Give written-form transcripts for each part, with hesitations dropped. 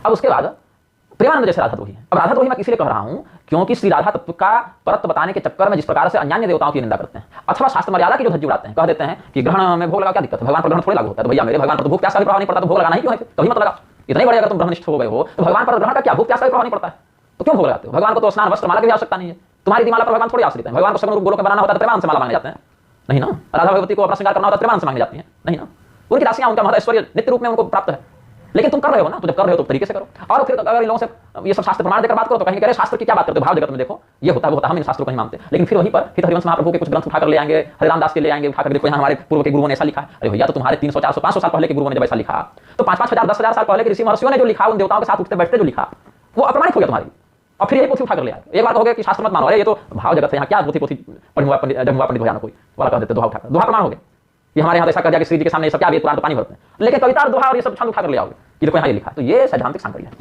अब उसके बाद प्रेमानंद जैसे राधाद्रोही है। अब राधाद्रोही मैं किसी लिए कह रहा हूं क्योंकि श्री राधा तत्व का परत्व बताने के चक्कर में जिस प्रकार से अन्य देवताओं की निंदा करते हैं अथवा शास्त्र मर्यादा की जो धज्जी उड़ाते हैं, कह देते हैं कि ग्रहण में भोग लगा क्या दिक्कत है, भगवान पर ग्रहण थोड़ी लागू होता है। तो भैया मेरे भगवान पर तो भूख प्यास का भी प्रभाव नहीं पड़ता, तो भोग लगाना ही क्यों है, कभी मत लगा। इतने बड़े अगर तुम ब्रह्मनिष्ठ हो गए हो तो भगवान पर ग्रहण का क्या भूख प्यास का भी प्रभाव नहीं पड़ता है, तो क्यों भोग लगाते हो। भगवान को तो स्नान वस्त्र माला की भी आवश्यकता नहीं है, तुम्हारी दिमाला पर भगवान थोड़ी आश्रित है। भगवान को सगुण गोलोक में बनाना होता है तो प्रेमानंद से माला मांगे जाते हैं, नहीं ना। राधा भगवती को अपना श्रृंगार करना होता है प्रेमानंद से मांगे जाती है, नहीं ना। उनकी राशियां उनका महत्वैश्वर्य नित्य रूप में उनको प्राप्त है, लेकिन तुम कर रहे हो ना, तो जब कर रहे हो तो तरीके से करो। और फिर अगर इन लोगों से ये सब शास्त्र प्रमाण देकर बात करो तो कहेंगे अरे शास्त्र की क्या बात करते हो, भाव जगत में देखो ये होता है वो होता है, हम इन शास्त्रों को नहीं मानते। लेकिन फिर वहीं पर फिर हरिवंश महाप्रभु के कुछ ग्रंथ उठाकर ले आएंगे, हरिराम दास के ले आएंगे उठाकर, देखो यहाँ हमारे पूर्व के गुरुओं ने ऐसा लिखा है। अरे भैया तो तुम्हारे 300 400 500 साल पहले के गुरुओं ने जब ऐसा लिखा तो 5,000 10,000 साल पहले के ऋषि महर्षियों ने जो लिखा, उन देवताओं के साथ उठते बैठते जो लिखा वो अप्रमाणित हो गया तुम्हारी, और फिर यही पोथी उठाकर ले आए। एक बार कहोगे कि शास्त्र मत मानो, अरे ये तो भाव जगत है, यहाँ क्या पोथी पढ़ुआ पंडित हो जाना कोई वाला कह देते, दोहा उठाकर दोहा प्रमाण हो गया। ये हमारे यहाँ ऐसा कर दिया कि श्री जी के सामने ये सब क्या वेद पुराण तो पानी भरते हैं, लेकिन कविता और दोहा और ये सब छंद उठाकर ले आओगे कि देखो यहाँ ये लिखा, तो ये सैद्धांतिक सांकड़ी है,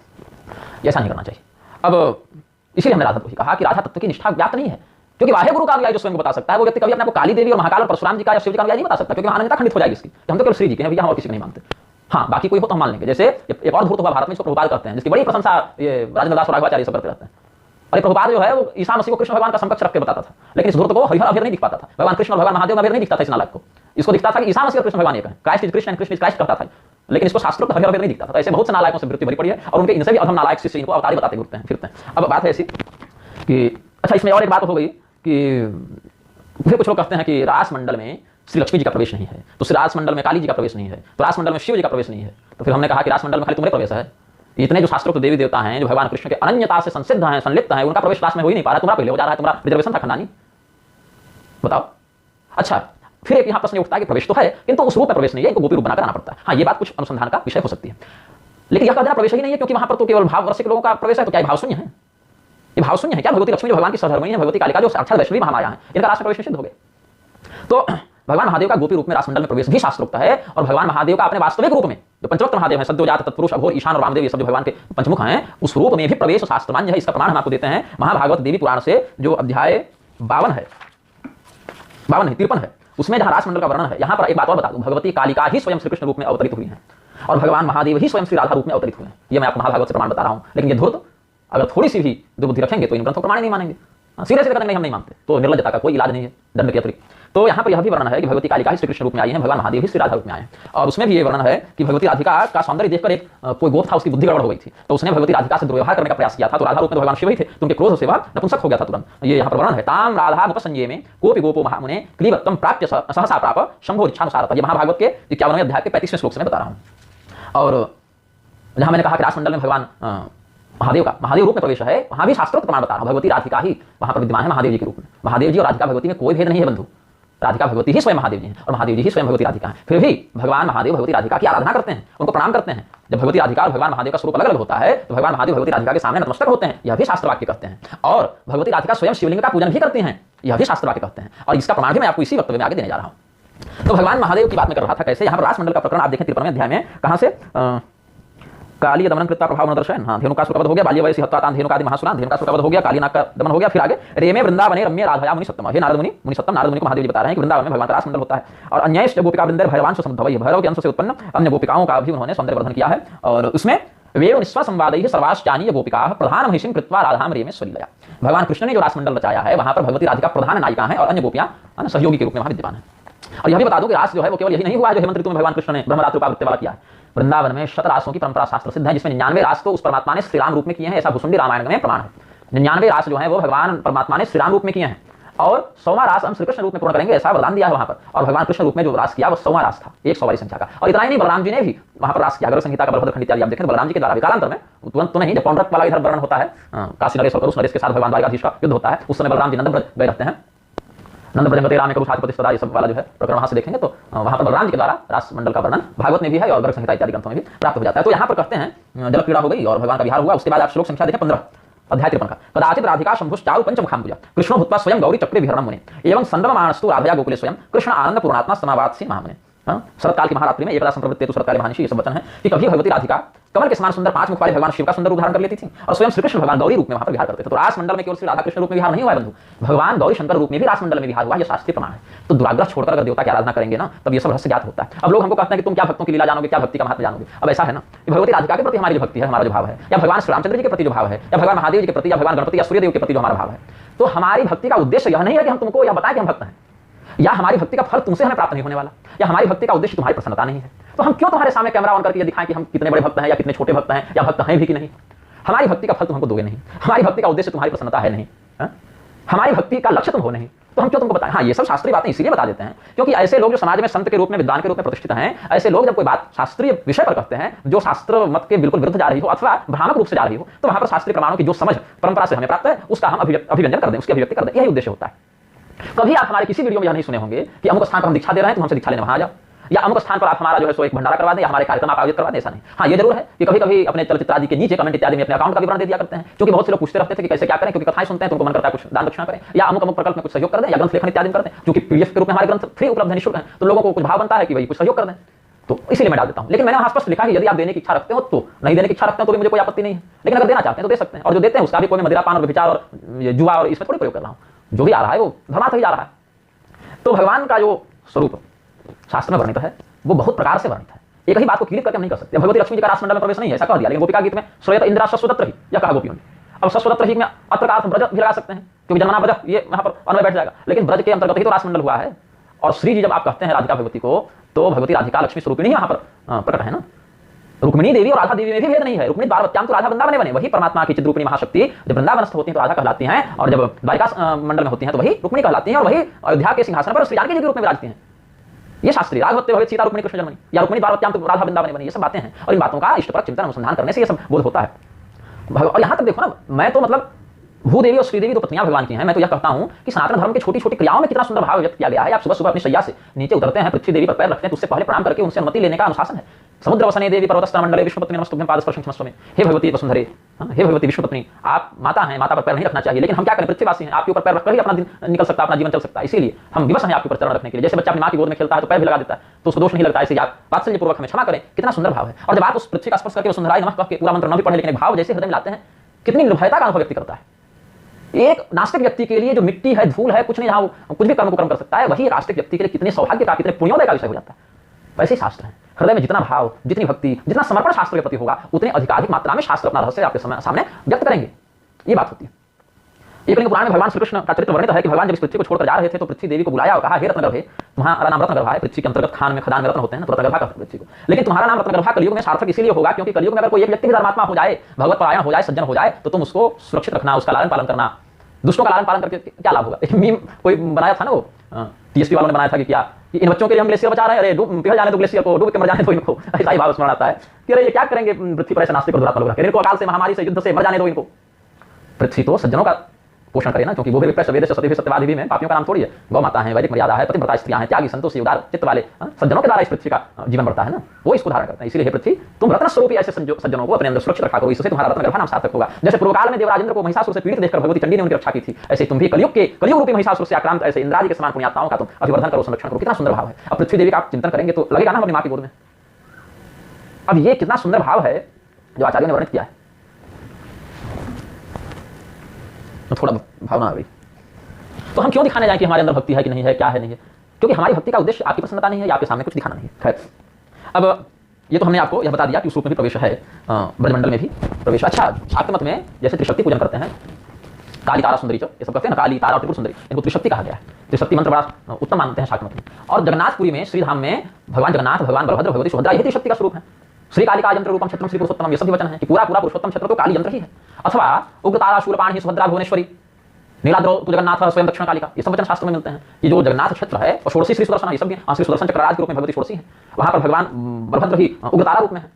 ऐसा नहीं करना चाहिए। अब इसीलिए हमने राधा को कहा कि राधा तत्व की निष्ठा ज्ञात नहीं है, क्योंकि वाहे गुरु का अनुयायी जो स्वयं को बता सकता है वो व्यक्ति कभी अपने को काली देवी और महाकाल और परशुराम जी का या शिव जी का अनुयायी नहीं बता सकता, क्योंकि अनन्यता खंडित हो जाएगी इसकी। हम तो केवल श्री जी के हैं भैया, हम और किसी को नहीं मानते। हाँ बाकी कोई हो तो हम मान लेंगे। जैसे एक और धूर्त हुआ भारत में जो प्रभुपाद करते हैं, जिसकी बड़ी प्रशंसा ये राजेंद्र दास और राघवाचार्य सब करते रहते हैं। अरे प्रभुपाद जो है वो ईसा मसीह को कृष्ण भगवान का समकक्ष रख के बताता था, लेकिन इस धूर्त को हरिहर अभेद नहीं दिख पाता था। भगवान कृष्ण और भगवान महादेव में अभेद नहीं दिखता था इस नालायक को। इसको दिखता था कि ईसा मसीह और कृष्ण भगवान एक है, Christ is Krishna and Krishna is Christ कहता था, लेकिन इसको शास्त्रों का हरिहर अभेद नहीं दिखता था। ऐसे बहुत से नालायकों से मृत्यु भरी पड़ी है और उनके इनसे भी अधम नालायक शिष्य इनको अवतारी बताते घूरते हैं फिरते हैं। अब बात है ऐसी कि अच्छा इसमें और एक बात हो गई कि फिर कुछ लोग कहते हैं कि रास मंडल में श्री लक्ष्मी जी का प्रवेश नहीं है, तो श्री रास मंडल में काली जी का प्रवेश नहीं है, तो रास मंडल में शिव जी का प्रवेश नहीं है। तो फिर हमने कहा कि रास मंडल में खाली तुम्हारे प्रवेश है। इतने जो शास्त्रोक्त देवी देवता हैं जो भगवान कृष्ण के अनन्यता से संसिद्ध हैं, संलिप्त हैं, उनका प्रवेश रास में हो ही नहीं पा रहा, तुम्हारा पहले हो जा रहा है, तुम्हारा रिजर्वेशन था खंडानी, बताओ। अच्छा फिर एक यहाँ प्रश्न उठता है कि प्रवेश तो है किंतु उस रूप में प्रवेश नहीं है, इनको गोपी रूप बनाकर आना पड़ता है। हाँ ये बात कुछ अनुसंधान का विषय हो सकती है, लेकिन यह कह देना प्रवेश ही नहीं है क्योंकि वहां पर तो केवल भाव वर्षिक लोगों का प्रवेश है, तो क्या भाव शून्य है? ये भाव शून्य है क्या? भगवती लक्ष्मी जो भगवान की सहधर्मिणी है, भगवती कालिका जो साक्षात वैष्णवी महामाया है, इनका रास में प्रवेश निषिद्ध हो गए। तो भगवान महादेव का गोपी रूप में रासमंडल में प्रवेश भी शास्त्रोक्त है, और भगवान महादेव का अपने वास्तविक रूप में जो पंचवक्त महादेव है, सद्योजात, तत्पुरुष, अघोर, ईशान और वामदेव, ये सब जो भगवान के पंचमुख हैं, उस रूप में भी प्रवेश शास्त्रमान्य है। इसका प्रमाण हम आपको देते हैं महाभागवत देवी पुराण से, जो अध्याय 52 है, 53 है, उसमें जहां रासमंडल का वर्णन है। यहां पर एक बात और बता दूं, भगवती कालिका ही स्वयं श्री कृष्ण रूप में अवतरित हुई है और भगवान महादेव ही स्वयं श्री राधा रूप में अवतरित हुए हैं। ये मैं आपको महाभागवत से प्रमाण बता रहा हूं, लेकिन ये धूर्त अगर थोड़ी सी भी दुर्बुद्धि रखेंगे तो इन ग्रंथों को प्रमाण नहीं मानेंगे, सीधे सीधे करेंगे हम नहीं मानते, तो निर्लज्जता का कोई इलाज नहीं है दंड के अतिरिक्त। तो यहाँ पर यह भी वर्णन है कि भगवती कालिका ही श्री कृष्ण रूप में आई है, भगवान महादेव ही श्री राधा रूप में आए हैं। और उसमें भी ये वर्णन है कि भगवती राधिका का सौंदर्य देखकर एक कोई गोप था, उसकी बुद्धि गड़बड़ हो गई थी, तो उसने भगवती राधिका से दुर्व्यवहार करने का प्रयास किया था। तो राधा रूप में भगवान शिव ही थे, तो उनके क्रोध से वह नपुंसक हो गया था तुरंत। ये यहाँ पर वर्णन है, ताम राधा मुपसंजय में कोपि गोपो महामुने क्लीबत्तम प्राप्य सहसा प्राप शंभो इच्छानुसारतः। ये महाभागवत के 51वें अध्याय के 35वें श्लोक से मैं बता रहा हूँ। और जहाँ मैंने कहा कि रासमंडल में भगवान महादेव का महादेव रूप में प्रवेश है, वहां भी शास्त्रोक्त प्रमाण बता रहा हूं, भगवती राधिका ही वहां पर विद्यमान है महादेव जी के रूप में। महादेव जी और राधिका भगवती में कोई भेद नहीं है बंधु, राधिका भगवती ही स्वयं महादेव जी हैं और महादेव जी ही स्वयं भगवती राधिका हैं। फिर भी भगवान महादेव भगवती राधिका की आराधना करते हैं, उनको प्रणाम करते हैं। जब भगवती राधिका और भगवान महादेव का स्वरूप अलग अलग होता है तो भगवान महादेव भगवती राधिका के सामने नतमस्तक होते हैं, यह भी शास्त्र वाक्य कहते हैं। और भगवती राधिका स्वयं शिवलिंग का पूजन भी करती हैं, यह भी शास्त्र वाक्य कहते हैं। और इसका प्रमाण भी मैं आपको इसी वक्तव्य में आगे देने जा रहा हूं। तो भगवान महादेव की बात मैं कर रहा था, कैसे यहाँ पर रासमंडल का प्रकरण आप देखें 53वें अध्याय में, कहां से काली दमन कृत्वा प्रभाव दर्शन। हाँ धेनुकासुर का वध हो गया, बाल्य वयसि हत्वा तान धेनुकादि महासुरान, धेनुकासुर का वध हो गया, काली नाग का दमन हो गया। फिर आगे रेमे वृंदावने रम्य राधाया मुनि सप्तम। हे नारद मुनि सप्तम, नारद मुनि को महादेव जी बता रहे हैं कि वृंदावन में भगवान का रासमंडल होता है। और अन्यश्च गोपिका वृंदर भैरवांश संभव, भैरव के अंश से उत्पन्न अन्य गोपिकाओं का भी उन्होंने सौंदर्य वर्धन किया है। और उसमें वेव निस्वा संवादई सर्वाश्चानीय गोपिका प्रधान महिषिं कृत्वा राधाम रेमे स्वलीलया। भगवान कृष्ण ने जो रासमंडल रचाया है वहां पर भगवती राधिका प्रधान नायिका है और अन्य गोपियां सहयोगी के रूप में वहां विद्यमान है। और यह भी बता दूं कि रास जो है वो केवल यही नहीं हुआ जो हेमंत ऋतु में भगवान कृष्ण ने ब्रह्मरात्र रूपावृत्ति वाला किया है। वृंदावन में शतरासों की परंपरा शास्त्र सिद्ध है, जिसमें 99 रास तो उस परमात्मा ने श्रीराम रूप में किए हैं, ऐसा भुसुंडी रामायण में प्रमाण है। 99 रास जो है वो भगवान परमात्मा ने श्रीराम रूप में किए हैं और 100वां रास हम श्री कृष्ण रूप में पूर्ण करेंगे, ऐसा वरदान दिया है वहां पर। और भगवान कृष्ण रूप में जो रास किया वो 100वां रास था, 100 वाली संख्या का। और इतना ही नहीं, बलराम जी ने भी वहां पर रास किया। अगर संहिता का बलभद्र खंड इत्यादि आप देखें तो बलराम जी के द्वारा विकालांतर में, तुरंत तो नहीं, जब पौंड्रक वाला इधर वर्णन होता है, काशी नरेश और उस नरेश के साथ भगवान द्वारकाधीश का युद्ध होता है, उस समय बलराम जी नंद गए रहते हैं, नंद ब्रजमते राम करुषाधिपति सदा, ये सब वाला जो है प्रकरण वहां से देखेंगे तो वहां पर बलराम जी के द्वारा रासमंडल का वर्णन भागवत में भी है और गर्ग संहिता इत्यादि ग्रंथों में भी प्राप्त हो जाता है। तो यहाँ पर कहते हैं जल क्रीड़ा हो गई और भगवान का विहार हुआ। उसके बाद आप श्लोक संख्या देखें 15 अध्याय 53 का, कदाचित राधिका शंभुश्चारु पंचमुखां पूजा कृष्णो भूत्वा स्वयं गौरी चक्रे विहरणं मुने एवं संभ्रममाणस्तु राधया गोकुले स्वयं कृष्ण आनंद पूर्णात्मा समावात्सी महामुने। शरतकाल की महारात्रि में एकदा संप्रवृत्तेतु शरतकाले महानिशि, ये सब वचन है कि कभी भगवती राधिका कमल के समान सुंदर 5 मुख वाले भगवान शिव का सुंदर रूप धारण कर लेती थी और स्वयं श्री कृष्ण भगवान गौरी रूप में वहां पर विहार करते थे। तो रास मंडल में केवल श्री राधा कृष्ण रूप में विहार नहीं हुआ है बंधु, भगवान गौरी शंकर रूप में भी रास मंडल में विहार हुआ, यह शास्त्रीय प्रमाण है। तो दुराग्रह छोड़कर अगर देवता की आराधना करेंगे ना, तब ये सब रहस्य ज्ञात होता है। अब लोग हमको कहते हैं कि तुम क्या भक्तों की लीला जानोगे, क्या भक्ति का महत्व जानोगे। अब ऐसा है ना, भगवती राधिका के प्रति हमारी जो भक्ति है, हमारा जो भाव है, या भगवान श्री रामचंद्र जी के प्रति जो भाव है, या भगवान महादेव जी के प्रति, या भगवान गणपति या सूर्यदेव के प्रति जो हमारा भाव है, तो हमारी भक्ति का उद्देश्य यह नहीं है कि हम तुमको यह बताएं कि हम भक्त हैं, या हमारी भक्ति का फल तुमसे हमें प्राप्त नहीं होने वाला, या हमारी भक्ति का उद्देश्य तुम्हारी प्रसन्नता नहीं है। तो हम क्यों तुम्हारे सामने कैमरा ऑन करके ये दिखाएं कि हम कितने बड़े भक्त हैं, या कितने छोटे भक्त हैं, या भक्त हैं भी कि नहीं। हमारी भक्ति का फल तुम हमको दोगे नहीं, हमारी भक्ति का उद्देश्य तुम्हारी प्रसन्नता है नहीं, हमारी भक्ति का लक्ष्य तुम हो नहीं, तो हम क्यों तुमको बताएं। हाँ, ये सब शास्त्रीय बातें इसीलिए बता देते हैं क्योंकि ऐसे लोग जो समाज में संत के रूप में, विद्वान के रूप में प्रतिष्ठित हैं, ऐसे लोग जब कोई बात शास्त्रीय विषय पर कहते हैं जो शास्त्र मत के बिल्कुल विरुद्ध जा रही हो अथवा भ्रामक रूप से जा रही हो, तो वहां पर शास्त्रीय प्रमाणों की जो समझ परंपरा से हमें प्राप्त है उसका हम अभिव्यंजन कर दें, उसकी अभिव्यक्ति कर दें, यही उद्देश्य होता है। कभी आप हमारे किसी वीडियो में यह नहीं सुने होंगे कि अमुक स्थान पर हम दीक्षा दे रहे हैं, तुम हमसे दीक्षा लेने वहां आ जाओ, या अमुक स्थान पर आप हमारा जो है सो एक भंडारा करवा दें, या हमारे कार्यक्रम आप आयोजित करवा दें, ऐसा नहीं। हाँ, ये जरूर है कि कभी कभी अपने चलचित्र आदि के नीचे कमेंट इत्यादि में अपने अकाउंट का विवरण दे दिया करते हैं, क्योंकि बहुत से लोग पूछते रहते थे कि कैसे क्या करें, क्योंकि कथाएं सुनते हैं तो उनको मन करता है कुछ दान दक्षिणा करें, या अमुक प्रकल्प में कुछ सहयोग कर दें, या ग्रंथ लेखन इत्यादि करते हैं, क्योंकि पीडीएफ के रूप में हमारे ग्रंथ फ्री उपलब्ध है, निःशुल्क है, तो लोगों को कुछ भाव बनता है कि भाई कुछ सहयोग कर दें, तो इसीलिए मैं डाल देता हूं। लेकिन मैंने वहां स्पष्ट लिखा है यदि आप देने की इच्छा रखते हो तो, नहीं देने की इच्छा रखते हो तो भी मुझे कोई आपत्ति नहीं है, लेकिन अगर देना चाहते हैं तो दे सकते हैं, और जो देते हैं उसका भी कोई मदिरा पान और विचार और जुआ और इसमें थोड़ी प्रयोग कर रहा हूं, जो भी आ रहा है वो धर्मार्थ ही जा रहा है। तो भगवान का जो स्वरूप शास्त्र में वर्णित है वो बहुत प्रकार से वर्णित है, एक ही बात को क्लियर करके हम नहीं कर सकते। भगवती लक्ष्मी जी का रासमंडल में प्रवेश नहीं है ऐसा कह दिया, लेकिन गोपिका गीत में श्वेत इंद्रा शश्वतत्र ही यह कहा गोपियों ने। अब शश्वतत्र ही में अत्र का अर्थ ब्रज भी लगा सकते हैं क्योंकि जन्मना ब्रज ये यहाँ पर अन्वय बैठ जाएगा, लेकिन ब्रज के अंतर्गत ही तो रासमंडल हुआ है। और श्री जी जब आप कहते हैं राधिका भगवती को, तो भगवती राधिका लक्ष्मी स्वरूपिणी यहाँ पर प्रकट है ना। रुक्मिणी देवी और राधा देवी में भी भेद नहीं है, रुक्मिणी द्वारवत्याम तो राधा वृंदावन बने, वही परमात्मा की चिद्रूपिणी महाशक्ति जब वृंदावनस्थ होती हैं तो राधा कहलाती हैं, और जब द्वारिका मंडल में होती हैं तो वही रुक्मिणी कहलाती हैं, और वही अयोध्या के सिंहासन पर श्री जानकी जी के रूप में विराजती हैं। ये शास्त्री राघवत्य भगवत सीता रुक्मिणी कृष्ण जन्मनी, या रुक्मिणी द्वारवत्याम तो राधा वृंदावन बनी, ये सब बातें हैं, और इन बातों का इष्टपर चिंतन अनुसंधान करने से ये सब बोध होता है। और यहाँ तक देखो ना, मैं तो मतलब भूदेवी और श्रीदेवी तो पत्नियां भगवान की हैं, मैं तो यह कहता हूं कि सनातन धर्म की छोटी छोटी क्रियाओं में कितना सुंदर भाव व्यक्त किया गया है। आप सुबह सुबह अपनी शैया से नीचे उतरते हैं, पृथ्वी देवी पर पैर रखते हैं तो उससे पहले प्रणाम करके उनसे अनुमति लेने का अनुशासन है। समुद्र वसने देवी पर्वतस्था मंडले विष्णुपत्नी नमस्तुभ्यं पादस्पर्शं क्षमस्व। हे भगवती वसुंधरे, हे भगवती विष्णुपत्नी, आप माता हैं, माता पर पैर नहीं रखना चाहिए, लेकिन हम क्या करें, पृथ्वीवासी हैं, आपके ऊपर पैर रखकर ही अपना दिन निकल सकता है, अपना जीवन चल सकता है, इसीलिए हम विवश हैं आपके ऊपर चरण रखने के लिए। जैसे बच्चा अपनी मां की गोद में खेलता है तो पैर भी लगा देता है तो उसको दोष नहीं लगता, ऐसे आप वात्सल्यपूर्वक हमें क्षमा करें, कितना सुंदर भाव है। और जब आप उस पृथ्वी का स्पर्श करके वसुंधराय नमः कह के पूरा मंत्र न भी पढ़े लेकिन भाव जैसे हृदय में लाते हैं, कितनी निर्भयता का अनुभव व्यक्त करता है। एक नास्तिक व्यक्ति के लिए जो मिट्टी है, धूल है, कुछ नहीं, जहां कुछ भी कर्म को कर्म कर सकता है, वही एक आस्तिक व्यक्ति के लिए कितने सौभाग्य का, कितने पुण्योदय का विषय हो जाता है। वैसे ही शास्त्र है, हृदय में जितना भाव, जितनी भक्ति, जितना समर्पण शास्त्र के प्रति होगा, उतने अधिकाधिक मात्रा में शास्त्र अपना रहस्य आपके सामने व्यक्त करेंगे। ये बात होती है। एक लिंग पुराण में भगवान श्री कृष्ण का चरित्र वर्णित है कि भगवान जब इस पृथ्वी को छोड़कर जा रहे थे तो पृथ्वी देवी को बुलाया और कहा, हे रत्नगर्भे, तुम्हारा नाम रत्नगर्भा है, पृथ्वी के अंतर्गत खान में खदान में रत्न होते हैं तो रत्नगर्भा कहते हैं पृथ्वी को, लेकिन तुम्हारा नाम रत्नगर्भा कलयुग में सार्थक इसीलिए होगा क्योंकि कलयुग में अगर कोई एक व्यक्ति भी धर्मात्मा हो जाए, भगवत परायण हो जाए, सज्जन हो जाए, तो तुम उसको सुरक्षित रखना, उसका लालन पालन करना। दुष्टों का लालन पालन करके क्या लाभ होगा। एक मीम कोई बनाया था ना, वो टीएसपी वालों ने बनाया था कि क्या, कि इन बच्चों के लिए हम ग्लेशियर बचा रहे हैं, अरे पिघल जाने दो ग्लेशियर को, डूब के मर जाने दो इनको, ऐसा ही भाव स्मरण आता है कि अरे ये क्या करेंगे पृथ्वी पर ऐसे नास्तिक और दुरात्मा लोग, इनको अकाल से, महामारी से, युद्ध से मर जाने दो इनको। पृथ्वी तो सज्जनों का पोषण करे ना, क्योंकि वो भी विप्रय सवेद सत्य सत्यवादी भी में पापियों का नाम थोड़ी है। गौ माता है, वैदिक मर्यादा है, पतिव्रता स्त्रियां हैं, त्यागी संतोषी उदार चित्त वाले सज्जनों के द्वारा इस पृथ्वी का जीवन बढ़ता है ना, वो इसको धारण करते हैं। इसलिए हे पृथ्वी, तुम रत्न स्वरूपी ऐसे सज्जनों को अपने अंदर सुरक्षित रखा करो, इससे तुम्हारा रत्न गर्भा नाम सार्थक होगा। जैसे पूर्वकाल में देवराजेंद्र को महिषासुर से पीड़ित देखकर भगवती चंडी ने उनकी रक्षा की थी, ऐसे तुम भी कलयुग रूपी महिषासुर से आक्रांत ऐसे इंद्रादि के समान पुण्यात्माओं का तुम अभिवर्धन करो, संरक्षण करो। कितना सुंदर भाव है। अब पृथ्वी देवी का आप चिंतन करेंगे तो लगेगा ना अपनी मां की गोद में। अब ये कितना सुंदर भाव है जो आचार्यों ने वर्णित किया है, तो थोड़ा भावना आ गई। तो हम क्यों दिखाने जाए कि हमारे अंदर भक्ति है कि नहीं है, क्या है नहीं है, क्योंकि हमारी भक्ति का उद्देश्य आपकी प्रसन्नता नहीं है या आपके सामने कुछ दिखाना नहीं है। खैर, अब ये तो हमने आपको यह बता दिया कि उस रूप में भी प्रवेश है, ब्रजमंडल में भी प्रवेश। अच्छा, शाक्त मत में जैसे त्रिशक्ति पूजन करते हैं, काली तारा सुंदरी, ये सब करते हैं ना, काली तारा और त्रिपुर सुंदरी, इनको त्रिशक्ति कहा गया है। त्रिशक्ति मंत्र बड़ा उत्तम मानते हैं शाक्त मत में। और जगन्नाथपुरी में श्रीधाम में भगवान जगन्नाथ, भगवान बलभद्र, भगवती सुभद्रा, यही त्रिशक्ति का स्वरूप है। श्री कालिका यंत्र रूपम क्षेत्रम श्री पुरुषोत्तम, ये सब भी वचन है कि पूरा पुरुषोत्तम क्षेत्र तो काली यंत्र ही है। अथवा उग्र तारा शूलपाण ही सुभद्रा भुवनेश्वरी, नीलाद्रौ तो जगन्नाथ स्वयं दक्षिण कालिका, ये सब वचन शास्त्र में मिलते हैं कि जो जगन्नाथ क्षेत्र है और षोडशी श्री सुदर्शन, ये सब भी श्री सुदर्शन चक्रराज के रूप में भगवती षोडशी है, वहां पर भगवान बलभद्र ही उग्र तारा रूप में है,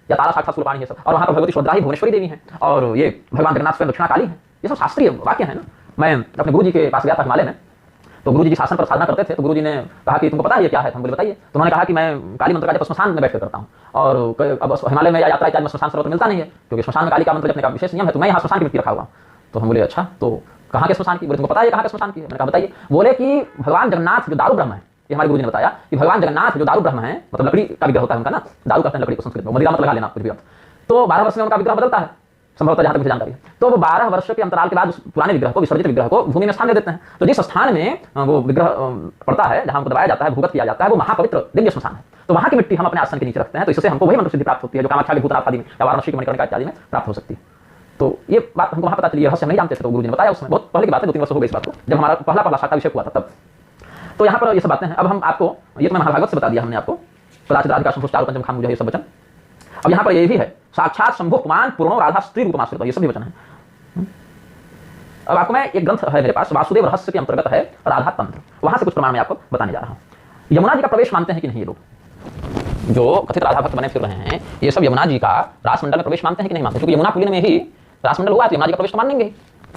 या तारा साक्षात शूलपाणी है सब, और वहां पर भगवती सुभद्रा ही भुवनेश्वरी देवी है, और ये भगवान जगन्नाथ स्वयं दक्षिण काली है। ये सब शास्त्रीय वाक्य है ना। मैं अपने गुरु जी के पास गया था हिमालय में, तो गुरु जी शासन पर साधना करते थे, तो गुरु जी ने कहा कि तुमको पता है ये क्या है, हम बोले बताइए। तो उन्होंने कहा कि मैं काली मंत्र का जब स्मशान में बैठकर करता हूँ, और अब हिमालय में यात्रा इत्यादि में स्मशान सर्वत्र मिलता नहीं है, क्योंकि स्मशान में काली का मंत्र जपने का विशेष नियम है, तो मैं यहाँ स्मशान की मिट्टी रखा हुआ। तो हम बोले अच्छा, तो कहाँ के स्मशान की, बोले तुमको पता है कहाँ के स्मशान की है। मैंने कहा बताइए। बोले कि भगवान जगन्नाथ जो दारू ब्रह्म है, ये हमारे गुरु ने बताया कि भगवान जगन्नाथ जो दारू ब्रह्म है, मतलब लकड़ी का विग्रह होता है उनका ना, दारू कहते हैं लकड़ी को संस्कृत में, मदिरा मत लगा लेना कुछ भी। तो 12 वर्ष में उनका विग्रह बदलता है, संभवतः जहां तक मुझे जानकारी है। तो वो 12 वर्ष के अंतराल के बाद उस पुराने विग्रह को, विसर्जित विग्रह को भूमि में स्थान दे देते हैं। तो जिस स्थान में वो विग्रह पड़ता है, जहां उनको दबाया जाता है, भूगत किया जाता है, वो महापवित्र दिव्य स्मशान है। तो वहां की मिट्टी हम अपने आसन के नीचे रखते हैं, तो इससे हमको वही मंत्र सिद्धि प्राप्त होती है जो कामाख्या के भूतनाथ आदि में या वाराणसी के मणिकर्णिका इत्यादि में प्राप्त हो सकती है। तो ये बात हमको वहां पता चली, रहस्य नहीं जानते थे, तो गुरुजी ने बताया उसमें, बहुत पहले की बात है, 2-3 वर्ष हो गए इस बात को, जब हमारा पहला शाखा विषय हुआ था तब। तो यहाँ पर ये सब बातें हैं। अब हम आपको, ये तो मैं महाभागवत से बता दिया हमने आपको, कदाचित राधिका संपुष्टार पंचम खाम, ये सब वचन। अब यहाँ पर ये भी है, साक्षात शंभु पुमान पूर्णो राधा स्त्री रूपमाश्रित, ये सभी वचन है। अब आपको मैं एक ग्रंथ है मेरे पास, वासुदेव रहस्य के अंतर्गत है राधा तंत्र, वहां से कुछ प्रमाण मैं आपको बताने जा रहा हूँ। यमुना जी का प्रवेश मानते हैं कि नहीं ये लोग, जो कथित राधा भक्त बने फिर रहे हैं, ये सब यमुना जी का रासमंडल में प्रवेश मानते हैं कि नहीं मानते? क्योंकि यमुना पुलिन में ही रासमंडल हुआ है, तो यमुना जी का प्रवेश तो मानेंगे,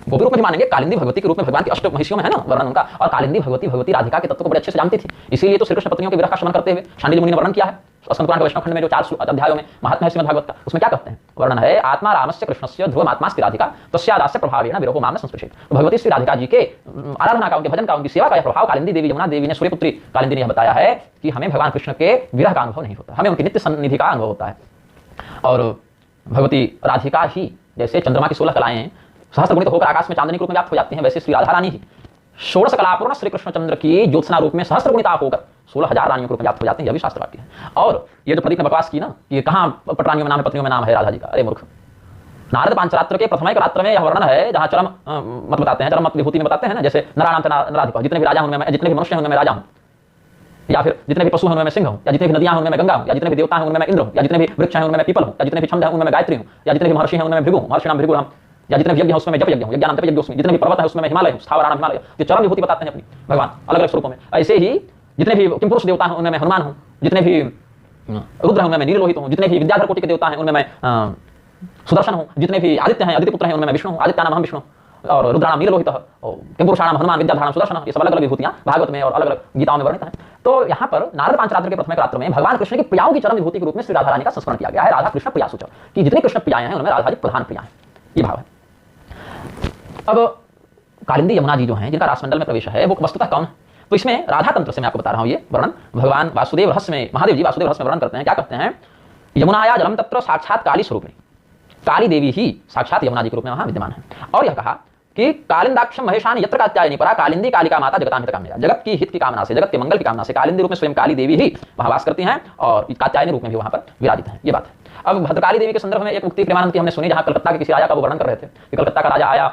गोपी रूप में भी मानेंगे, कालिंदी भगवती के रूप में, भगवान की अष्ट महिषियों में है ना वर्णन उनका, और कालिंदी भगवती राधिका के तत्व को बड़े अच्छे से जानती थी, इसीलिए तो श्रीकृष्ण पत्नियों के विरह का श्रवण करते हुए शांडिल्य मुनि ने वर्णन किया है स्कंद पुराण के वैष्णव खंड में, जो 4 अध्यायों में महात्म्य है श्रीमद् भागवत का, उसमें क्या कहते हैं, वर्णन है, आत्मा रामस्य कृष्णस्य ध्रुवमात्मास्ति राधिका तस्यादास्य प्रभावेण विरहो माम न संस्पृशेत। तो भगवती श्री राधिका जी के आराधना का, उनके भजन का, उनकी सेवा का यह प्रभाव कालिंदी देवी, यमुना देवी ने, सूर्यपुत्री कालिंदी ने यह बताया है कि हमें भगवान कृष्ण के विरह का अनुभव नहीं होता, हमें उनकी नित्य सन्निधि का अनुभव होता है। और भगवती राधिका ही जैसे चंद्रमा की 16 कलाएं सहस्त्र गुणित होकर आकाश में चांदनी के रूप में व्याप्त हो जाती हैं, वैसे श्री राधा रानी ही षोडश कलापूर्ण श्री कृष्णचंद्र की ज्योत्सना रूप में सहस्त्र गुणिता होकर 16,000 रानियों के रूप में व्याप्त हो जाती हैं, यह भी शास्त्र वाक्य है। और ये जो प्रदीप ने बकवास की ना, ये कहाँ पटरानियों में नाम है, पत्नियों में नाम है राधा जी का, अरे मूर्ख। नारद पांचरात्र के प्रथम रात्र में यह वर्णन है, जहाँ चरम मत बताते हैं, चरम मत विभूति में बताते हैं ना, जैसे नारायण नाराधिका, जितने भी राजा हूं मैं, जितने भी मनुष्य हूं मैं राजा हूं, या फिर जितने भी पशु हैं उनमें मैं सिंह हूं, या जितने भी नदियां हैं उनमें मैं गंगा हूं, या जितने भी देवता हैं उनमें मैं इंद्र हूं, या जितने भी वृक्ष हैं उनमें मैं पीपल हूं, या जितने भी छंद हैं उनमें मैं गायत्री हूं, या जितने भी महर्षि हैं उनमें मैं भृगु हूं, महर्षि नाम भृगु हम, या जितने भी यज्ञ हैं उसमें मैं जप यज्ञ हूं, यज्ञानंत यज्ञ उसमें, जितने भी पर्वत हैं उसमें मैं हिमालय हूं, स्थावर नाम हिमालय। ये चरम विभूति बताते हैं अपनी भगवान अलग अलग स्वरूपों में। ऐसे ही जितने भी किमपुरुष देवता हैं उनमें मैं हनुमान हूं, जितने भी रुद्र हैं उनमें मैं नीललोहित हूं, जितने भी विद्याधर कोटि के देवता हैं उनमें मैं सुदर्शन हूं, जितने भी आदित्य हैं, आदित्य पुत्र हैं उनमें मैं विष्णु हूं, आदित्य नाम हम विष्णु, और रुद्राणाम नीललोहित, और किमपुरुषाणाम हनुमान, विद्याधराणाम सुदर्शन, ये सब अलग अलग विभूतियां भागवत में और अलग अलग गीताओं में वर्णित हैं। तो यहाँ पर नारद पांचरात्र के प्रथम रात्र में भगवान कृष्ण की प्रियाओं की चरम विभूति के रूप में श्री राधा रानी का संस्मरण किया गया है। राधा कृष्ण प्रिया सूचक, कि जितने कृष्ण प्रियाएं हैं उनमें राधा जी प्रधान प्रिया हैं, ये भाव है। अब कालिंदी यमुना जी जो हैं, जिनका रासमंडल में प्रवेश है, वो वस्तुतः कौन है? तो इसमें राधा तंत्र से मैं आपको बता रहा हूं ये वर्णन, भगवान वासुदेव रहस्य में, महादेव जी वासुदेव रहस्य में वर्णन करते हैं, क्या कहते हैं, यमुनाया जलम तत्र साक्षात काली स्वरूपिणी, काली देवी ही साक्षात यमुना जी के रूप में वहां विद्यमान है। और यह कहा कि कालिंदाक्षम महेशान यत्र कात्यायनी परा कालिंदी कालिका माता जगतां हित कामया, जगत की हित की कामना से, जगत के मंगल की कामना से कालिंदी रूप में स्वयं काली देवी ही वहां वास करती हैं, और कात्यायनी रूप में भी वहां पर विराजित हैं, ये बात है। अब भद्रकाली देवी के संदर्भ में एक उक्ति प्रेमानंद की हमने सुनी, जहां कलकत्ता के किसी राजा का वो वर्णन कर रहे थे कि कलकत्ता का राजा आया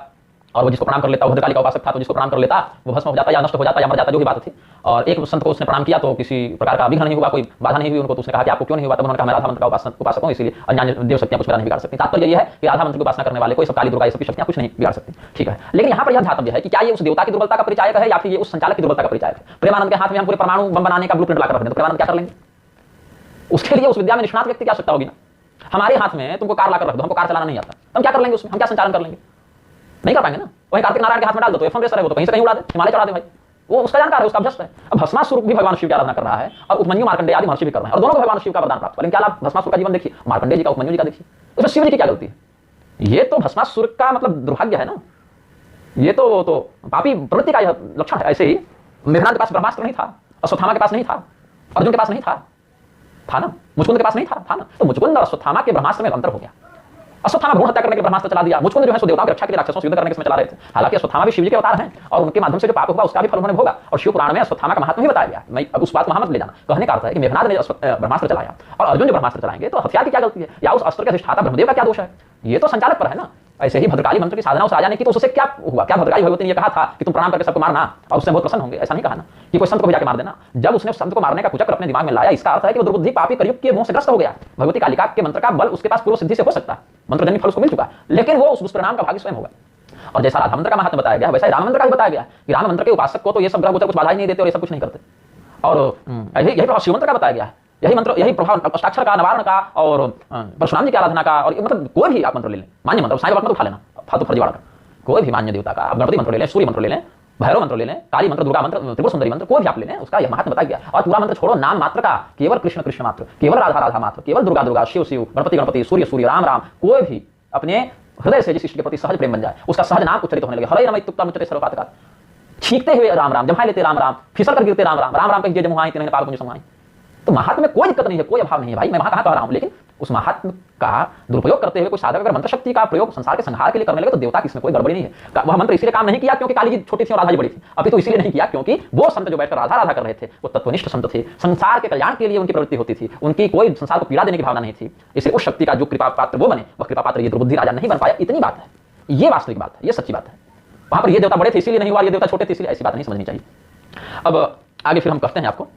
और वो जिसको प्रणाम कर लेता, वो भद्रकाली का उपासक था, तो जिसको प्रणाम कर लेता वो भस्म हो जाता या नष्ट हो जाता या मर जाता, जो भी बात थी। और एक संत को उसने प्रणाम किया तो किसी प्रकार का विघ्न नहीं हुआ, कोई बाधा नहीं हुई उनको, तो उसने कहा कि आपको क्यों नहीं हुआ? तब उन्होंने कहा मैं राधा मंत्र का उपासक हूं, इसलिए अन्य देव शक्तियां कुछ मेरा नहीं बिगाड़ सकती। तात्पर्य यह है कि राधा मंत्र की उपासना करने वाले कोई सब काली दुर्गा ये सब शक्तियां कुछ नहीं बिगाड़ सकती, ठीक है। लेकिन यहाँ पर यह ध्यातव्य है कि क्या ये उस देवता की दुर्बलता का परिचायक है या फिर ये उस संचालक की दुर्बलता का परिचायक है? प्रेमानंद के हाथ में हम पूरे परमाणु बम बनाने का ब्लूप्रिंट लाकर रख दें तो प्रेमानंद क्या कर लेंगे? उसके लिए उस विद्या में निष्णात व्यक्ति की आवश्यकता होगी ना। हमारे हाथ में तुमको कार लाकर रख दो, हमको कार चलाना नहीं आता, हम क्या कर लेंगे उसमें? हम क्या संचालन कर लेंगे? नहीं कर पाएंगे ना। वही कार्तिक नारायण के हाथ में डाल दो तो F1 रेसर है, वो तो कहीं से कहीं उड़ा दे, हिमालय चढ़ा दे भाई, वो उसका जानकार है, उसका अभ्यस्त है। अब भस्मासुर भी भगवान शिव की आराधना कर रहा है और उपमन्यु मार्कंडेय आदि महर्षि भी कर रहे हैं, और दोनों को भगवान शिव का वरदान प्राप्त। लेकिन क्या लाभ? भस्मासुर का जीवन देखिए, मार्कंडेय जी का, उपमन्यु जी का देखिए, उसमें शिव जी की क्या गलती है? ये तो भस्मासुर का मतलब दुर्भाग्य है ना, ये तो पापी प्रवृत्ति का यह लक्षण है। ऐसे ही मेघनाद के पास ब्रह्मास्त्र नहीं था, अश्वत्थामा के पास नहीं था, अर्जुन के पास नहीं था ना, मुचकुंद के पास नहीं था ना। तो मुचकुंद और अश्वत्थामा के ब्रह्मास्त्र में अंतर हो गया। अश्वत्थामा भ्रूण हत्या करने के ब्रह्मास्त्र चला दिया, मुचकुंद जो है सो देवताओं की रक्षा के लिए राक्षसों से युद्ध करने के समय चला रहे थे। हालांकि अश्वत्थामा भी शिव जी के अवतार हैं और उनके माध्यम से जो पाप होगा उसका भी फल उन्होंने भोगा, और शिव पुराण में अश्वत्थामा का महत्व भी बताया गया। मैं अब उस बात को वहां मत ले जाना। कहने का अर्थ है कि मेघनाद ने ब्रह्मास्त्र चलाया और अर्जुन जो ब्रह्मास्त्र चलाएंगे तो हथियार की क्या गलती है, या उस अस्त्र के अधिष्ठाता ब्रह्मदेव का क्या दोष है? ये तो संचालक पर है ना। ऐसे ही भद्रकाली मंत्र की साधना उस राजा ने की तो उससे क्या हुआ? क्या भद्रकाली भगवती ने ये कहा था कि तुम प्रणाम करके सबको मारना और उससे बहुत प्रसन्न होंगे? ऐसा नहीं कहा ना कि कोई संत को भी जाकर मार देना। जब उसने उस संत को मारने का कुचक्र अपने दिमाग में लाया, इसका अर्थ है कि वो दुर्बुद्धि पापी कलयुग के मोह से ग्रस्त हो गया। भगवती कालिका के मंत्र का बल उसके पास पूर्व सिद्धि से हो सकता है, मंत्रजन्य फल उसको मिल चुका है, लेकिन वो उस दुष्परिणाम का भागी स्वयं होगा। और जैसा राधा मंत्र का महत्व बताया गया वैसा ही राम मंत्र का भी बताया गया कि राम मंत्र के उपासक को तो ये सब ग्रह गोचर कुछ बाधा ही नहीं देते और ये सब कुछ नहीं करते। और यही प्रभाव शिव मंत्र का बताया गया है, यही मंत्र, यही प्रभाव अष्टाक्षर का, नवारण का और परशुराम जी की आराधना का। और मतलब कोई भी आप मंत्र ले लें, मान्य मंत्र, साईं बाबा मत उठा लेना फालतू फर्जीवाड़ा का, कोई भी मान्य देवता का, आप गणपति मंत्र ले लें, सूर्य मंत्र ले लें, भैरव मंत्र ले लें, काली मंत्र, दुर्गा मंत्र, त्रिपुर सुंदरी मंत्र, कोई भी आप ले लें, उसका यह महत्व बताया गया। और पूरा मंत्र छोड़ो, नाम मात्र का, केवल कृष्ण कृष्ण मात्र, केवल राधा राधा मात्र, केवल दुर्गा दुर्गा, शिव शिव, गणपति गणपति, सूर्य सूर्य, राम राम, कोई भी अपने हृदय से जिस इष्ट के प्रति सहज प्रेम बन जाए, उसका सहज नाम उच्चरित होने लगे। हरे नमः इत्युक्तम उच्यते सर्वपातकात्, छींकते हुए राम राम, जमाए लेते राम राम, फिसल कर गिरते राम राम, राम राम कहीं जमुहाई तेरे पाप मुझे समाई। तो महात्मा में कोई दिक्कत नहीं है, कोई अभाव नहीं है भाई, मैं वहां कहां कह रहा हूं, लेकिन उस महात्म का दुरुपयोग करते हुए कोई साधक अगर मंत्र शक्ति का प्रयोग संसार के संहार के लिए करने लगे तो देवता की इसमें कोई गड़बड़ी नहीं है। वह मंत्र इसीलिए काम नहीं किया क्योंकि काली जी छोटी थी और राधा जी बड़ी थी, अभी तो इसीलिए नहीं किया क्योंकि वो संत जो बैठकर राधा राधा कर रहे थे वो तत्वनिष्ठ संत थे, संसार के कल्याण के लिए उनकी प्रवृत्ति होती थी, उनकी कोई संसार को पीड़ा देने की भावना नहीं थी। इसलिए उस शक्ति का जो कृपा पात्र वो बने, वह कृपा पात्र ये दुर्बुद्धि राजा नहीं बन पाया। इतनी बात है, ये वास्तविक बात है, ये सच्ची बात है। वहां पर ये देवता बड़े थे इसीलिए नहीं हुआ, ये देवता छोटे थे इसलिए, ऐसी बात नहीं समझनी चाहिए। अब आगे फिर हम कहते हैं आपको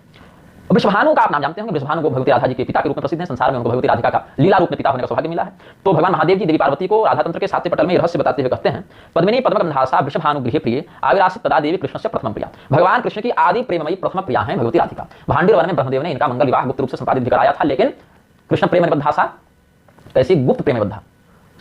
वृषभानु का आप नाम जानते होंगे। वृषभानु को भगवती राधा जी के पिता के रूप में प्रसिद्ध है, संसार में उनको भगवती राधिका का लीला रूप में पिता होने का सौभाग्य मिला है। तो भगवान महादेव जी देवी पार्वती को राधा तंत्र के 7वें पटल में रहस्य बताते हुए कहते हैं, पद्मिनी पद्मगंधासा वृषभानु गृह प्रिय आविरासित तदा देवी कृष्ण से प्रथम प्रिया। भगवान कृष्ण की आदि प्रेममयी प्रथम प्रिया है भगवती राधिका। भांडीर वन में ब्रह्मदेव ने इनका मंगल विवाह गुप्त रूप से संपादित भी कराया था, लेकिन कृष्ण प्रेम बद्धासा कैसी गुप्त प्रेम बद्धा।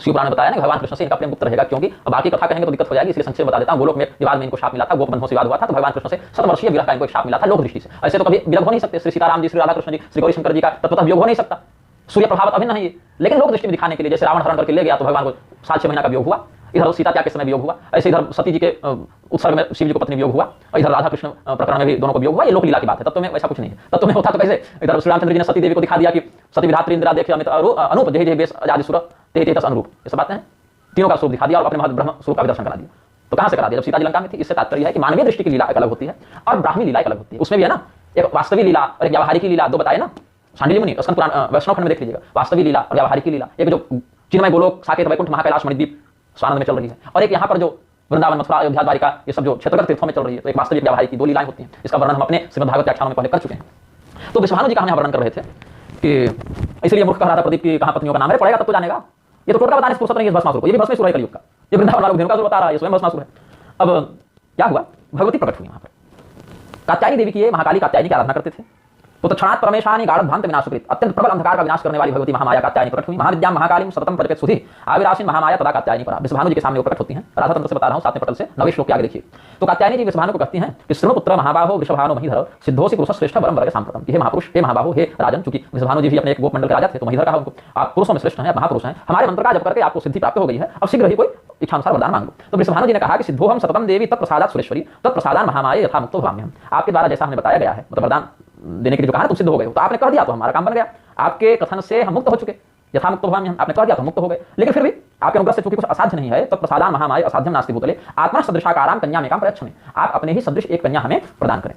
शिवपुराण ने बताया ना भगवान कृष्ण से इनका प्रेम गुप्त रहेगा, क्योंकि बाकी कथा कहेंगे तो दिक्कत हो जाएगी, इसलिए संक्षेप बता देता हूं। गोलोक में विवाद में इनको शाप मिला था, गोप बंधुओं से विवाद हुआ था, तो भगवान कृष्ण से 7 वर्षीय विरह का इनको एक शाप मिला था लोक दृष्टि से। ऐसे तो कभी विरह हो नहीं सकते, श्री सीताराम जी, श्री राधा कृष्ण जी, श्री गौरी शंकर जी का तत्वतः वियोग हो नहीं सकता, सूर्य प्रभाव अभिन्न है ये। लेकिन लोक दृष्टि में दिखाने के लिए जैसे रावण हरण करके ले गया तो भगवान को 7-6 महीना का वियोग हुआ, इधर सीता त्याग के समय वियोग हुआ, ऐसे इधर सती जी के उत्सर्ग में शिव जी को पत्नी वियोग हुआ, और इधर राधा कृष्ण प्रकरण में भी दोनों को वियोग हुआ। ये लोक लीला की बात है, तत्व में वैसा कुछ नहीं है। तत्व में होता तो कैसे, इधर श्री रामचंद्र जी ने सती देवी को दिखा दिया कि सती विधात्री इंदिरा देखे अमित अनूप जय जय बेस आदि सुर ते तस अनुरूप, ये सब बातें हैं। तीनों का स्वरूप दिखा दिया और अपने ब्रह्म स्वरूप का भी दर्शन करा दिया। तो कहां से करा दिया, जब सीता जी लंका में थी। इससे तात्पर्य है कि मानवीय दृष्टि की लीला एक अलग होती है और ब्राह्मी लीला एक अलग होती है। उसमें भी है ना एक वास्तविक लीला और एक व्यावहारिक लीला, दो बताए ना शांडिल्य मुनि, स्कंद पुराण वैष्णव खंड में देख लीजिएगा, वास्तविक लीला और व्यावहारिक लीला। एक जो चिन्मय गोलोक साकेत वैकुंठ महाकैलाश मणिद्वीप स्वानंद में चल रही है, और एक यहाँ पर जो वृंदावन मथुरा अयोध्या द्वारिका ये सब जो क्षेत्रगत तीर्थों में चल रही है। तो एक वास्तविक व्यावहारिक की 2 लीलाएं होती हैं। इसका वर्णन हम अपने श्रीमद् भागवत व्याख्यानों में पहले कर चुके हैं। तो वृषभानु जी का हम यहाँ वर्णन कर रहे थे कि इसलिए मूर्ख कह रहा था प्रदीप की कहाँ पत्नियों का नाम है, पढ़ेगा तब तो जानेगा। ये तो टोटका बताने से फुर्सत नहीं है भस्मासुर को, ये भी भस्मासुर है कलयुग का, ये वृंदावन वाला धेनु का बता रहा है, ये स्वयं भस्मासुर है। अब क्या हुआ, भगवती प्रकट हुई वहां पर। कात्यायनी देवी की ये महाकाली कात्यायनी की आराधना करते थे। तो क्षणात् परमेशानी गाढ़ भ्रांत विनाशकृत अत्यंत प्रबल अंधकार का विनाश करने वाली भगवती महामाया कात्यायनी प्रकट हुई। महाविद्या महाकाली सततम प्रजगत सुधी आविरासीन महामाया तदा कात्यायनी परा। वृषभानु जी के सामने प्रकट होती हैं। राधा तंत्र से बता रहा हूं 7वें पटल से 9वें श्लोक के आगे देखिए। तो कात्यायनी जी वृषभानु को कहती हैं कि श्रृणुपुत्र महाबाहो वृषभानु महीधर सिद्धोसी पुरुष श्रेष्ठ वरम वर्ग सांप्रतम। हे महापुरुष, हे महाबाहो, हे राजन, चूंकि वृषभानु जी भी अपने एक गोप मंडल के राजा थे तो महीधर कहा उनको, आप पुरुषों में श्रेष्ठ हैं, आप महापुरुष हैं, हमारे मंत्र का जप करके आपको सिद्धि प्राप्त हो गई है, अब शीघ्र ही कोई इच्छानुसार वरदान मांगो। तो वृषभानु जी ने कहा कि सिद्धोहम सततम देवी तत्प्रसादात् सुरेश्वरी तत्प्रसादान महामाया यथा मुक्तो भवाम्यहम्। आपके द्वारा जैसा हमें बताया गया है, मतलब वरदान देने के लिए जो कहा तुम सिद्ध हो गए हो, तो आपने कह दिया तो हमारा काम बन गया, आपके कथन से हम मुक्त हो चुके, यथा मुक्त भवाम्यहम्, आपने कह दिया तो मुक्त हो गए। लेकिन फिर भी आपके अनुग्रह से चूंकि कुछ असाध्य नहीं है, तो प्रसादान महामाया असाध्यम नास्ति भूतले आत्मा सदृशाकाराम कन्या में काम प्रयच्छ में, आप अपने ही सदृश एक कन्या हमें प्रदान करें।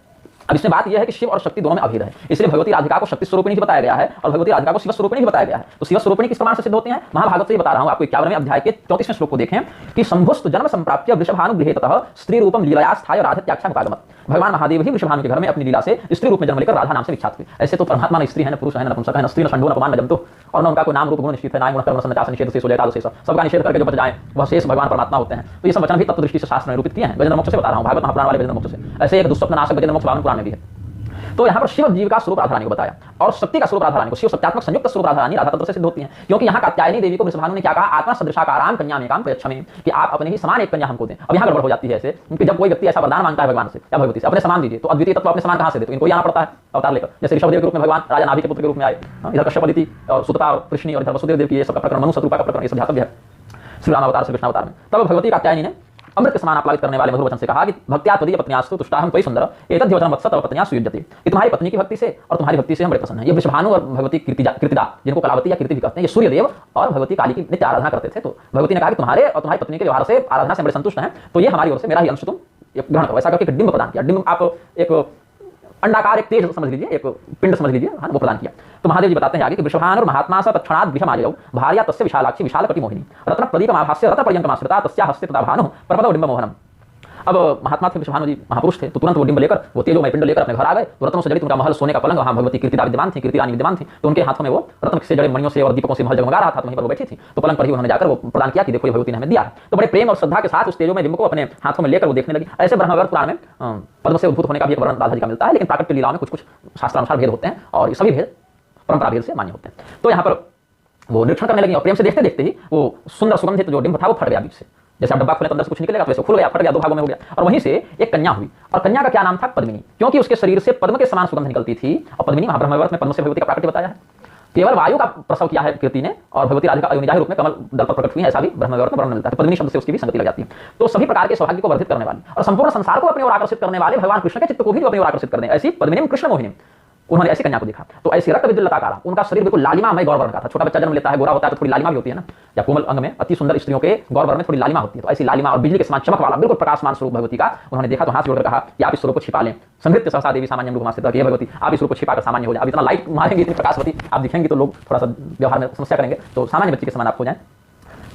अब इसमें बात यह है कि शिव और शक्ति दोनों में अभेद है, इसलिए भगवती राधिका को शक्ति स्वरूपिणी ही बताया गया है और भगवती राधिका को शिव स्वरूपिणी ही बताया गया है। तो शिव स्वरूपिणी किस प्रमाण से सिद्ध होती हैं, महाभारत से ही बता रहा हूं आपको। 51वें अध्याय के 34वें श्लोक को देखें कि संभुस्त जन्म संप्राप्य वृषभानु गृहे ततः स्त्री रूपम लीलया स्थाय राधत्याख्या उपागमत। भगवान महादेव ही वृषभानु के घर में अपनी लीला से स्त्री रूप में जन्म लेकर राधा नाम से विख्यात हुए। ऐसे तो परमात्मा न स्त्री है, न पुरुष है, न नपुंसक है, न स्त्री, न षंडो, न पमान, न जंतु, और न उनका कोई नाम रूप गुण निश्चित है, ना गुण कर्म संचास निषेध शेष हो जाएगा, शेष सबका निषेध करके जो बच जाए वह शेष भगवान परमात्मा होते हैं। तो ये सब वचन भी तत्व दृष्टि से शास्त्र में निरूपित किए हैं। गजेंद्र मोक्ष से बता रहा हूं, भागवत महापुराण वाले गजेंद्र मोक्ष से। ऐसे एक दुष्स्वप्न नाशक गजेंद्र मोक्ष वामन पुराण में भी है। तो यहाँ पर शिव जीव का स्वरूप राधा रानी को बताया और शक्ति का स्वरूप राधा रानी को, शिव सत्यात्मक संयुक्त स्वरूप राधा रानी राधा तंत्र से सिद्ध होती है। क्योंकि यहाँ कात्यायनी देवी को वृषभानु ने क्या कहा, आत्मा सदृशाकाराम कन्या में काम प्रयच्छ में, कि आप अपने ही समान एक कन्या हमको दें। अब यहाँ गड़बड़ हो जाती है ऐसे, क्योंकि जब कोई व्यक्ति ऐसा वरदान मांगता है भगवान से या भगवती से अपने समान दीजिए, तो अद्वितीय तत्व अपने समान कहां से दे, तो इनको आना पड़ता है अवतार लेकर। जैसे ऋषभदेव के रूप में भगवान राजा नाभि के पुत्र के रूप में आए, इधर कश्यप अदिति और सुतपा और कृष्णी और इधर वसुदेव देव की ये सब प्रकरण, मनु शत्रुपा का प्रकरण, ये सब ध्यातव्य है श्री राम अवतार से कृष्ण अवतार में। तब भगवती कात्यायनी ने अमृत के समान आप्लावित करने वाले मधुर वचन से कहा कि भक्त्या त्वदीय पत्न्यास्तु तुष्टाहम त्वयि सुंदर एतद् वचनं वत्स तव पत्न्या सुयुज्यते। कि तुम्हारी पत्नी की भक्ति से और तुम्हारी भक्ति से हम बड़े प्रसन्न हैं। ये वृषभानु और भगवती कीर्तिदा, जिनको कलावती या कीर्ति भी कहते हैं, ये सूर्यदेव और भगवती काली की नित्य आराधना करते थे। तो भगवती ने कहा कि तुम्हारे और तुम्हारी पत्नी के व्यवहार से आराधना से बड़े संतुष्ट हैं, तो ये हमारी ओर से मेरा ही अंश तुम ग्रहण करो। ऐसा करके एक डिंब प्रदान किया। डिंब आप एक अंडाकार एक तेज समझ लीजिए, एक पिंड समझ लीजिए, हाँ, वो प्रदान किया। तो महादेव जी बताते हैं आगे कि वृषभानु महात्मा स तत्क्षणात् गृहमाजयौ भार्या तस्य विशालाक्षी विशालकटी मोहिनी रत्न प्रदीपमाभास्य रत्नपर्यन्तमाश्रिता तस्या हस्ते तदा भानुः प्रपदौ डिंब मोहनम। अब महात्मा थे वृषभानु जी, महापुरुष थे, तो तुरंत वो डिंब लेकर, वो तेजोमय पिंड लेकर अपने घर आ गए। तो रत्नों से जड़ित उनका महल, सोने का पलंग, वहां भगवती कीर्तिदा विद्यमान थी, कीर्ति रानी विद्यमान थी। तो उनके हाथों में वो रत्न से जड़े मणियों से और दीपकों से महल जगमगा रहा था। तो वहीं पर वो बैठी थी, तो पलंग पर ही उन्होंने जाकर वो प्रदान किया कि देखो ये भगवती ने हमें दिया है। तो बड़े प्रेम और श्रद्धा के साथ उस तेजोमय डिंब को अपने हाथों में लेकर वो देखने लगी। ऐसे ब्रह्मवैवर्त पुराण में पद्म से उद्भूत होने का भी एक वर्णन राधा जी का मिलता है, लेकिन प्राकट्य लीलाओं में कुछ कुछ शास्त्रानुसार भेद होते हैं और सभी भेद परंपरा भेद से मान्य होते हैं। तो यहाँ पर वो निरीक्षण करने लगी और प्रेम से देखते देखते ही वो सुंदर सुगंधित जो डिंब था वो फट गया बीच से। जैसे आप डब्बा खोले तो अंदर से कुछ निकलेगा, तो वैसे खुल गया, फट गया, 2 भागों में हो गया। और वहीं से एक कन्या हुई, और कन्या का क्या नाम था, पद्मिनी, क्योंकि उसके शरीर से पद्म के समान सुगंध निकलती थी। और पद्मिनी महाब्रह्मवैवर्त में पद्म से भगवती का प्राकट्य बताया है। केवल वायु का प्रसव किया है कीर्ति ने, और भगवती राधिका अयोनिजा रूप में कमल दल पर प्रकट हुई है, ऐसा भी ब्रह्मवैवर्त में वर्णन मिलता है। पद्मिनी शब्द से उसकी भी संगति लग जाती है। तो सभी प्रकार के सौभाग्य को वर्धित करने वाली और संपूर्ण संसार को अपनी ओर आकर्षित करने वाले भगवान कृष्ण के चित्त को भी अपनी ओर आकर्षित कर दें, ऐसी पद्मिनी कृष्ण मोहिनी। उन्होंने ऐसी कन्या को देखा, तो ऐसी रक्त विद्युत लताकारा, उनका शरीर बिल्कुल लालिमामय गौर वर्ण का था। छोटा बच्चा जन्म लेता है, गोरा होता है तो थोड़ी लालिमा भी होती है ना, या कोमल अंग में अति सुंदर स्त्रियों के गौर वर्ण में थोड़ी लालिमा होती है, तो ऐसी लालिमा और बिजली के समान चमक वाला बिल्कुल प्रकाशमान स्वरूप भगवती का उन्होंने देखा। तो हाथ जोड़कर कहा कि आप इस स्वरूप को छिपा लें। संहृत्य सहसा देवी सामान्य रूप से कि भगवती आप इस स्वरूप को छिपाकर सामान्य हो जाए। अब इतना लाइट मारेंगे, इतनी प्रकाशवती आप दिखेंगे तो लोग थोड़ा सा व्यवहार में समस्या करेंगे, तो सामान्य बच्ची के समान आप हो जाए।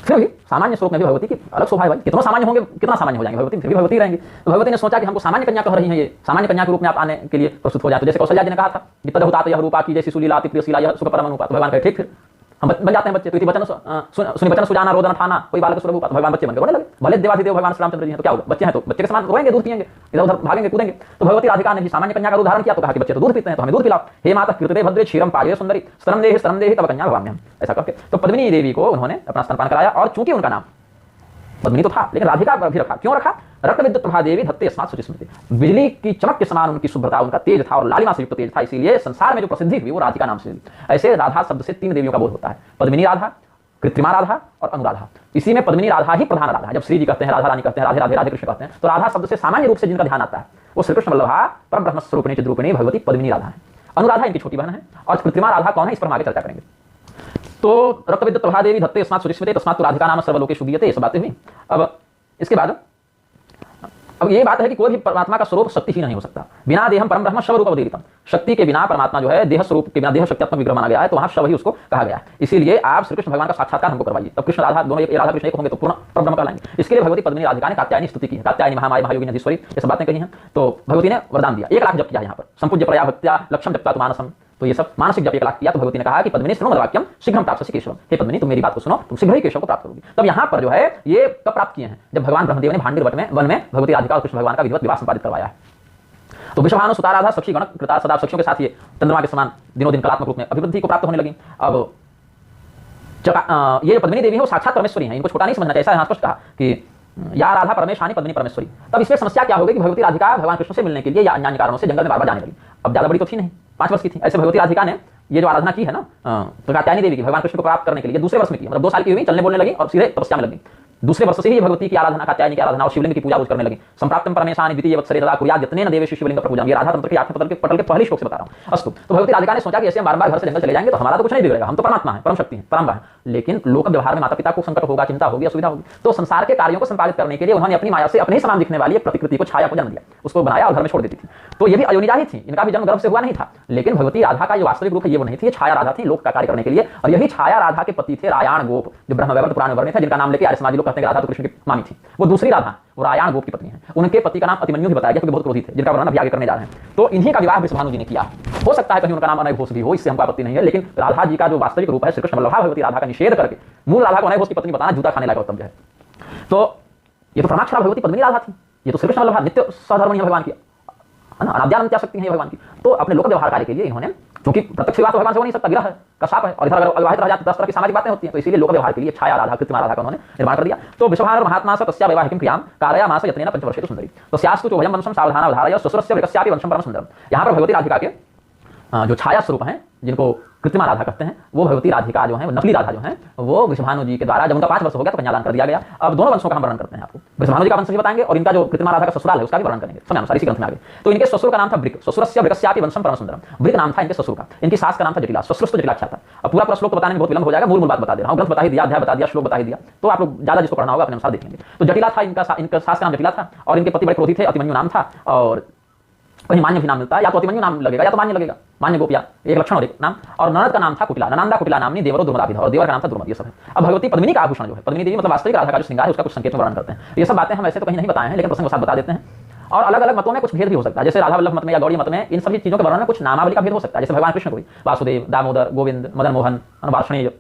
फिर भी सामान्य स्वरूप में भी भगवती की अलग शोभा है भाई, कितना सामान्य होंगे, कितना सामान्य हो जाएंगे भगवती, फिर भी भगवती रहेंगे। तो भगवती ने सोचा कि हमको सामान्य कन्या कह रही हैं, ये सामान्य कन्या के रूप में आप आने के लिए प्रस्तुत हो जाए। तो जैसे कौशल्या जी ने कहा था कि तद होता यह रूपा की जैसी सुलीला अति प्रिय शीला यह सुख परम अनुपा, तो भगवान कहे ठीक, फिर हम बन जाते हैं बच्चे। तो इति वचन सुनि वचन सुजाना रोदन थाना कोई बालक स्वरूप, तो भगवान बच्चे बनकर रोने लगे। भले देवाधिदेव भगवान श्री रामचंद्र जी हैं, तो क्या होगा, बच्चे हैं तो बच्चे के समान रोएंगे, दूध पिएंगे, इधर उधर भागेंगे कूदेंगे। तो भगवती राधिका ने भी सामान्य कन्या का रूप धारण किया, तो कहा कि बच्चे तो दूध पीते हैं तो हमें दूध पिलाओ। हे माता कृतदे भद्रे क्षीरम पाये सुंदरी स्तनम देहि तब कन्या भवाम्यहम्, ऐसा करके तो पद्मिनी देवी को उन्होंने अपना स्तनपान कराया। और चूंकि उनका नाम पद्मिनी तो था, लेकिन राधिका भी रखा। क्यों रखा? रक्त विद्युत प्रभा देवी धत्ते स्मार्ट सुचिस्मृति, बिजली की चमक के समान उनकी शुभ्रता, उनका तेज था और लालिमा से युक्त तेज था, इसीलिए संसार में जो प्रसिद्धि हुई वो राधिका नाम से हुई। ऐसे राधा शब्द से 3 देवियों का बोध होता है, पद्मिनी राधा, कृत्रिमा राधा और अनुराधा। इसी में पद्मिनी राधा ही प्रधान राधा है। जब श्री जी कहते हैं, राधा रानी कहते हैं, राधे राधे राधे कृष्ण कहते हैं, तो राधा शब्द से सामान्य रूप से जिनका ध्यान आता है वो श्री कृष्ण वल्लभा परम ब्रह्म स्वरूपिणी चिद्रूपिणी भगवती पद्मिनी राधा है। अनुराधा इनकी छोटी बहन है। और कृत्रिमा राधा कौन है, इस पर हम आगे चर्चा करेंगे। तो रक्त विद्युत प्रभा देवी धत्ते स्मार्ट सुचिस्मृति तस्मात् राधिका नाम सर्वलोके शुभीयते, ये सब बातें हुई। अब इसके बाद अब ये बात है कि कोई भी परमात्मा का स्वरूप शक्ति ही नहीं हो सकता। बिना देहम परम ब्रह्म शव रूप अवतीर्तम, शक्ति के बिना परमात्मा जो है देह स्वरूप के बिना देह शक्त्यात्मक विग्रह माना गया है, तो वहां शव ही उसको कहा गया है। इसीलिए आप श्री कृष्ण भगवान का साक्षात्कार हमको करवाइए, तब कृष्ण राधा दोनों एक, राधा कृष्ण एक होंगे तो पूर्ण परब्रह्म कहलाएंगे। इसके लिए भगवती पद्मिनी राधिका ने कात्यायनी स्तुति की है, कात्यायनी महामाया महायोगिनी अधीश्वरी, ये सब बातें कही हैं। तो भगवती ने वरदान दिया, 1 लाख जप किया यहाँ पर, संपूज्य प्रया भक्त्या लक्ष्यम जप्ता मानसम, तो ये सब मानसिक जप 1 लाख किया। तो भगवती ने कहा कि पद्मिनी सुनो वाक्यम शीघ्रम प्राप्त केशव, हे पद्मिनी तुम मेरी बात को सुनो, तुम शीघ्र ही केशव को प्राप्त करोगी। तब यहाँ पर जो है ये कब प्राप्त किए हैं, जब भगवान ब्रह्मदेव ने भांडीर वन में भगवती राधिका और कृष्ण भगवान का विधिवत विवाह संपादित करवाया है। तो विश्वभानु सुता राधा सखी गण कृता सदा सखियों के साथ ये चंद्रमा के समान दिनों दिन कलात्मक रूप में अभिवृद्धि को प्राप्त होने लगी। अब ये पद्मिनी देवी है वो साक्षात परमेश्वरी है, इनको छोटा नहीं समझना चाहिए। ऐसा यहाँ स्पष्ट कहा कि या राधा परमेशानी पद्मिनी परमेश्वरी। तब इसमें समस्या क्या होगी कि भगवती राधिका भगवान कृष्ण से मिलने के लिए या अन्य कारणों से जंगल में बार-बार जाने लगी। अब ज्यादा बड़ी तो थी नहीं, 5 वर्ष की थी। ऐसे भगवती राधिका ने ये जो आराधना की है ना तो कात्यायनी देवी की भगवान कृष्ण को प्राप्त करने के लिए दूसरे वर्ष में की, मतलब 2 साल की हुई, चलने बोलने लगी और सीधे तपस्या में लगी। दूसरे वर्ष से ही भगवती की आराधना, कात्यायनी की आराधना और शिवलिंग की पूजा करने लगी। संप्राप्तम परमेशानी द्वितीय वत्सरे तदा कुर्यात् यत्नेन देवेषु शिवलिंग प्रपूजाम, ये राधा तंत्र के 8वें पटल के पहले श्लोक से बता रहा हूं। अस्तु, तो भगवती राधिका ने सोचा कि ऐसे हम बार-बार घर से जंगल चले जाएंगे तो हमारा तो कुछ नहीं बिगड़ेगा, हम तो परमात्मा है, परम शक्ति है, परम है। लेकिन लोक व्यवहार में माता पिता को संकट होगा, चिंता होगी, असुविधा होगी। तो संसार के कार्यों को संपादित करने के लिए उन्होंने अपनी माया से अपने ही समान दिखने वाली एक प्रतिकृति को, छाया को जन्म दिया, उसको बनाया और घर में छोड़ देती थी। तो ये भी अयोनिजा ही थी, इनका भी जन्म गर्भ से हुआ नहीं था। लेकिन भगवती राधा का जो वास्तविक रूप है ये वो नहीं थी, छाया राधा थी लोक का कार्य करने के लिए। और यही छाया राधा के पति थे रायाण गोप, जो ब्रह्मवैवर्त पुराण में वर्णित है, जिनका नाम लेके आर्य समाजी लोग कहते हैं राधा तो कृष्ण की मामी थी। वो दूसरी राधा वो रायाण गोप की पत्नी है। उनके पति का नाम अतिमन्यु भी बताया गया क्योंकि बहुत क्रोधी थे, जिनका वर्णन अभी आगे करने जा रहे हैं। तो इन्हीं का विवाह विश्वभानु जी ने किया। हो सकता है कहीं उनका नाम अनयघोष भी हो, इससे हमको आपत्ति नहीं है, लेकिन राधा जी का जो वास्तविक रूप है श्री कृष्ण वल्लभा भगवती राधा का निषेध करके मूल राधा को अनयघोष की पत्नी बताना जूता खाने लायक उत्तम है। तो ये तो परमाक्षरा भगवती पद्मिनी राधा थी, ये तो श्री कृष्ण वल्लभा नित्य सहधर्मणी भगवान की है ना, अनाद्यानंत्या शक्ति है भगवान की। तो अपने लोक व्यवहार कार्य के लिए इन्होंने, क्योंकि प्रत्यक्ष विवाह तो भगवान से हो नहीं सकता, विरह का शाप है, और इधर अगर अविवाहित रह जाते 10 तरह की सामाजिक बातें होती हैं, तो इसीलिए लोक व्यवहार के लिए छाया राधा कृत्रिमा राधा का उन्होंने निर्माण कर दिया। तो विश्वभानु महात्मा स तस्या वैवाहिकीं क्रियां कारयामास यत्नेन पंचवर्षेषु सुंदरी, तो स्यास्तु च वयं वंशं सावधाना अवधारय स्वसुरस्य वृकस्यापि वंशं परम सुंदरम। यहाँ पर भगवती राधिका के जो छाया स्वरूप हैं, जिनको कृत्रिमा राधा कहते हैं, वो भगवती राधिका जो है, नकली राधा जो है, वो विश्वभानु जी के द्वारा जब उनका 5 वर्ष हो गया तो कन्यादान कर दिया गया। अब दोनों वंशों का हम वर्णन करते हैं आपको, विश्वभानु जी का वंश भी बताएंगे और इनका जो कृत्रिमा राधा का ससुराल है उसका भी वर्णन करेंगे समय अनुसार इसी ग्रंथ में आगे। तो इनके ससुर का नाम था वृक, ससुरस्य वृकस्यापि वंशं परम सुंदरम, वृक नाम था इनके ससुर का। इनकी सास का नाम था जटिला, ससुरस्तु जटिलाख्या था। अब पूरा श्लोक बताने में बहुत विलंब हो जाएगा, मूल बात बता दे रहा हूं, ग्रंथ बता ही दिया, अध्याय बता दिया, श्लोक बता ही दिया, तो आप लोग ज्यादा जिसको पढ़ना होगा अपने अनुसार देख लेंगे। तो जटिला था इनका सास का नाम जटिला था, और इनके पति बड़े क्रोधी थे, अतिमन्यु नाम था, और कहीं मान्य भी नाम मिलता है, या तो अतिमन्यु नाम लगेगा या तो मान्य लगेगा, मान्य गोपिया एक लक्षण और एक नाम। और ननद का नाम था कुटिला, ननंदा कुटिला नामनी देवरो दुर्मदाभिधा, और देवर का नाम था दुर्मद। ये सब है। अब भगवती पद्मिनी का आभूषण जो है, पद्मिनी देवी मतलब वास्तविक राधा का जो श्रृंगार है उसका कुछ संकेत में वर्णन करते हैं। ये सब बातें हम ऐसे तो कहीं नहीं बताए हैं, लेकिन प्रसंग के साथ बता देते हैं। और अलग अलग मतों में कुछ भेद भी हो सकता है, जैसे राधा वल्लभ मत में या गौड़ी मत में इन सभी चीजों के वर्णन में कुछ नामावली का भेद हो सकता है। जैसे भगवान कृष्ण को भी वासुदेव, दामोदर, गोविंद, मदन मोहन, वार्ष्णेय,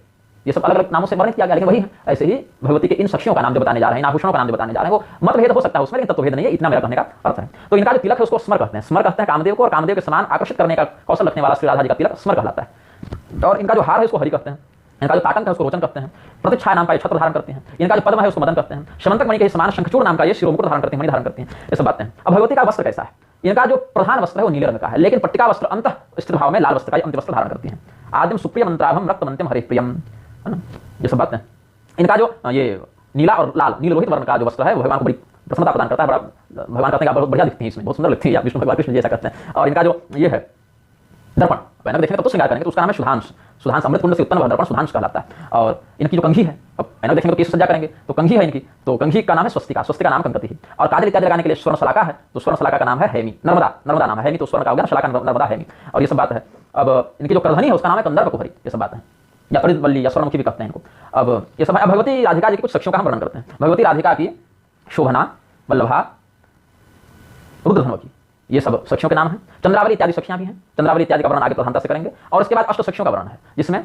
ये सब अलग अलग नामों से वर्णित किया गया, लेकिन वही है। ऐसे ही भगवती के इन सखियों का नाम जो बताने जा रहे हैं, इन आभूषणों का नाम जो बताने जा रहे हैं, वो मतभेद हो सकता है उसमें, लेकिन तत्वभेद नहीं है, इतना मेरा कहने का अर्थ है। तो इनका जो तिलक है उसको स्मर कहते हैं। स्मर कहते हैं कामदेव को, और कामदेव के समान आकर्षित करने का कौशल रखने वाला श्री राधा जी का तिलक स्मर कहलाता है। और इनका जो हार है उसको हरि कहते हैं, इनका जो ताटंक है उसको रोचन कहते हैं, प्रतिच्छाया नाम का ये छत्र धारण करते हैं, इनका जो पद्म है उसको मदन कहते हैं, शमंतक मणि के समान शंखचूड़ नाम का ये शिरोमुकुट धारण करते हैं, मणि धारण करते हैं, ये सब बातें हैं। अब भगवती का वस्त्र कैसा है? इनका जो प्रधान वस्त्र है वो नीले रंग का है, लेकिन पट्टिका वस्त्र अंतः स्थित भाव में लाल वस्त्र का अंतिम वस्त्र धारण करती हैं। आदिम सुप्रिय मंत्राभम रक्त मंत्यम हरे प्रियम, है ना, ये सब बातें। इनका जो ये नीला और लाल नील लोहित वर्ण का जो वस्त्र है वो भगवान को बड़ी प्रसन्नता प्रदान करता है। बड़ा भगवान कहते हैं बहुत बढ़िया दिखती है, इसमें बहुत सुंदर लगती है, आप विष्णु भगवान कृष्ण जैसा करते हैं। और इनका जो ये है दर्पण, ऐनक देखेंगे तब तो श्रृंगार करेंगे, तो उसका नाम है सुधांश। सुधांश अमृत कुंड से उत्पन्न दर्पण सुधांश कहलाता है। और इनकी जो कंघी है, अब ऐनक देखेंगे तो केश सज्जा करेंगे, तो कंघी है इनकी, तो कंघी का नाम है स्वस्तिका, स्वस्तिका नाम कंकति है। और काजल इत्यादि लगाने के लिए स्वर्ण शलाका है, तो स्वर्ण शलाका का नाम है हेमी, नर्मदा, नर्मदा नाम है हेमी, तो स्वर्ण का हो गया, शलाका नर्मदा हेमी, और ये सब बात है। अब इनकी जो करधनी है उसका नाम है कंदर्प कुहरी, ये सब बात है, या परिवल्ली या स्वर्णमुखी भी कहते हैं इनको। अब ये सब है। अब भगवती राधिका जी की कुछ सखियों का हम वर्णन करते हैं। भगवती राधिका की शोभना, वल्लभा, रुद्रधनवकी, ये सब सखियों के नाम हैं। चंद्रावली इत्यादि सखियां भी हैं, चंद्रावली इत्यादि का वर्णन आगे प्रधानता से करेंगे। और उसके बाद अष्ट सखियों का वर्णन है, जिसमें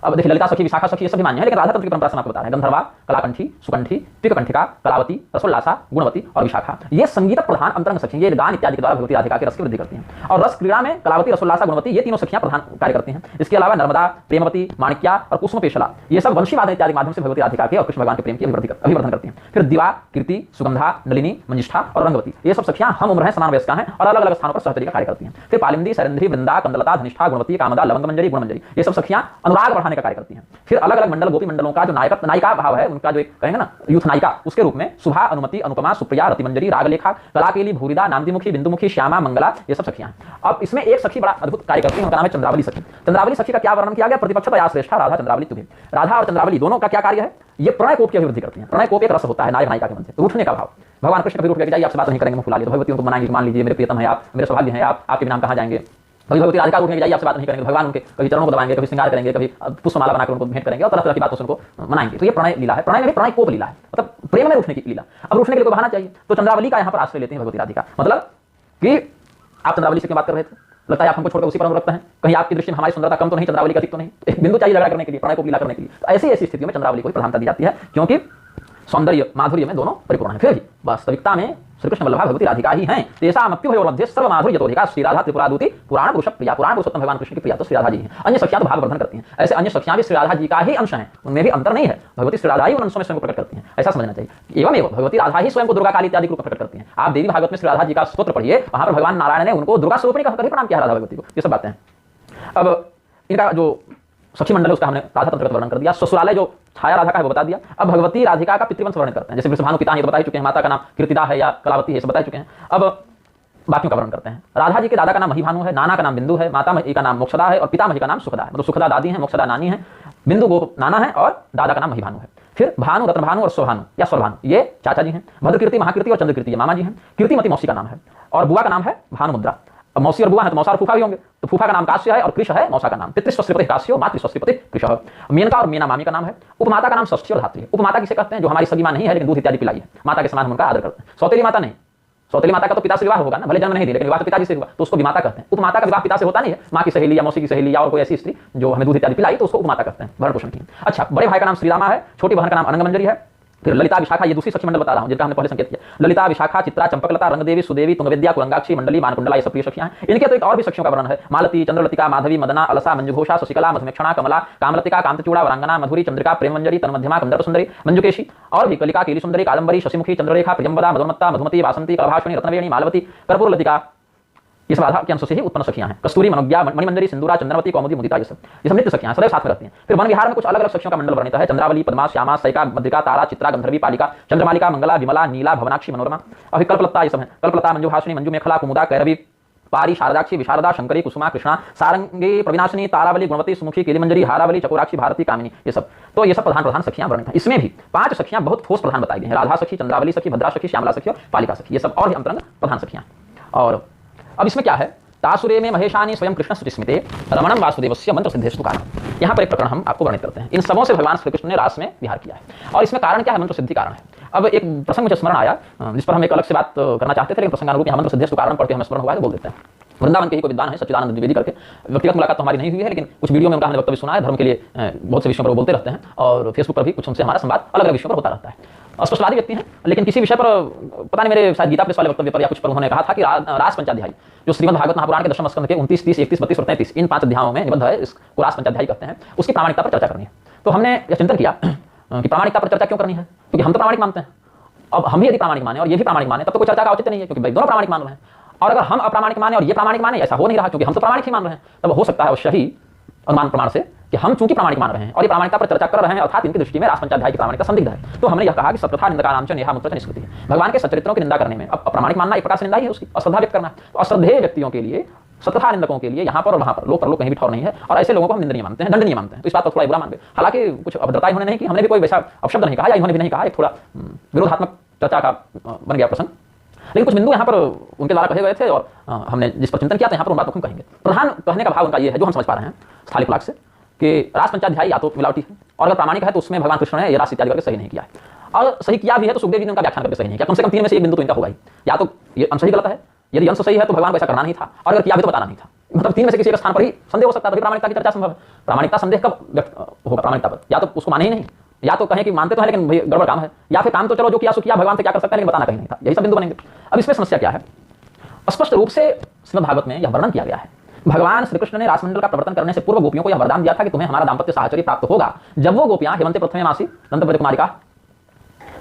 अब देखिए ललिता सखी, विशाखा सखी, ये सभी मान्य है, लेकिन राधा तंत्र की परंपरा से आपको बता रहे हैं। गंधर्वा, कलाकंठी, सुकंठी, पिककंठिका, कलावती, रसोल्लासा, गुणवती और विशाखा, ये संगीत प्रधान अंतरंग सखी, ये गान इत्यादि के द्वारा भगवती राधिका के रस की वृद्धि करती हैं। और रस क्रीड़ा में कलावती, रसोल्लासा, गुणवती, ये तीनों सखियां प्रधान कार्य करती हैं। इसके अलावा नर्मदा, प्रेमवती, माणिक्या और कुसुम पेशला, ये सब वंशीवादन इत्यादि माध्यम से भगवती राधिका के और कृष्ण भगवान के प्रेम की अभिवर्धन करती हैं। फिर दिवा, कीर्ति, सुगंधा, नलिनी, मंजिष्ठा और रंगवती, ये सब सखियां हम उम्र हैं, समान वयस्का हैं और अलग अलग स्थानों पर सहचर्य का कार्य करती हैं। फिर पालिंदी, सैरंध्री, वृंदा, कंदलता, धनिष्ठा, गुणवती, कामदा, लवंग मंजरी, गुणमंजरी, ये सब सखियां अनुराग बढ़ाने का कार्य करती हैं। फिर अलग अलग मंडल, गोपी मंडलों का जो नायिका भाव है, उनका जो एक कहेंगे ना यूथ नायिका, उसके रूप में सुभा, अनुमति, अनुपमा, सुप्रिया, रतिमंजरी, रागलेखा, कलाकेली, भूरिदा, नांदीमुखी, बिंदुमुखी, श्यामा, मंगला, ये सब सखियां हैं। अब इसमें एक सखी बड़ा अद्भुत कार्य करती है, उनका नाम है चंद्रावली सखी। चंद्रावली सखी का क्या वर्णन किया गया? प्रतिपक्षतया श्रेष्ठा राधा चंद्रावली तुभे। राधा और चंद्रावली दोनों का क्या कार्य है? ये प्रणय कोप की अभिवृद्धि करती हैं। प्रणय कोप एक रस होता है नायक नायिका के मन से, उठने का भाव। भगवान कृष्ण कभी उठ के जाइए, आपसे बात नहीं करेंगे, मुंह फुला लिए, तो भगवती उनको मनाएंगे, मान लीजिए मेरे प्रियतम है आप, मेरे सौभाग्य हैं आप, आपके नाम कहाँ जाएंगे। कभी भगवती राधिका उठने जाइए, आपसे बात नहीं करेंगे, भगवान उनके कभी चरणों को दबाएंगे, कभी श्रृंगार करेंगे, कभी पुष्पमाला बनाकर उनको भेंट करेंगे और तरह तरह की बातों से उनको मनाएंगे। तो ये प्रणय लीला है, प्रणय में भी प्रणय कोप लीला है, मतलब प्रेम में उठने की लीला। अब उठने के लिए कोई बहाना चाहिए, तो चंद्रावली का यहाँ पर आश्रय लेते हैं भगवती राधिका। मतलब कि आप चंद्रावली से क्यों बात कर रहे थे, लगता है आप हमको छोड़कर उसी पर रखते हैं, कहीं आपकी दृष्टि में हमारी सुंदरता कम तो नहीं, चंद्रावली का अधिक तो नहीं, एक बिंदु चाहिए झगड़ा करने के लिए, प्रणय कोप लीला करने के लिए। तो ऐसी ऐसी स्थितियों में चंद्रावली को प्रधानता दी जाती है, क्योंकि सौंदर्य माधुर्य में दोनों परिपूर्ण है। फिर भी वास्तविकता में श्री कृष्ण वल्लभा भगवती राधिका ही हैं। तेसा मत्युभयोर मध्य सर्व माधुर्य तोधिका श्री राधा त्रिपुरादूती पुराण पुरुष प्रिया, पुराण पुरुषोत्तम भगवान कृष्ण की प्रिया तो श्री राधा जी हैं। अन्य सखियां तो भागवर्धन करती हैं, ऐसे अन्य सखियां भी श्री राधा जी का ही अंश हैं, उनमें भी अंतर नहीं है। भगवती श्री राधा ही उन अंशों में स्वयं को प्रकट करती हैं, ऐसा समझना चाहिए। एवं भगवती राधा ही स्वयं को दुर्गा काली इत्यादि रूप प्रकट करती हैं। आप देवी भागवत में श्री राधा जी का स्तोत्र पढ़िए, वहां पर भगवान नारायण ने उनको दुर्गा स्वरूपिणी कहकर प्रणाम किया राधा भगवती को। ये सब बातें हैं। अब इनका जो सखी मंडल उसका हमने राधा तंत्र का वर्णन कर दिया। ससुरालय जो छाया राधा का है वो बता दिया। अब भगवती राधिका का पितृवंश वर्णन करते हैं, जैसे वृषभानु पिता ये तो बता ही चुके हैं, माता का नाम कीर्तिदा है या कलावती है, सब बता चुके हैं। अब बाकियों का वर्णन करते हैं। राधा जी के दादा का नाम महिभानु है, नाना का नाम बिंदु है, माता मही का नाम मोक्षदा है और पितामही का नाम सुखदा है। मतलब सुखदा दादी है, मोक्षदा नानी है, बिंदु गोप नाना है और दादा का नाम महिभानु है। फिर भानु, रत्नभानु और स्वभानु या स्वरभानु ये चाचा जी हैं। भद्रकीर्ति, महाकीर्ति और चंद्रकीर्ति ये मामा जी हैं। कीर्तिमती मौसी का नाम है और बुआ का नाम है भानुमुद्रा। अब मौसी और बुआ है तो मौसा और फूफा भी होंगे, तो फूफा का नाम काश्य है और कृष है मौसा का नाम। पितृस्वस्तिपति काश्यो, मातृस्वस्तिपति कृष। मेनका और मीना मामी का नाम है। उपमाता का नाम षष्ठी और धात्री है। उपमाता किसे कहते हैं? जो हमारी सगी मां नहीं है लेकिन दूध इत्यादि पिलाई है, माता के समान हम उनका आदर करते हैं। सौतेली माता नहीं, सौतेली माता का तो पिता से विवाह होगा ना, भले जन्म नहीं दी लेकिन विवाह तो पिताजी से हुआ, तो उसको विमाता कहते हैं। उपमाता का विवाह पिता से होता नहीं है, मां की सहेली या मौसी की सहेली या और कोई ऐसी स्त्री जो हमें दूध इत्यादि पिलाई, तो उसको उपमाता कहते हैं, भरण पोषण की। अच्छा, बड़े भाई का नाम श्रीरामा है, छोटी बहन का नाम अनंगमंजरी है। फिर ललिता विशाखा, ये दूसरी सखी मंडल बता रहा हूं जिनका हमने पहले संकेत किया। ललिता, विशाखा, चित्रा, चंपकलता, रंगदेवी, सुदेवी, तुंगविद्या, कुरंगाक्षी, मंडली, मानकुंडला, ये सब प्रिय सखियां हैं। इनके तो एक और भी सखियों का वर्णन है। मालती, चंद्रलतिका, माधवी, मदना, अलसा, मंजुघोषा, शशिकला, मधुमेक्षणा, कमला, कामलतिका, कांतचूड़ा, वरांगना, मधुरी, चंद्रिका, प्रेममंजरी, तन्मध्यमा, कंदर्प सुंदरी, मंजुकेशी और भी कलिका, केली सुंदरी, कादंबरी, शशिमुखी, चंद्ररेखा, प्रियंवदा, मधुमत्ता, मधुमती, वासंती, कलभाषिणी, रत्नवेणी, मालवती, कर्पूर लतिका, ये सब राधा के अंश से ही उत्पन्न सखियां हैं। कस्तूरी, मनोज्ञा, मणिमंजरी, सिंदूरा, चंद्रवती, कौमुदी, मुदिता, ये सब नित्य सखियां सदैव साथ में रहती हैं। फिर वन विहार में कुछ अलग अलग सखियों का मंडल वर्णित है। चंद्रावली, पद्मा, श्यामा, सैका, मद्रिका, तारा, चित्रा, गंधर्वी, पालिका, चंद्रमालिका, मंगला, विमला, नीला, भवनाक्षी, मनोरमा और फिर कल्पलता, ये सब है। कल्पलता, मंजुभाषिणी, मंजू मेखला, कुमुदा, कैरवी, पारी, शारदाक्षी, विशारदा, शंकरी, कुसुमा, कृष्णा, सारंगी, प्रविनाशिनी, तारावली, गुणवती, सुमुखी, केलिमंजरी, हारावली, चकोराक्षी, भारती, कामिनी, ये सब। तो ये सब प्रधान प्रधान सखियां वर्णित हैं। इसमें भी 5 सखियां बहुत ठोस प्रधान बताई गई हैं। राधा सखी, चंद्रावली सखी, भद्रा सखी, श्यामला सखी और पालिका सखी, ये सब और भी अंतरंग प्रधान सखियां। और अब इसमें क्या है? तासुरे में महेशानी स्वयं कृष्ण स्तुतिस्मिते रमणम वासुदेवस्य मंत्र सिद्धेस्तु कारण। यहाँ पर एक प्रकरण हम आपको वर्णित करते हैं। इन सबों से भगवान श्री कृष्ण ने रास में विहार किया है और इसमें कारण क्या है? मंत्र सिद्धि कारण है। अब एक प्रसंग मुझे स्मरण आया जिस पर हम एक अलग से बात करना चाहते थे, लेकिन प्रसंगानुरूप यहाँ मंत्र सिद्धेस्तु कारण पढ़ के हमें स्मरण हुआ है, तो बोल देते हैं। वृंदावन के ही कोई विद्वान है सच्चिदानंद द्विवेदी करके, व्यक्तिगत मुलाकात तो हमारी नहीं हुई है, लेकिन कुछ वीडियो में उनका हमने वक्तव्य सुना है। धर्म के लिए बहुत से विषयों पर वो बोलते रहते हैं और फेसबुक पर भी कुछ उनसे हमारा संवाद अलग अलग विषयों पर होता रहता है। अस्पष्टवादी व्यक्ति हैं, लेकिन किसी विषय पर पता नहीं मेरे शायद गीता प्रेस वाले वक्तव्य पर या कुछ पर उन्होंने कहा था कि रास पंचाध्यायी जो श्रीमद् भागवत महापुराण के दशम स्कंद के 29, 30, 31, 32 और 33 इन 5 अध्यायों में निबद्ध है, इसको रास पंचाध्यायी कहते हैं, उसकी प्रामाणिकता पर चर्चा करनी है। तो हमने यह चिंतन किया कि प्रामाणिकता पर चर्चा क्यों करनी है, क्योंकि हम तो प्रामाणिक मानते हैं। अब हम भी यदि प्रामाणिक माने और ये भी प्रामाणिक माने तब तो कोई चर्चा का औचित्य नहीं है, क्योंकि भाई दोनों प्रामाणिक मान रहे हैं। और अगर हम अप्रामाणिक माने और ये प्रामाणिक माने, ऐसा हो नहीं रहा क्योंकि हम तो प्रामाणिक ही मान रहे हैं, तब हो सकता है अवश्य ही अनुमान प्रमाण से कि हम चूंकि प्रामाणिक मान रहे हैं और ये प्रामाणिकता पर चर्चा कर रहे हैं, अर्थात इनकी दृष्टि में रास पंचाध्याय की प्रामाणिकता संदिग्ध है। तो हमने यह कहा कि सत्कथा निंदा नाम च नेहा मुद्रा निष्कृति है। भगवान के सच्चरित्रों की निंदा करने में अब अप्रामाणिक मानना एक प्रकार से निंदा ही है, उसकी अश्रद्धा व्यक्त करना है। तो अश्रद्धेय व्यक्तियों के लिए सतथा निंदकों के लिए यहाँ पर और वहाँ पर लोक परलोक कहीं भी ठौर नहीं है, और ऐसे लोगों को हम निंदनीय मानते हैं, दंडनीय मानते हैं। तो इस बात पर थोड़ा बुरा मानते हैं। हालांकि कुछ अभद्रता इन्होंने नहीं की, हमने भी कोई वैसा अपशब्द नहीं कहा या इन्होंने भी नहीं कहा, एक थोड़ा विरोधात्मक चर्चा का बन गया प्रसंग। लेकिन कुछ बिंदु यहाँ पर उनके द्वारा कहे गए थे और हमने जिस पर चिंतन किया था यहाँ पर उन बातों को हम कहेंगे। प्रधान कहने का भाव उनका ये है, जो हम समझ पा रहे हैं स्थालिक लाख से, कि राजपंचाध्यायी या तो मिलावटी है, और अगर प्रामाणिक है तो उसमें भगवान कृष्ण ने ये राशि इत्यादि करके सही नहीं किया है, और सही किया भी है तो सुखदेव जी ने उनका व्याख्यान करके सही नहीं किया। कम से कम 3 में से एक बिंदु तो इनका होगा ही, या तो ये अंश ही गलत है, यदि अंश सही है तो भगवान को ऐसा करना नहीं था, और अगर किया भी तो बताना नहीं था। मतलब 3 में से किसी एक स्थान पर ही संदेह हो सकता है, तभी प्रामाणिकता की चर्चा संभव है। प्रामाणिकता संदेह कब होगा प्रामाणिकता पर? या तो उसको माने ही नहीं, या तो कहें कि मानते तो है लेकिन भाई गड़बड़ काम है, या फिर काम तो चलो जो किया सो किया, भगवान से क्या कर सकता है लेकिन बताना कहीं नहीं था। यही सब बिंदु बनेंगे। अब इसमें समस्या क्या है? स्पष्ट रूप से श्रीमद् भागवत में यह वर्णन किया गया है। भगवान श्री कृष्ण ने रासमंडल का प्रवर्तन करने से पूर्व गोपियों को यह वरदान दिया था कि तुम्हें हमारा दाम्पत्य साहचर्य प्राप्त होगा जब वो गोपियां हेमंते प्रथमे मासी दंतव्रज कुमारिका,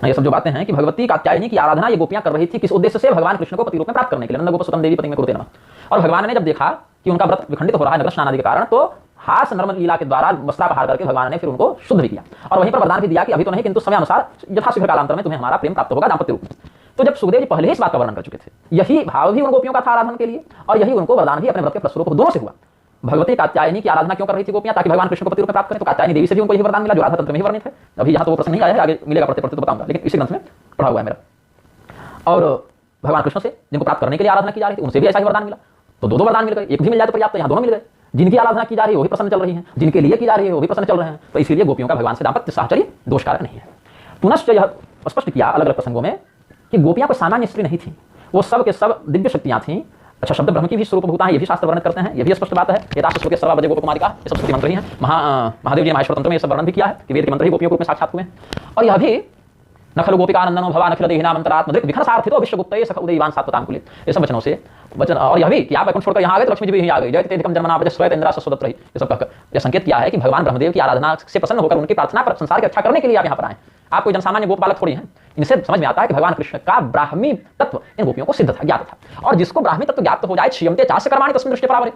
ये सब जो बातें हैं कि भगवती कात्यायनी की आराधना ये गोपियां कर रही थी, किस उद्देश्य से? भगवान कृष्ण को पति रूप में प्राप्त करने के लिए। नंद गोप सुतम देवी पति में कुरुते नमः। और भगवान ने जब देखा कि उनका व्रत विखंडित हो रहा है नगर स्नान आदि के कारण, तो हास नर्म लीला के द्वारा वस्त्रापहार करके भगवान ने फिर उनको शुद्ध भी किया, और वहीं पर वरदान भी दिया कि अभी तो नहीं किंतु समय अनुसार यथाशीघ्र कालांतर में तुम्हें हमारा प्रेम प्राप्त होगा दाम्पत्य रूप में। तो जब सुखदेव जी पहले ही इस बात का वर्णन कर चुके थे, यही भाव भी उन गोपियों का था आराधन के लिए, और यही उनको वरदान भी अपने व्रत के फलस्वरूप दोनों से हुआ। भगवती कात्यायनी की आराधना क्यों कर रही थी गोपियां? ताकि भगवान कृष्ण को पति रूप में प्राप्त करें। तो कात्यायनी देवी से भी उनको यही वरदान मिला जो राधा तंत्र में ही वर्णित है। अभी यहाँ तो वो प्रसंग नहीं आया है, आगे मिलेगा पढ़ते पढ़ते तो बताऊंगा, लेकिन इसी ग्रंथ में पढ़ा हुआ है मेरा। और भगवान कृष्ण से जिनको प्राप्त करने के लिए आराधना की जा रही थी उनसे भी ऐसा ही वरदान मिला। तो दो वरदान मिल गए, एक भी मिल जाए तो पर्याप्त, यहाँ दोनों मिल गए। जिनकी आराधना की जा रही है वही प्रसन्न चल रही है, जिनके लिए की जा रही है वो भी प्रसन्न चल रहे हैं। तो इसीलिए गोपियों का भगवान से दाम्पत्य साहचर्य दोषकारक नहीं है। पुनश्च यह स्पष्ट किया अलग अलग प्रसंगों में कि गोपियां कोई सामान्य स्त्री नहीं थी, वो सब के सब दिव्य शक्तियां थीं। अच्छा, शब्द ब्रह्म की भी स्वरूप भूता है, ये भी शास्त्र वर्णित करते हैं, ये भी स्पष्ट बात है। यथाश्रुत के सर्वा बजे गोप कुमारिका, ये सब स्तुति मंत्र ही हैं। महादेव जी माहेश्वर तंत्र में ये सब वर्णन भी किया है कि वेद के मंत्र ही गोपियों के रूप में साक्षात हुए हैं। और यह भी नखल गोपिकानंदनो भवा नखल देहिना मंत्रात्मदृक् विघ्न सार्थितो विश्वगुप्तये सख उदयवान सात्वतांकुलित, ये सब वचनों से वचन। और यह भी कि आप वैकुंठ छोड़कर यहाँ आ गए तो लक्ष्मी जी भी यहीं आ गई, जयते तेधिकम जन्मना स्वयं इंद्रा सस्वदत्र, ये सब कहकर यह संकेत किया है कि भगवान ब्रह्मदेव की आराधना से प्रसन्न होकर उनकी प्रार्थना पर संसार की रक्षा करने के लिए आप यहाँ पर आए। आप कोई जनसामान्य गोप बालक थोड़ी हैं। इनसे समझ में आता है कि भगवान कृष्ण का ब्राह्मी तत्व इन गोपियों को सिद्ध था, ज्ञात था। और जिसको ब्राह्मी तत्व ज्ञात हो जाए, क्षीयन्ते चास्य कर्माणि तस्मिन् दृष्टे परावरे,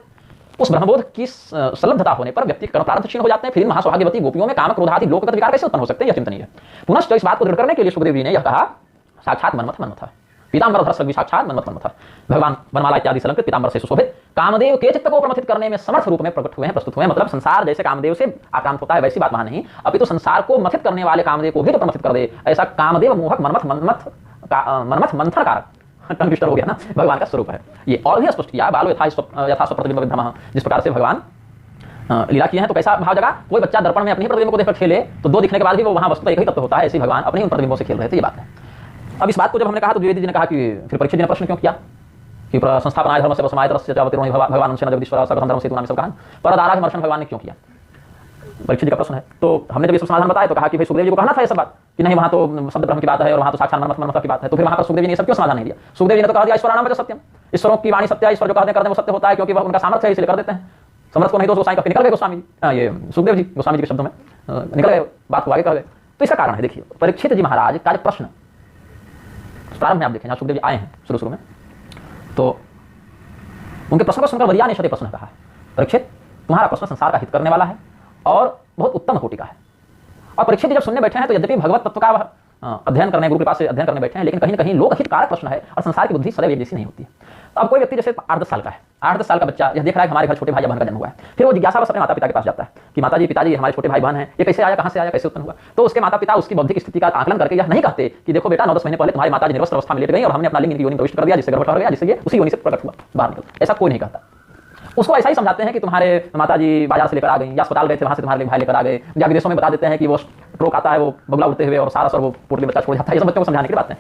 उस ब्रह्मबोध की संलब्धता होने पर व्यक्ति कर्म प्रारब्ध क्षीण हो जाते हैं। फिर इन महासौभाग्यवती गोपियों में काम क्रोध आदि लोकगत विकार कैसे उत्पन्न हो सकते हैं, यह चिंतनीय है। पुनश्च इस बात को दृढ़ करने के लिए सुखदेव जी ने यह कहा, साक्षात मन्मथ मन्मथ पीताम्बर धर सर्वी साक्षात मन्मथ मन्मथ, भगवान वनमाला इत्यादि अलंकृत पीताम्बर से सुशोभित कामदेव के चित्त को प्रमथित करने में समर्थ रूप में प्रकट हुए हैं, प्रस्तुत हुए हैं। मतलब संसार जैसे कामदेव से आक्रांत होता है वैसी बात वहां नहीं, अभी तो संसार को मथित करने वाले कामदेव को भी तो प्रमथित कर दे, ऐसा कामदेव मोहक मन्मथ मन्मथ मंथन कारक टंग ट्विस्टर हो गया ना, भगवान का स्वरूप है ये। और भी स्पष्ट किया, बालो यथा स्वप्रतिबिंब विभ्रमः, जिस प्रकार से भगवान लीला किए हैं। तो कैसा भाव जगह, कोई बच्चा दर्पण में अपने ही प्रतिबिंब को देखकर खेले तो दो दिखने के बाद भी वो वहां वस्तु एक ही तत्व होता है, ऐसे भगवान अपने ही उन प्रतिबिंबों से खेल रहे थे, ये बात है। अब इस बात को जब हमने कहा तो द्विवेदी जी ने कहा कि फिर परीक्षित जी ने प्रश्न क्यों किया कि संस्थापनाय धर्म से समाय तरस्य चावतिरोहि भगवान अंश जगदीश्वर सकल धर्म से नाम सब कहा पर आराधन भगवान ने क्यों किया, परीक्षित जी का प्रश्न है। तो हमने जब इसका समाधान बताया तो कहा कि भाई सुखदेव जी को कहना था ये सब बात कि नहीं वहां तो शब्द ब्रह्म की बात है और वहां तो साक्षात मन्मथ की बात है, तो फिर वहां पर सुखदेव जी ने सब क्यों समाधान नहीं दिया? सुखदेव जी ने तो कहा दिया ईश्वराणाम सत्यम, ईश्वरों की वाणी सत्य है, ईश्वर जो कहते हैं वो सत्य होता है, क्योंकि वह उनका सामर्थ्य है इसलिए कर देते हैं। समर्थ को नहीं तो गोसाई करके निकल गए गोस्वामी जी, ये सुखदेव जी गोस्वामी जी के शब्दों में निकल गए, बात को आगे कर गए। तो इसका कारण है, देखिए परीक्षित जी महाराज का प्रश्न प्रारंभ में आप देखें, सुखदेव जी आए हैं शुरू में, तो उनके प्रश्न को सुनकर वरिया ने छठे प्रश्न कहा, परीक्षित तुम्हारा प्रश्न संसार का हित करने वाला है और बहुत उत्तम कोटि का है। और परीक्षित जब सुनने बैठे हैं तो यद्यपि भगवत तत्व का अध्ययन करने, गुरु के पास से अध्ययन करने बैठे हैं, लेकिन कहीं ना कहीं लोक हित कारक प्रश्न है और संसार की बुद्धि सदैव एक जैसी नहीं होती है। तो अब कोई व्यक्ति जैसे 8-10 साल का है, 8-10 साल का बच्चा यह देख रहा है कि हमारे घर छोटे भाई बहन का जन्म हुआ है, फिर वो जिज्ञासावश अपने माता पिता के पास जाता है कि माता जी पिताजी हमारे छोटे भाई बहन हैं, ये कैसे आया, कहाँ से आया, कैसे उत्पन्न हुआ। तो उसके माता पिता उसकी बौद्धिक स्थिति का आकलन करके यह नहीं कहते कि देखो बेटा 9-10 महीने पहले तुम्हारी माता जी निर्वस्त्र अवस्था में लेट गई और हमने अपना लिंग इनकी योनि में प्रविष्ट कर दिया, जिससे गर्भ ठहर गया, जिससे ये उसी योनि से प्रकट हुआ बाहर निकल। ऐसा कोई नहीं कहता। उसको ऐसा ही समझाते हैं कि तुम्हारे माताजी बाजार से लेकर आ गई या अस्पताल गए थे वहां से तुम्हारे भाई लेकर आ गए, या विदेशों में बता देते हैं कि वो स्ट्रोक आता है, वो बगला उड़ते हुए और सारा सर वो पोटली बच्चा छोड़ जाता है। ये सब बच्चों को समझाने की बात है।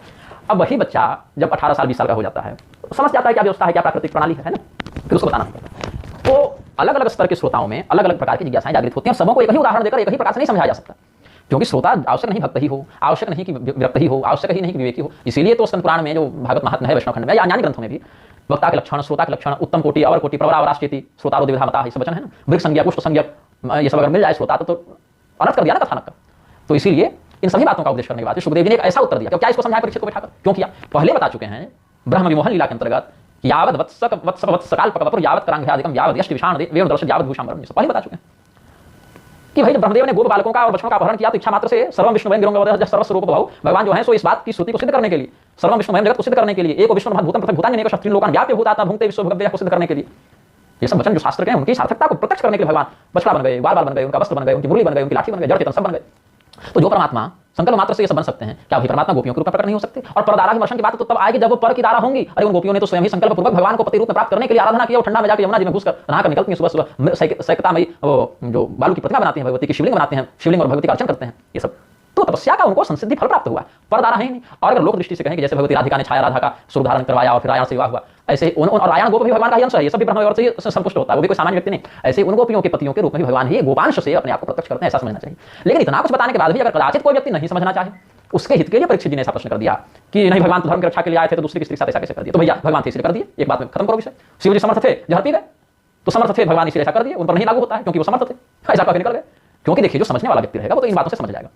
अब वही बच्चा जब 18 साल 20 साल का हो जाता है, समझ जाता है क्या व्यवस्था है, क्या प्राकृतिक प्रणाली है ना, फिर उसको बताना पड़ता है। तो अलग अलग स्तर के श्रोताओं में अलग अलग प्रकार की जिज्ञासाएं जागृत होती हैं। सबों को एक ही उदाहरण देकर एक ही प्रकार से नहीं समझाया जा सकता, क्योंकि श्रोता आवश्यक नहीं भक्त ही हो, आवश्यक नहीं कि विरक्त ही हो, आवश्यक ही नहीं कि विवेकी हो। इसीलिए तो स्कंद पुराण में जो भागवत महात्म्य है, वैष्णव खंड में या अन्य ग्रंथों में भी वक्ता के लक्षण, श्रोता के लक्षण, उत्तम कोटि, अवर कोटि, प्रवरावराश्चेति, श्रोतारो द्विधा मता, ये सब वचन है ना। वृक्ष संज्ञा, पुष्प संज्ञा, ये सब अगर मिल जाए श्रोता तो अनर्थ कर दिया ना कथानक का। तो इसीलिए इन सभी बातों का उपदेश करने के बाद सुखदेव जी ने एक ऐसा उत्तर दिया। क्या इसको समझाया परीक्षित को बैठाकर? क्यों किया? पहले बता चुके हैं ब्रह्म विमोहन लीला के अंतर्गत यावद वत्सकाल पकवपुर यावत करांघ्यादिकम यावद यष्टि विषाण वेणु दर्श यावद भूषांबरम, ये पहले बता चुके हैं कि भाई जब ब्रह्मदेव ने गोप बालकों का और बच्चों का अपहरण किया तो इच्छा मात्र से सर्वम विष्णु गिरोंग सर्वस्वरूप भाव भगवान जो है सो इस बात की श्रुति को सिद्ध करने के लिए, सर्वम विष्णु जगत को सिद्ध करने के लिए, एक विष्णु भूतम प्रथम भूतानि अनेक क्षत्रिय लोकान व्याप्य भूतात्मा भूंगते विश्व भगव्य को सिद्ध करने के लिए ये सब वचन जो शास्त्र के हैं उनकी सार्थकता को प्रत्यक्ष करने के लिए भगवान बछड़ा बन गए, बाल बन गए, उनका वस्त्र बन गए, उनकी मुरली बन गई, उनकी लाठी बन गई, जड़ चेतन सब बन गए। तो जो परमात्मा संकल्प मात्र से ये सब बन सकते हैं, क्या वही परमात्मा गोपियों के रूप में प्रकट नहीं हो सकते? और परदारा की वर्षण की बात तो तब आएगी जब वो पर की धारा होंगी। अरे उन गोपियों ने तो स्वयं ही संकल्प पूर्वक भगवान को पति रूप में प्राप्त करने के लिए आराधना किया, वो ठंडा में जाकर यमुना जी में घुसकर नहा कर निकलती हैं सुबह सुबह, सैकता में वो जो बालू की प्रतिमा बनाती है, भगवती की शिवलिंग बनाते हैं, शिवलिंग और भगवती का अर्चन करते हैं। ये सब तो तपस्या का उनको संसिद्धि फल प्राप्त हुआ, परदारा है नहीं। और अगर लोक दृष्टि से कहें कि जैसे भगवती राधिका ने छाया राधा का स्वरूप धारण करवाया और फिर रायण से विवाह हुआ, ऐसे और रायण गोप भी भगवान का ही अंश है, ये सब भी ब्रह्म से ही संतुष्ट होता है, वो भी कोई सामान्य व्यक्ति नहीं। ऐसे उन गोपियों के पतियों के रूप में भी भगवान ही गोपांश से अपने आप को प्रत्यक्ष करते हैं, ऐसा समझना चाहिए। लेकिन इतना कुछ बताने के बाद भी अगर कदाचित कोई व्यक्ति नहीं समझना चाहे, उसके हित के लिए परीक्षित जी ने ऐसा प्रश्न कर दिया कि नहीं भगवान तो धर्म की रक्षा के लिए आए थे, तो दूसरी की स्त्री के साथ ऐसा कैसे कर दिया? तो भैया भगवान थे इसलिए कर दिए, एक बात में खत्म करो विषय। शिव जी समर्थ थे, जहर पी गए, तो समर्थ थे भगवान इसलिए ऐसा कर दिए, उन पर नहीं लागू होता है क्योंकि वो समर्थ थे, ऐसा कह निकल गए। क्योंकि देखिए जो समझने वाला व्यक्ति रहेगा वो तो इन बातों से समझ जाएगा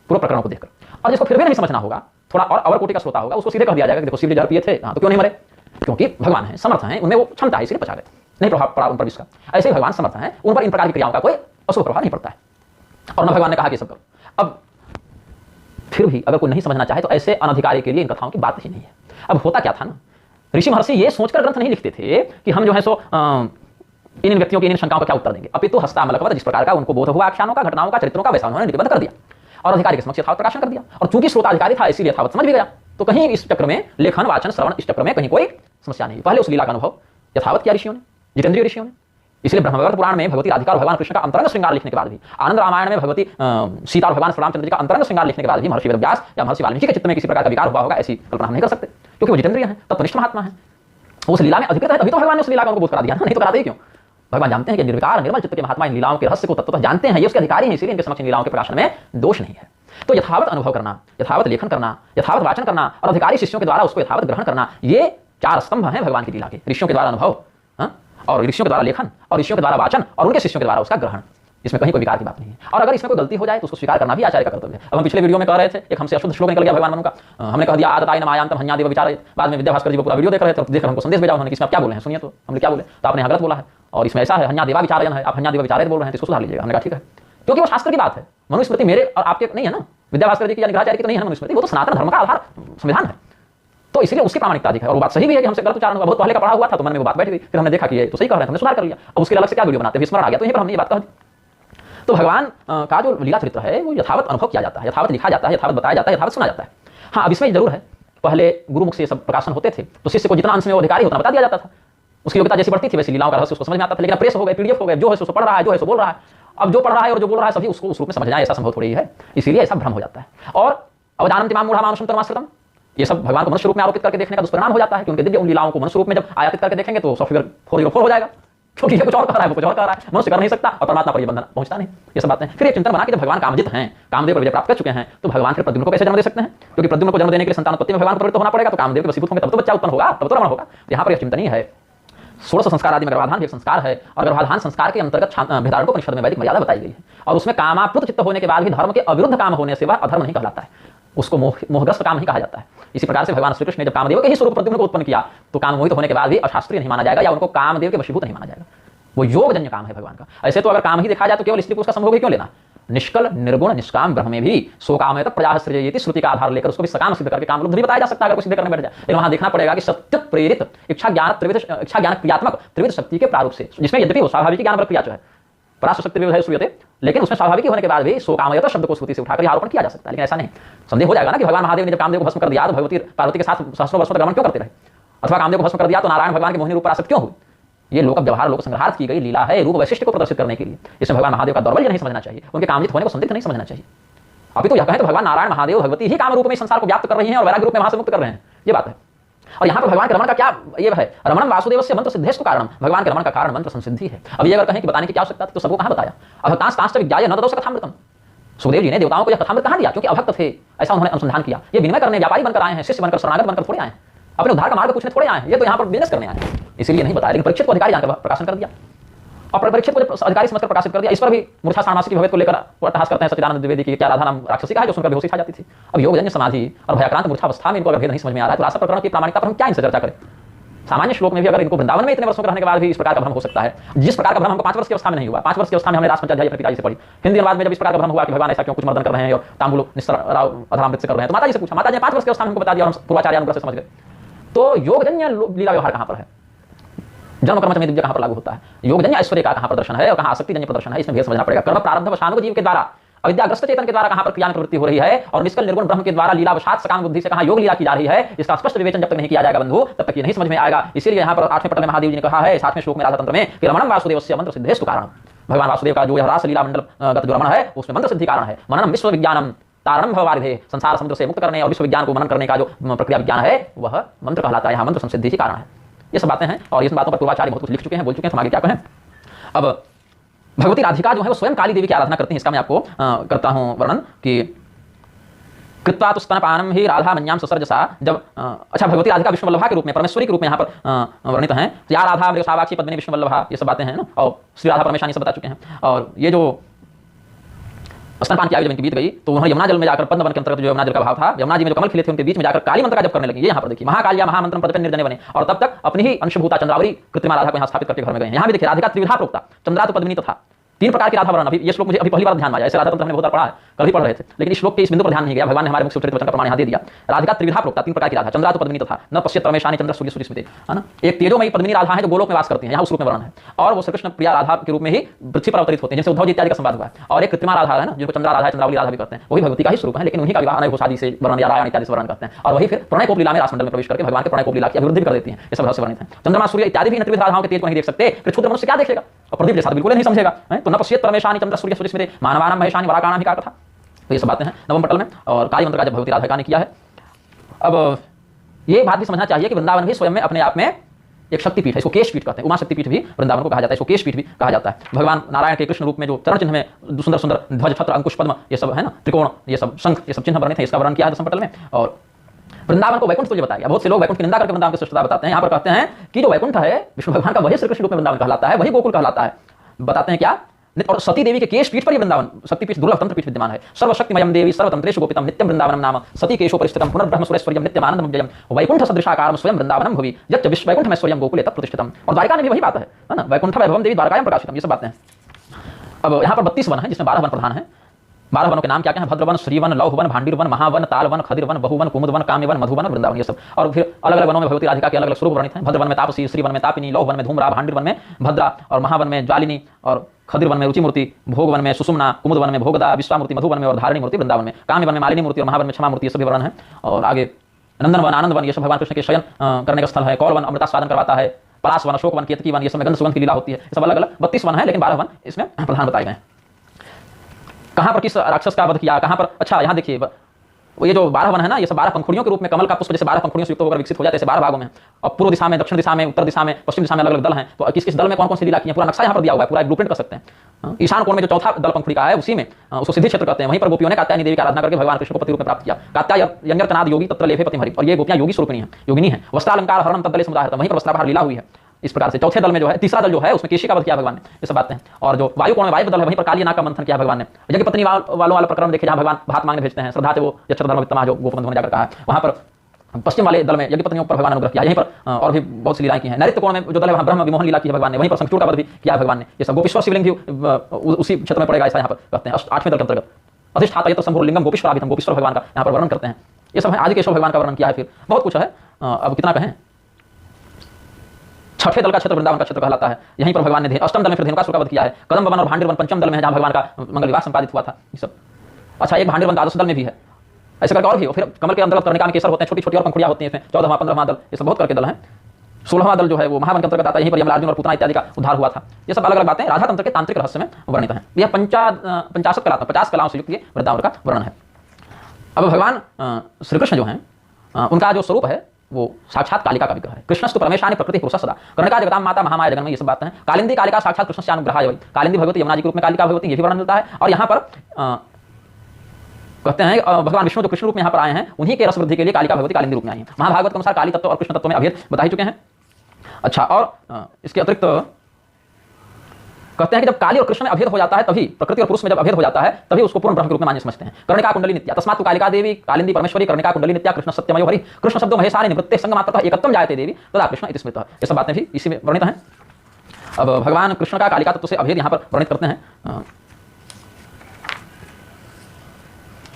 पूरे प्रकरण को देखकर। और जिसको फिर भी नहीं समझना होगा, थोड़ा और कोटि का श्रोता होगा, उसको सीधे कह दिया जाएगा कि देखो शिव जी जहर पिए थे, हाँ तो क्यों नहीं मरे? क्योंकि भगवान है, समर्थ है, उनमें वो क्षमता है, इसलिए बचा गए, नहीं प्रभाव पड़ा उन पर इसका। ऐसे ही भगवान समर्थ है, उन पर इन प्रकार की क्रियाओं का कोई अशुभ प्रभाव नहीं पड़ता है, और न भगवान ने कहा कि सब करो। अब फिर भी अगर कोई नहीं समझना चाहे तो ऐसे अनधिकारी के लिए इन कथाओं की बात ही नहीं है। अब होता क्या था ना, ऋषि महर्षि ये सोचकर ग्रंथ नहीं लिखते थे कि हम जो है सो इन व्यक्तियों की इन शंकाओं का क्या उत्तर देंगे, अपितु हस्तामलकवत जिस प्रकार का उनको बोध हुआ आख्यानों का, घटनाओं का, चरित्रों का, वैसा उन्होंने लिपिबद्ध कर दिया और अधिकारी के समक्ष यथावत प्रकाशन कर दिया। और चूंकि श्रोताधिकारी था इसीलिए यथावत समझ भी गया, तो कहीं इस चक्र में लेखन वाचन श्रवण इस चक्र में कहीं कोई समस्या नहीं। पहले उस लीला का अनुभव यथावत किया ऋषियों ने, जितेंद्रिय ऋषियों ने। इसलिए ब्रह्मवैवर्त पुराण में भगवती राधिका और भगवान कृष्ण का अंतरंग श्रृंगार लिखने के बाद भी, आनंद रामायण में भगवती सीता और भगवान रामचंद्र जी का अंतरंग श्रृंगार लिखने के बाद भी महर्षि वेदव्यास या महर्षि वाल्मीकि के चित्त में किसी प्रकार का विकार हुआ होगा, ऐसी कल्पना हम नहीं कर सकते, क्योंकि वो जितेंद्रिय हैं, तत्वनिष्ठ महात्मा है, उस लीला में अधिकृत है, तभी तो भगवान ने उस लीला का उनको बोध करा दिया, नहीं तो कराते ही क्यों? भगवान जानते हैं कि निर्विकार निर्मल चित्त के महात्मा इन लीलाओं के रहस्य को तत्वतः जानते हैं, ये उसके अधिकारी हैं, इसीलिए इनके समक्ष इन लीलाओं के प्रकाशन में दोष नहीं है। तो यथावत अनुभव करना, यथावत लेखन करना, यथावत वाचन करना और अधिकारी शिष्यों के द्वारा उसको यथावत ग्रहण करना, ये चार स्तंभ हैं भगवान की लीला के। ऋषियों के द्वारा अनुभव, और ऋषियों के द्वारा लेखन, और ऋषियों के द्वारा वाचन, और उनके शिष्यों के द्वारा उसका ग्रहण। इसमें कहीं कोई विकार की बात नहीं है। और अगर इसमें कोई गलती हो जाए तो उसको स्वीकार करना भी आचार्य का कर्तव्य है। अब हम पिछले वीडियो में कह रहे थे, एक हमसे अशुद्ध श्लोक निकल गया भगवान मनु का, हमने कह दिया आदताय न मायाम तम हन्यादेव विचारयेत। बाद में विद्याभास्कर जी वो पूरा वीडियो देख रहे थे, देख हमको संदेश भेजा उन्होंने कि इसमें आप क्या बोले हैं, सुनिए तो हमने क्या बोले, तो आपने गलत बोला है और इसमें ऐसा है हन्यादेवा विचारयन है, आप हन्यादेवा विचारयेत बोल रहे हैं, तो इसको सुधार लीजिएगा। हमने कहा ठीक है, क्योंकि वो शास्त्र की बात है, मनुस्मृति मेरे और आपके नहीं है ना, विद्याभास्कर जी की या निग्रहाचार्य की तो नहीं है मनुस्मृति, वो तो सनातन धर्म का आधार संविधान है, तो इसलिए उसकी प्रामाणिकता अधिक है। और वो बात सही भी है कि हमसे गलत उच्चारण हुआ, बहुत पहले का पढ़ा हुआ था तो मन में वो बात बैठ गई, फिर हमने देखा कि ये तो सही कह रहे हैं, हमने सुधार कर लिया। अब उसके अलग से क्या वीडियो बनाते हैं, स्मरण आ गया तो यहीं पर हमने ये बात कह दी। तो भगवान का जो लीला चरित्र है वो यथावत अनुभव किया जाता है, यथावत लिखा जाता है, यथावत बताया जाता है, यथावत सुना जाता है। हाँ, अब इसमें जरूर है, पहले गुरुमुख से सब प्रकाशन होते थे तो शिष्य को जितना अंश में वो अधिकारी होता बता दिया जाता था, उसकी योग्यता जैसी बढ़ती थी वैसी लीलाओं का रहस्य उसको समझ में आता था। लेकिन प्रेस हो गए, पीडीएफ हो गए, जो है सो पढ़ रहा है, जो है सो बोल रहा है, अब जो पढ़ रहा है और जो बोल रहा है सभी उसको उस रूप में समझना है, ऐसा संभव थोड़ी है, इसीलिए ऐसा भ्रम हो जाता है। और अवदानम तिमाम मूढ़ा मानुषम तमाश्रितम, ये सब भगवान को मनुष्य रूप में आरोपित करके देखने का दुष्परिणाम हो जाता है कि उनके दिव्य उन लीलाओं को मनुष्य रूप में जब आयातित करके देखेंगे तो सॉफ्टवेयर 404 हो जाएगा, क्योंकि ये कुछ और कह रहा है, वो कुछ और कह रहा है, मनुष्य कर नहीं सकता और परमात्मा पर ये बंधन पहुंचता नहीं। ये सब बातें फिर एक चिंतन बना कि जब भगवान कामजित हैं, कामदेव पर विजय प्राप्त कर चुके हैं, तो भगवान फिर प्रद्युम्न को कैसे जन्म दे सकते हैं? क्योंकि प्रद्युम्न को जन्म देने के लिए संतानोत्पत्ति में भगवान को प्रवृत्त होना पड़ेगा, तो कामदेव के वशीभूत होंगे तब तो बच्चा उत्पन्न होगा, तब तो रमण होगा। यहाँ पर यह चिंतनीय है। 16 संस्कार आदि में गर्भाधान भी एक संस्कार है, और गर्भाधान संस्कार के अंतर्गत भेदारण्योपनिषद में वैदिक मर्यादा बताई गई है, और उसमें कामाप्लुत चित्त होने के बाद भी धर्म के अविरुद्ध काम होने से वह अधर्म नहीं कहलाता है, उसको मोहग्रस्त काम नहीं कहा जाता है। इसी प्रकार से भगवान श्री कृष्ण ने जब कामदेव के ही स्वरूप प्रद्युम्न को उत्पन्न किया तो काम मोहित होने के बाद भी अशास्त्रीय नहीं माना जाएगा या उनको कामदेव के वशीभूत नहीं माना जाएगा, वो योगजन्य काम है भगवान का। ऐसे तो अगर काम ही देखा जाए तो केवल स्त्री पुरुष का संभोग ही क्यों लेना? निष्कल निर्गुण निष्काम ब्रह्म में भी सो कामयत प्रजा सृजयति श्रुति का आधार लेकर उसको भी सकाम सिद्ध करके काम भी बताया जा सकता है, अगर कुछ सिद्ध करने बैठ जाए। लेकिन वहां देखना पड़ेगा कि सत्य प्रेरित इच्छा ज्ञान क्रियात्मक त्रिविध शक्ति के प्रारूप से, जिसमें यद्यपि वो स्वाभाविक ज्ञान क्रिया जो है पराशर शक्ति विविध श्रूयते, लेकिन उसमें स्वाभाविक होने के बाद भी सो कामयत शब्द को श्रुति से उठाकर आरोपण किया जा सकता है। लेकिन ऐसा नहीं, संदेह हो जाएगा ना कि भगवान महादेव ने जब कामदेव को भस्म कर दिया तो भगवती पार्वती के साथ सहस्रों वर्षों तक गमन क्यों करते रहे, अथवा कामदेव को भस्म कर दिया तो नारायण भगवान के मोहिनी रूप पर आसक्त क्यों हुई? ये लोक व्यवहार लोक संग्रहार्थ की गई लीला है, रूप वैशिष्ट को प्रदर्शित करने के लिए। इसमें भगवान महादेव का दौर्बल्य नहीं समझना चाहिए, उनके कामजित होने को संदिग्ध नहीं समझना चाहिए। अभी तो यह कहें तो भगवान नारायण महादेव भगवती ही काम रूप में संसार को व्याप्त कर रही हैं और वैराग्य रूप में वहां से मुक्त कर रहे हैं, ये बात है। और यहाँ पर भगवान के रमण का क्या ये है, रमणम वासुदेव से मंत्र सिद्धेस्तु कारणम, भगवान के रमण का कारण मंत्र संसिद्धि है। अब ये अगर कहें कि बताने की क्या आवश्यकता थी तो सबको कहाँ बताया? अभक्तांश कांच विज्ञाय न ददोष कथामृतम, सुखदेव जी ने देवताओं को यह कथामृत कहाँ दिया? क्योंकि अभक्त थे, ऐसा उन्होंने अनुसंधान किया। ये विनिमय करने व्यापारी बनकर आए हैं, शिष्य बनकर शरणागत बनकर थोड़े आए हैं, अपने उद्धार का मार्ग पूछने थोड़े आए हैं, ये तो यहाँ पर बिजनेस करने आए हैं, इसीलिए नहीं बताया। लेकिन परीक्षित को अधिकारी जानकर प्रकाशन कर दिया और परीक्षित को अधिकारी समझकर प्रकाशित कर दिया। इस पर भी मूर्छा सामासी की भगवत को लेकर अट्टहास करते हैं सच्चिदानंद द्विवेदी की, क्या राधा नाम राक्षसी का है जो सुनकर बेहोशी खा जाती थी। अब योगजन्य समाधि और भयाक्रांत मूर्छावस्था में इनको अगर भेद नहीं समझ में आ रहा है तो रासा प्रकरण की प्रामाणिकता पर हम क्या इनसे चर्चा करें? सामान्य श्लोक में भी अगर इनको वृंदावन में इतने वर्षों रहने के बाद भी इस प्रकार का भ्रम हो सकता है, जिस प्रकार का भ्रम हमको 5 वर्ष की अवस्था में नहीं हुआ। 5 वर्ष की अवस्था में हमने रासपंचाध्याय अपनी पिताजी से पढ़ी, हिंदी अनुवाद में जब इस प्रकार का भ्रम हुआ कि भगवान ऐसा क्यों कुछ मर्दन कर रहे हैं और तांबुल अधरामृत से कर रहे हैं, तो माताजी से पूछा, माताजी ने 5 वर्ष की अवस्था में हमको बता दिया और हम पूर्वाचार्य अनुग्रह से समझ गए। तो योगजन्य लीला व्यवहार कहाँ पर है? जन्म कर्म चमेत दिव्य कहां पर लागू होता है? योगजन्य ऐश्वर्य का कहां प्रदर्शन है और कहां आसक्तिजन्य प्रदर्शन है, इसमें भेद समझना पड़ेगा। कर्म प्रारब्ध वशानुग जीव के द्वारा अविद्याग्रस्त चेतन के द्वारा कहां पर क्रिया में प्रवृत्ति हो रही है और निष्कल निर्गुण ब्रह्म के द्वारा लीलावशात सकाम बुद्धि से कहां योग लीला की जा रही है, इसका स्पष्ट विवेचन जब तक नहीं किया जाएगा बंधु तब तक ये नहीं समझ में आएगा। इसीलिए यहां पर 8वें पटल में महादेव जी ने कहा है, 7वें श्लोक में राधा तंत्र में कि रमणम वासुदेवस्य मंत्र सिद्धेस्तु कारण। भगवान वासुदेव का जो रास लीला मंडल गत जो रमण है उसमें मंत्र सिद्धि कारण है। मननम विश्व विज्ञानम तारणम भववारिधे, संसार समुद्र से मुक्त करने और विश्व विज्ञान को मनन करने का जो प्रक्रिया विज्ञान है वह मंत्र कहलाता है। यहाँ मंत्र संसिद्धि ही कारण है। ये सब बातें हैं और इस बातों पर पूर्वाचार्य बहुत कुछ लिख चुके हैं, बोल चुके हैं। आगे क्या कहें? अब भगवती राधिका जो है वो स्वयं काली देवी की आराधना करती हैं। इसका मैं आपको करता हूं वर्णन कि कृत्वा तो स्तनपानम ही राधा मन्याम ससर्जसा। जब अच्छा भगवती राधिका विष्णु वल्लभा के रूप में, परमेश्वरी के रूप में यहाँ पर वर्णित हैं। या राधा मृग सावाक्षी पद्मिनी विष्णु वल्लभा, ये सब बातें हैं ना, और श्री राधा परमेशानी सब बता चुके हैं। और ये जो स्तनपान की आयु जब इनकी बीत गई तो उन्होंने यमुना जल में जाकर पद्म वन के अंतर्गत जो यमुना जल का भाव था, यमुना जी में जो कमल खिले थे उनके बीच में जाकर काली मंत्र का जप करने लगी। ये यहाँ पर देखिए, महाकालिया महामंत्र पद पे निर्जने बने और तब तक अपनी ही अंशभूता चंद्रावली कृत्रिमा राधा को यहाँ स्थापित करके घर में गए। यहाँ भी देखिए राधिका त्रिविधा प्रोक्ता, चंद्रा तो पद्मिनी तथा, 3 प्रकार की राधा वर्णन। अभी ये श्लोक मुझे अभी पहली बार ध्यान में आया। ऐसे राधा तंत्र हमने बहुत बार पढ़ा है, कल भी पढ़ रहे थे, लेकिन इस श्लोक के इस बिंदु पर ध्यान नहीं गया। भगवान ने हमारे मुख से उच्चरित वचन का प्रमाण यहाँ दे दिया। राधिका त्रिविधा प्रोक्ता, 3 प्रकार की राधा, चंद्रा तो पद्मिनी तथा न पश्यत परमेशानी चंद्र सूर्य सूर्य स्मृति, है ना। एक तेजोमयी पद्मिनी राधा है जो गोलोक में वास करती है, यहाँ उस रूप में वर्णन है। और वो श्री कृष्ण प्रिया राधा के रूप में ही पृथ्वी पर अवतरित होते हैं, जैसे उद्धव जी इत्यादि का संवाद हुआ है। और एक कृत्रिमा राधा है ना, जिनको चंद्रा राधा चंद्रावली राधा भी करते हैं, वही भगवती का ही स्वरूप है, लेकिन उन्हीं का विवाह अनैक शादी से वर्णन या रायण इत्यादि से वर्णन करते हैं। और वही फिर प्रणय कोप लीला में रासमंडल में प्रवेश करके भगवान के प्रणय कोप लीला की अभिवृद्धि कर देती है। ये सब रहस्य वर्णित है। चंद्रमा सूर्य इत्यादि भी त्रिविध राधाओं के तेज को नहीं देख सकते, फिर क्षुद्र मनुष्य क्या देखेगा? और प्रदीप जैसा बिल्कुल नहीं समझेगा। तो न पश्येत परमेशानी चंद्र सूर्य सूर्य स्मृति मानवानाम महेशानी वराकाणाम ही का कथा। तो ये सब बातें हैं 9वें पटल में। और काली मंत्र का जब भगवती राधिका ने किया है। अब ये बात भी समझना चाहिए कि वृंदावन भी स्वयं में अपने आप में एक शक्तिपीठ है। इसको केश पीठ कहते हैं। उमा शक्तिपीठ भी वृंदावन को कहा जाता है, इसको केश पीठ भी कहा जाता है। भगवान नारायण के कृष्ण रूप में जो चरण चिन्ह में सुंदर सुंदर ध्वज छत्र अंकुश पद्म ये सब है ना, त्रिकोण ये सब शंख ये सब चिन्ह बने थे, इसका वर्णन किया है 10वें पटल में। और वृंदावन को वैकुंठ तुल्य बताया। बहुत से लोग वैकुंठ की निंदा करके वृंदावन की श्रेष्ठता बताते हैं। यहाँ पर कहते हैं कि जो वैकुंठ है विष्णु भगवान का वही श्री कृष्ण रूप में वृंदावन कहलाता है, वही गोकुल कहलाता है। बताते हैं क्या? और सती देवी के केश पीठ पर यह वृंदावन शक्तिपीठ दुर्लभ तंत्र पीठ विद्यमान है। सर्वशक्तिमयम देवी सर्वतंत्रेषु गोपितम नित्यम वृंदावनम नाम सती केशो परिस्थितम पुनर्ब्रह्म सुरेश्वर्यम नित्यमानंदमव्ययम वैकुंठ सदृशाकारम स्वयं वृंदावनम भुवि यच्च विश्व वैकुंठमैश्वर्यम गोकुले तत्प्रतिष्ठितम। और द्वारका में भी वही बात है ना, वैकुंठ वैभवम देवी द्वारकायां प्रकाशितम। ये सब बातें हैं। अब यहाँ पर 32 वन है जिसमें 12 वन प्रधान है। 12 वनों के नाम क्या क्या है? भद्रवन, श्रीवन, लौहवन, भांडीरवन, महावन, तालवन, खदिरवन, बहुवन, कुमुदवन, काम्यवन, मधुवन, वृंदावन ये सब। और फिर अलग अलग वनों में भगवती राधिका के अलग अलग स्वरूप वर्णित हैं। भद्रवन में तापसी, श्रीवन में तापिनी, लौहवन में धूम्रा, भांडीरवन में भद्रा और महावन में ज्वालिनी और खदिरवन में रुचिमूर्ति, भोगवन में सुषुम्ना, कुमुदवन में भोगदा, विश्वामूर्ति, मधुवन में और धारिणी मूर्ति वृंदावन में, काम्यवन में मालिनी मूर्ति और महावन में क्षमा मूर्ति ये सभी वर्णन है। और आगे नंदनवन, आनंदवन ये सब भगवान कृष्ण के शयन करने का स्थल है। कौरवन अमृतास्वादन करवाता है। पलाशवन, अशोकवन, केतकीवन ये सब में गंध सुगंध की लीला होती है। ये सब अलग अलग 32 वन है, लेकिन 12 वन इसमें प्रधान बताए गए। कहां पर किस राक्षस का वध किया, कहां पर? अच्छा यहाँ देखिए वो ये जो 12 वन है ना, ये सब 12 पंखुड़ियों के रूप में कमल का पुष्प जैसे 12 पंखुड़ियों से युक्त होकर विकसित हो जाते हैं 12 भागों में। और पूर्व दिशा में, दक्षिण दिशा में, उत्तर दिशा में, पश्चिम दिशा में अलग अलग दल हैं। तो किस किस दल में कौन कौन सी लीला की है पूरा नक्शा यहाँ पर दिया हुआ है, पूरा ब्लूप्रिंट कर सकते हैं। ईशान कोण में जो चौथा दल पंखुड़ी का है उसी में उसको सिद्धि क्षेत्र कहते हैं। वहीं पर गोपियों ने कात्यायनी देवी की आराधना करके भगवान कृष्ण को पति रूप में प्राप्त किया। कात्यायन्यर्तनाद योगी तत्र लेभे पतिमहरि। और ये गोपियां योगी स्वरूपिणी है, योगिनी है। वस्त्रालंकार हरणम तद्दले समुदाय, वहीं पर वस्त्राभार लीला हुई है। इस प्रकार से चौथे दल में जो है, तीसरा दल जो है उसमें केशी का वध किया भगवान ने। ये सब बातें हैं। और जो वायु कोण में वायु दल है वहीं पर काली नाग का मंथन किया भगवान ने। यज्ञ पत्नी वालों वाला प्रकरण देखे जहाँ भगवान भात मांगने भेजते हैं, श्रद्धा से वो यक्षधर्म वित्तमा जो गोपबंधु ने जाकर कहा है। वहाँ पर पश्चिम वाले दल में यज्ञ पत्नियों पर भगवान अनुग्रह किया। यहीं पर और भी बहुत सी लीलाएं की हैं। नैऋत्य कोण में जो दल है वहाँ ब्रह्म विमोहन लीला की है भगवान ने। वहीं पर शंखचूड़ का वध भी किया भगवान ने। ये सब गोपेश्वर शिवलिंग भी उसी क्षेत्र में पड़ेगा, ऐसा यहाँ पर कहते हैं 8वें दल के अंतर्गत। अधिष्ठाता यत्र शंभुर लिंगम गोपेश्वराभिधम, गोपेश्वर भगवान का यहाँ पर वर्णन करते हैं। ये सब है। आदिकेशव भगवान का वर्णन किया है। फिर बहुत कुछ है, अब कितना कहें। 6ठे दल का क्षेत्र वृंदावन का क्षेत्र कहलाता है। यहीं पर भगवान ने 8वें दल में फिर धेनुकासुर का वध किया है। कदम वन और भांडीरवन 5वें दल में है जहाँ भगवान का मंगल विवाह संपादित हुआ था। ये सब अच्छा, एक भांडीरवन 12 दल में भी है। ऐसे करके और भी हो। फिर कमल के अंतर्गत कर्णिका में केसर होते हैं, छोटी छोटी और पंखुड़ियां होती हैं इसमें। 14वां 15वां दल ये सब बहुत करके दल हैं। 16वां दल जो है वो महावन के अंतर्गत आता है। यहीं पर यमलार्जुन और पूतना इत्यादि का उद्धार हुआ था। ये सब अलग अलग बातें राधा तंत्र के तांत्रिक रहस्य में वर्णित हैं। यह 50 कलात्मक 50 कलाओं से युक्त ये वृंदावन का वर्णन है। अब भगवान श्री कृष्ण जो हैं उनका जो स्वरूप है वो साक्षात कालिका का विग्रह है। कृष्णस्तु परमेशानि प्रकृति पुरुष सदा कर्णिका जगतां माता महामाया जगन्मयी ये सब बातें हैं। कालिंदी कालिका साक्षात कृष्ण अनुग्रहाय वै। कालिंदी भगवती यमुना जी के रूप में कालिका भगवती ये भी वर्णन मिलता है। और यहाँ पर कहते हैं भगवान विष्णु जो कृष्ण रूप में यहाँ पर आए हैं उन्हीं के रस वृद्धि के लिए कालिका भगवती कालिंदी रूप में आई हैं। महाभागवत के अनुसार काली तत्व और कृष्ण तत्व में अभेद बता ही चुके हैं। अच्छा, और इसके अतिरिक्त कहते हैं कि जब काली और कृष्ण में अभेद हो जाता है तभी, प्रकृति और पुरुष में जब अभेद हो जाता है तभी उसको पूर्ण ब्रह्म के रूप में मान्य समझते हैं। कर्णिका कुंडली नित्या तस्मात् तु कालिका देवी कालिंदी परमेश्वरी कर्णिका कुंडली नित्या कृष्ण सत्यमयो हरि कृष्ण शब्दो महेशानि निवृत्ते संगमात्रतः एकत्वं जायते देवी तदा कृष्ण इति स्मृतः। ये सब बातें भी इसी में वर्णित हैं। अब भगवान कृष्ण का कालिका तत्व से अभेद यहाँ पर वर्णित करते हैं।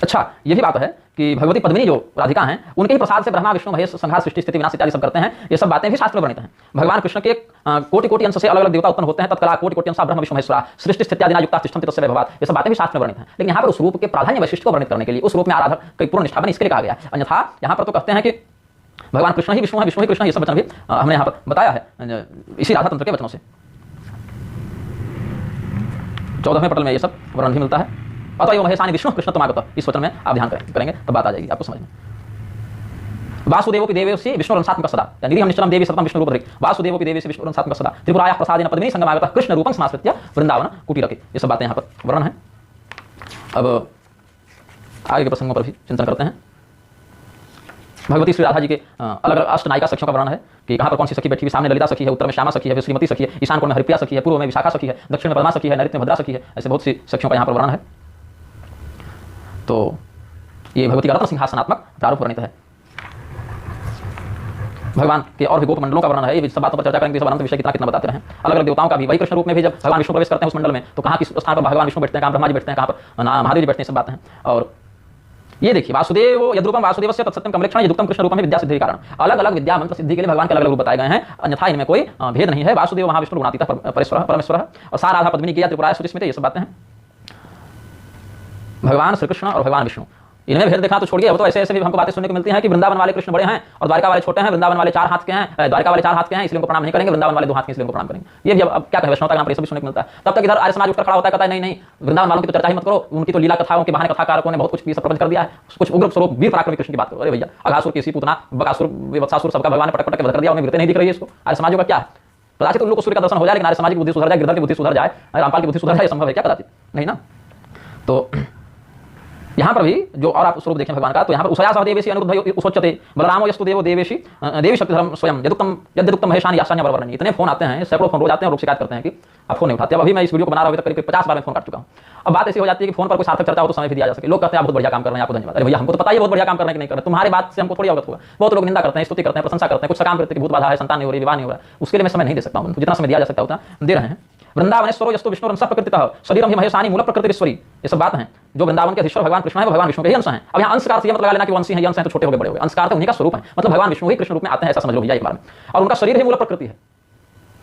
अच्छा, ये भी बात है कि भगवती पद्मिनी जो राधिका हैं उनके ही प्रसाद से ब्रह्मा विष्णु महेश संहार सृष्टि स्थिति विनाश इत्यादि सब करते हैं। ये सब बातें भी शास्त्र में वर्णित हैं। भगवान कृष्ण के कोटि कोटि अंश से अलग अलग देवता उत्पन्न होते हैं। तत्काल कोटि कोटि अंश ब्रह्म विष्णु महेश्वरा सृष्टि स्थिति आदि युक्ता तिष्ठन्ति तस्य वैभवात्, ये सब बातें भी शास्त्र में वर्णित हैं। लेकिन यहाँ पर उस रूप के प्राधान्य वैशिष्ट को वर्णित करने के लिए उस रूप में आराधक की पूर्ण निष्ठा बने इसके लिए कहा गया। अन्यथा यहाँ पर तो कहते हैं कि भगवान कृष्ण ही विष्णु है, विष्णु ही कृष्ण, ये सब वचन भी हमने यहाँ पर बताया है इसी राधा तंत्र के वचनों से। 14वें पटल में ये सब वर्णन भी मिलता है। अतएव महेशानि विष्णु कृष्ण तमागत, इस वचन में आप ध्यान करेंगे तब बात आ जाएगी आपको समझ में। वासुदेवोपि देवेशि विष्णुरंसात्मक सदा निरीहं निश्चलं देवी सततं विष्णु रूपधृक् वासुदेवोपि देवेशि विष्णुरंसात्मक सदा त्रिपुरायाः प्रसादेन पद्मिनी संगमागतः कृष्ण रूपं समाश्रित्य वृंदावन कुटीरके, ये सब बातें यहाँ पर वर्णन है। अब आगे के प्रसंगों पर भी चिंतन करते हैं। भगवती श्री राधा जी के अलग अलग अष्ट नायिका सखियों का वर्णन है कि कहाँ पर कौन सी सखी बैठी हुई। सामने ललिता सखी है, उत्तर में श्यामा सखी है, श्रीमती सखी है, ईशान कोण में हरिप्रिया सखी है, पूर्व में विशाखा सखी है, दक्षिण में पद्मा सखी है, नैऋत्य में भद्रा सखी है। ऐसे बहुत सी सखियों का यहाँ पर वर्णन है। तो ये भगवती का रत्न सिंहासनात्मक प्रारूप वर्णित है। भगवान के और भी गोप मंडलों का वर्णन है। ये सब बातों पर चर्चा करेंगे, सब अनंत विषय कितना बताते रहे। अलग अलग देवताओं का भी वही कृष्ण रूप में भी जब भगवान विष्णु प्रवेश करते हैं उस मंडल में तो कहाँ किस स्थान पर भगवान विष्णु बैठते हैं, कहाँ ब्रह्मा जी बैठते हैं, कहाँ पर महादेव जी बैठते हैं, सब बातें हैं। और ये देखिए वासुदेव यद्रूपम वासुदेवस्य तत्सत्यम कमलेक्षण यदुक्तम कृष्ण रूपम विद्या सिद्धि कारण, अलग अलग विद्या मंत्र सिद्धि के लिए भगवान के अलग अलग रूप बताए गए हैं। अन्यथा इनमें कोई भेद नहीं है। वासुदेव महाविष्णु गुणातीत परमेश्वर और सा राधा पद्मिनी गया त्रिपुराय स्तुति स्मृति, ये सब बातें हैं। भगवान श्री कृष्ण और भगवान विष्णु इनमें भेद देखना तो छोड़िए, वो तो ऐसे ऐसे भी हमको बातें सुनने को मिलती हैं कि वृंदावन वाले कृष्ण बड़े हैं और द्वारका वाले छोटे हैं, वृंदावन वाले 4 हाथ के हैं, द्वारका वाले 4 हाथ के हैं इसलिए उनको प्रणाम नहीं करेंगे, वृंदावन वाले 2 हाथ के इसलिए उनको प्रणाम करेंगे। ये भी अब क्या कहें वैष्णवता का नाम पर ये सब भी सुनने को मिलता है। तब तक इधर आर्य समाज उठकर खड़ा होता है, कहता है नहीं नहीं वृंदावन वालों की तो चर्चा ही मत करो, उनकी तो लीला कथाओं के बहाने कथाकारकों ने बहुत कुछ प्रपंच कर दिया है, कुछ उग्र स्वरूप वीर पराक्रमी कृष्ण की बात करो। अरे भैया अघासुर केसी पूतना बकासुर विवत्सासुर सबका भगवान ने पटक पटक वध कर दिया, उन्हें वीरता नहीं दिख रही है। इसको आर्य समाजों का क्या है? कदाचित उन लोग को सूर्य का दर्शन हो जाए लेकिन आर्य समाज की बुद्धि सुधर जाए, गिरधर की बुद्धि सुधर जाए, रामपाल की बुद्धि सुधर जाए, संभव है क्या? कदाचित नहीं ना। तो यहाँ पर भी जो और आप स्वरूप देखें भगवान का तो यहाँ पर उषया सह देवेशी अनुरुद्ध उसोच्यते बलरामो यस्तु देवो देवेशी देवी शक्ति धर्म स्वयं यदुक्तम महेशानि याशान्य बरवर्णि। इतने फोन आते हैं, सैकड़ों फोन रोज आते हैं और लोग शिकायत करते हैं कि आप फोन नहीं उठाते। अब अभी मैं इस वीडियो को बना रहा हूँ तक करीब 50 बार में फोन काट चुका हूँ। अब बात ऐसी हो जाती है कि फोन पर कोई सार्थक चर्चा हो तो समय भी दिया जा सके। लोग कहते हैं आप बहुत बढ़िया काम कर रहे हैं, आपको धन्यवाद। अरे भैया हमको तो पता ही बहुत बढ़िया काम करने की नहीं कर रहे, तुम्हारी बात से हमको थोड़ी अवगत होगा। बहुत लोग निंदा करते हैं, स्तुति करते हैं, प्रशंसा करते हैं, कुछ काम करते हैं कि भूत बाधा है, संतान नहीं हो रही, विवाह नहीं हो रहा, उसके लिए मैं समय नहीं दे सकता हूँ। जितना समय दिया जा सकता होता दे रहे हैं। वृंदावनेश्वरो यस्तु विष्णु रंस प्रकृतितः शरीरम ही महेशानि मूल प्रकृतिश्वरी, ये सब बात है। जो वृंदावन के अधीश्वर भगवान कृष्ण है, भगवान विष्णु के ही अंश हैं। अब यहाँ अंश का अर्थ मत लगा लेना कि वंशी है, अंश है तो छोटे हो गए बड़े हो गए। अंश का अर्थ उन्हीं का स्वरूप है, मतलब भगवान विष्णु ही कृष्ण रूप में आते हैं, ऐसा समझ लो भैया एक बार में। और उनका शरीर ही मूल प्रकृति है,